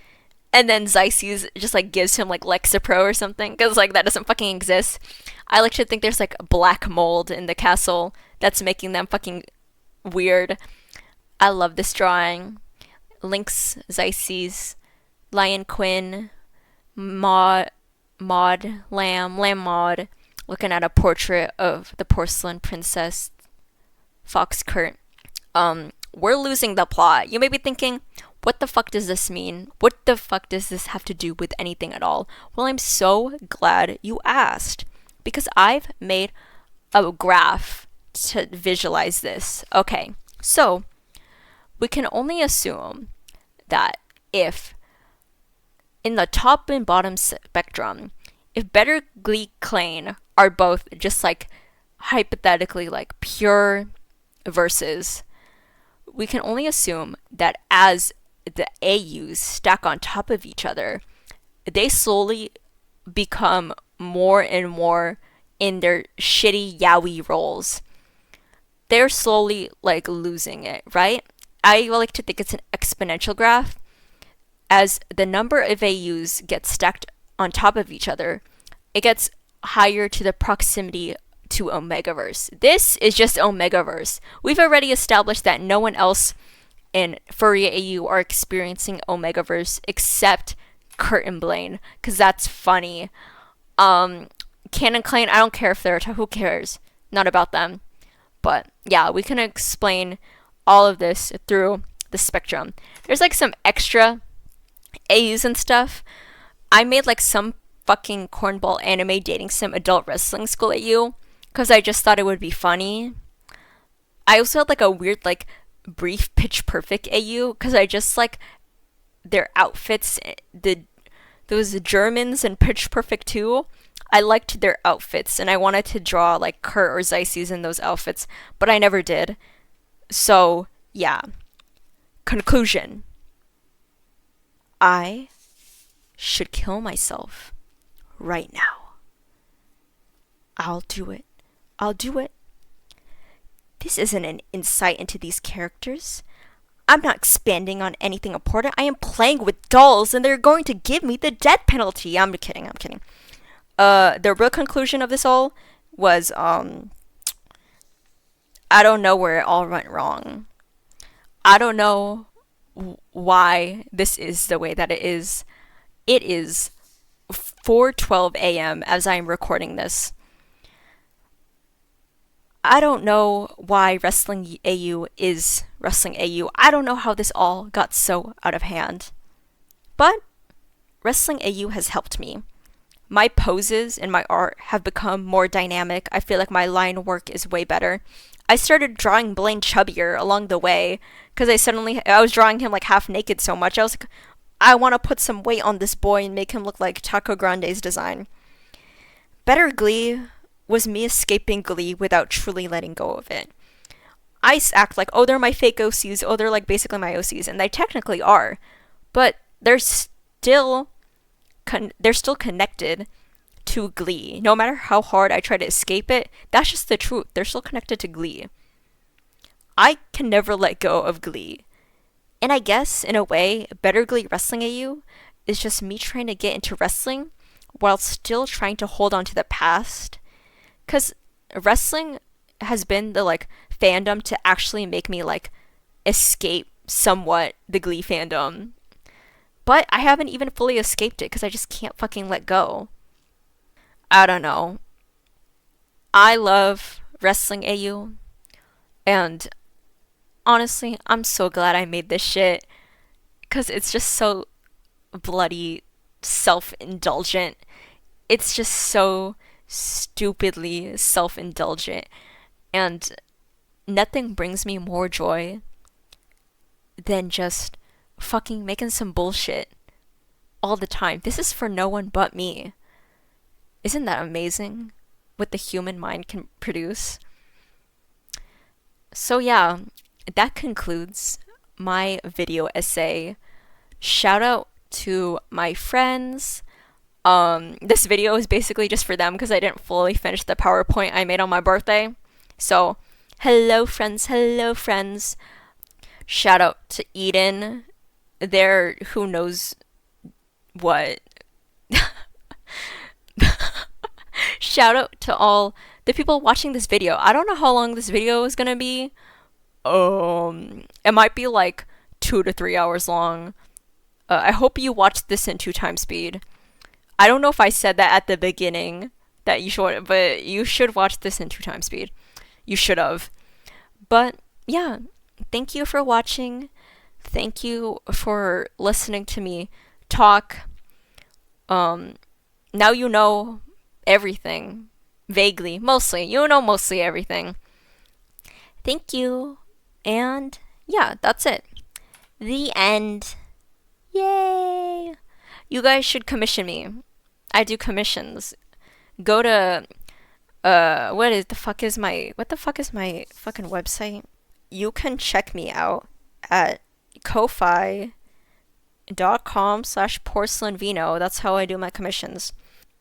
And then Zyces just gives him Lexapro or something, because that doesn't fucking exist. I like to think there's black mold in the castle that's making them fucking weird. I love this drawing. Lynx, Zyces, Lion Quinn, Lamb Maud, looking at a portrait of the porcelain princess, Fox Kurt. We're losing the plot. You may be thinking, what the fuck does this mean? What the fuck does this have to do with anything at all? Well, I'm so glad you asked, because I've made a graph to visualize this. Okay, so we can only assume that if in the top and bottom spectrum, if Better Glee Clan are both just hypothetically pure verses, we can only assume that as the AUs stack on top of each other, they slowly become more and more in their shitty yaoi roles. They're slowly like losing it, right? I like to think it's an exponential graph. As the number of AUs gets stacked on top of each other, it gets higher to the proximity to Omegaverse. This is just Omegaverse. We've already established that no one else in Furry AU are experiencing Omegaverse except Kurt and Blaine, because that's funny. Canon Klein, I don't care if they're who cares? Not about them. But yeah, we can explain all of this through the spectrum. There's like some extra AUs and stuff. I made like some fucking cornball anime dating some adult wrestling school AU because I just thought it would be funny. I also had like a weird like brief Pitch Perfect AU because I just like their outfits. Those Germans in Pitch Perfect 2, I liked their outfits and I wanted to draw like Kurt or Zeiss in those outfits, but I never did. So yeah. Conclusion. I should kill myself right now. I'll do it. I'll do it. This isn't an insight into these characters. I'm not expanding on anything important. I am playing with dolls and they're going to give me the death penalty. I'm kidding. The real conclusion of this all was, I don't know where it all went wrong. I don't know why this is the way that it is. It is 4:12 a.m. as I am recording this. I don't know why Wrestling AU is Wrestling AU. I don't know how this all got so out of hand. But Wrestling AU has helped me. My poses and my art have become more dynamic. I feel like my line work is way better. I started drawing Blaine chubbier along the way because I was drawing him like half naked so much. I was like, I want to put some weight on this boy and make him look like Taco Grande's design. Better Glee was me escaping Glee without truly letting go of it. I act like, oh, they're my fake OCs, oh, they're like basically my OCs, and they technically are, but they're still connected to Glee. No matter how hard I try to escape it, that's just the truth. They're still connected to Glee. I can never let go of Glee. And I guess, in a way, Better Glee Wrestling AU is just me trying to get into wrestling while still trying to hold on to the past. Because wrestling has been the, like, fandom to actually make me, like, escape somewhat the Glee fandom. But I haven't even fully escaped it because I just can't fucking let go. I don't know. I love Wrestling AU. And honestly, I'm so glad I made this shit. Because it's just so bloody self-indulgent. It's just so stupidly self-indulgent. And nothing brings me more joy than just fucking making some bullshit all the time. This is for no one but me. Isn't that amazing? What the human mind can produce. So yeah, that concludes my video essay. Shout out to my friends. This video is basically just for them because I didn't fully finish the PowerPoint I made on my birthday. So, hello friends. Shout out to Eden. They're who knows what. Shout out to all the people watching this video. I don't know how long this video is gonna be. It might be like 2 to 3 hours long. I hope you watched this in 2x speed. I don't know if I said that at the beginning that you should, but you should watch this in 2x speed. You should have. But yeah, thank you for watching. Thank you for listening to me talk. Now you know everything. Vaguely. Mostly. You know mostly everything. Thank you. And yeah, that's it. The end. Yay! You guys should commission me. I do commissions. Go to what the fuck is my fucking website? You can check me out at ko-fi.com/porcelainvino. That's how I do my commissions.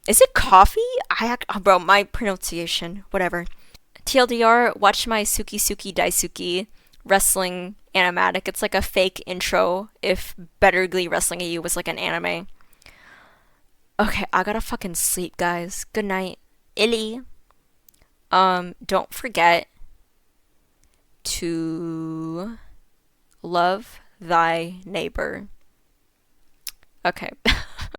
Is it coffee? Bro, my pronunciation, whatever. TLDR, watch my Suki Suki Daisuki wrestling animatic. It's like a fake intro if Better Glee Wrestling AU was like an anime. Okay, I gotta fucking sleep, guys. Good night. Illy. Don't forget to love thy neighbor. Okay.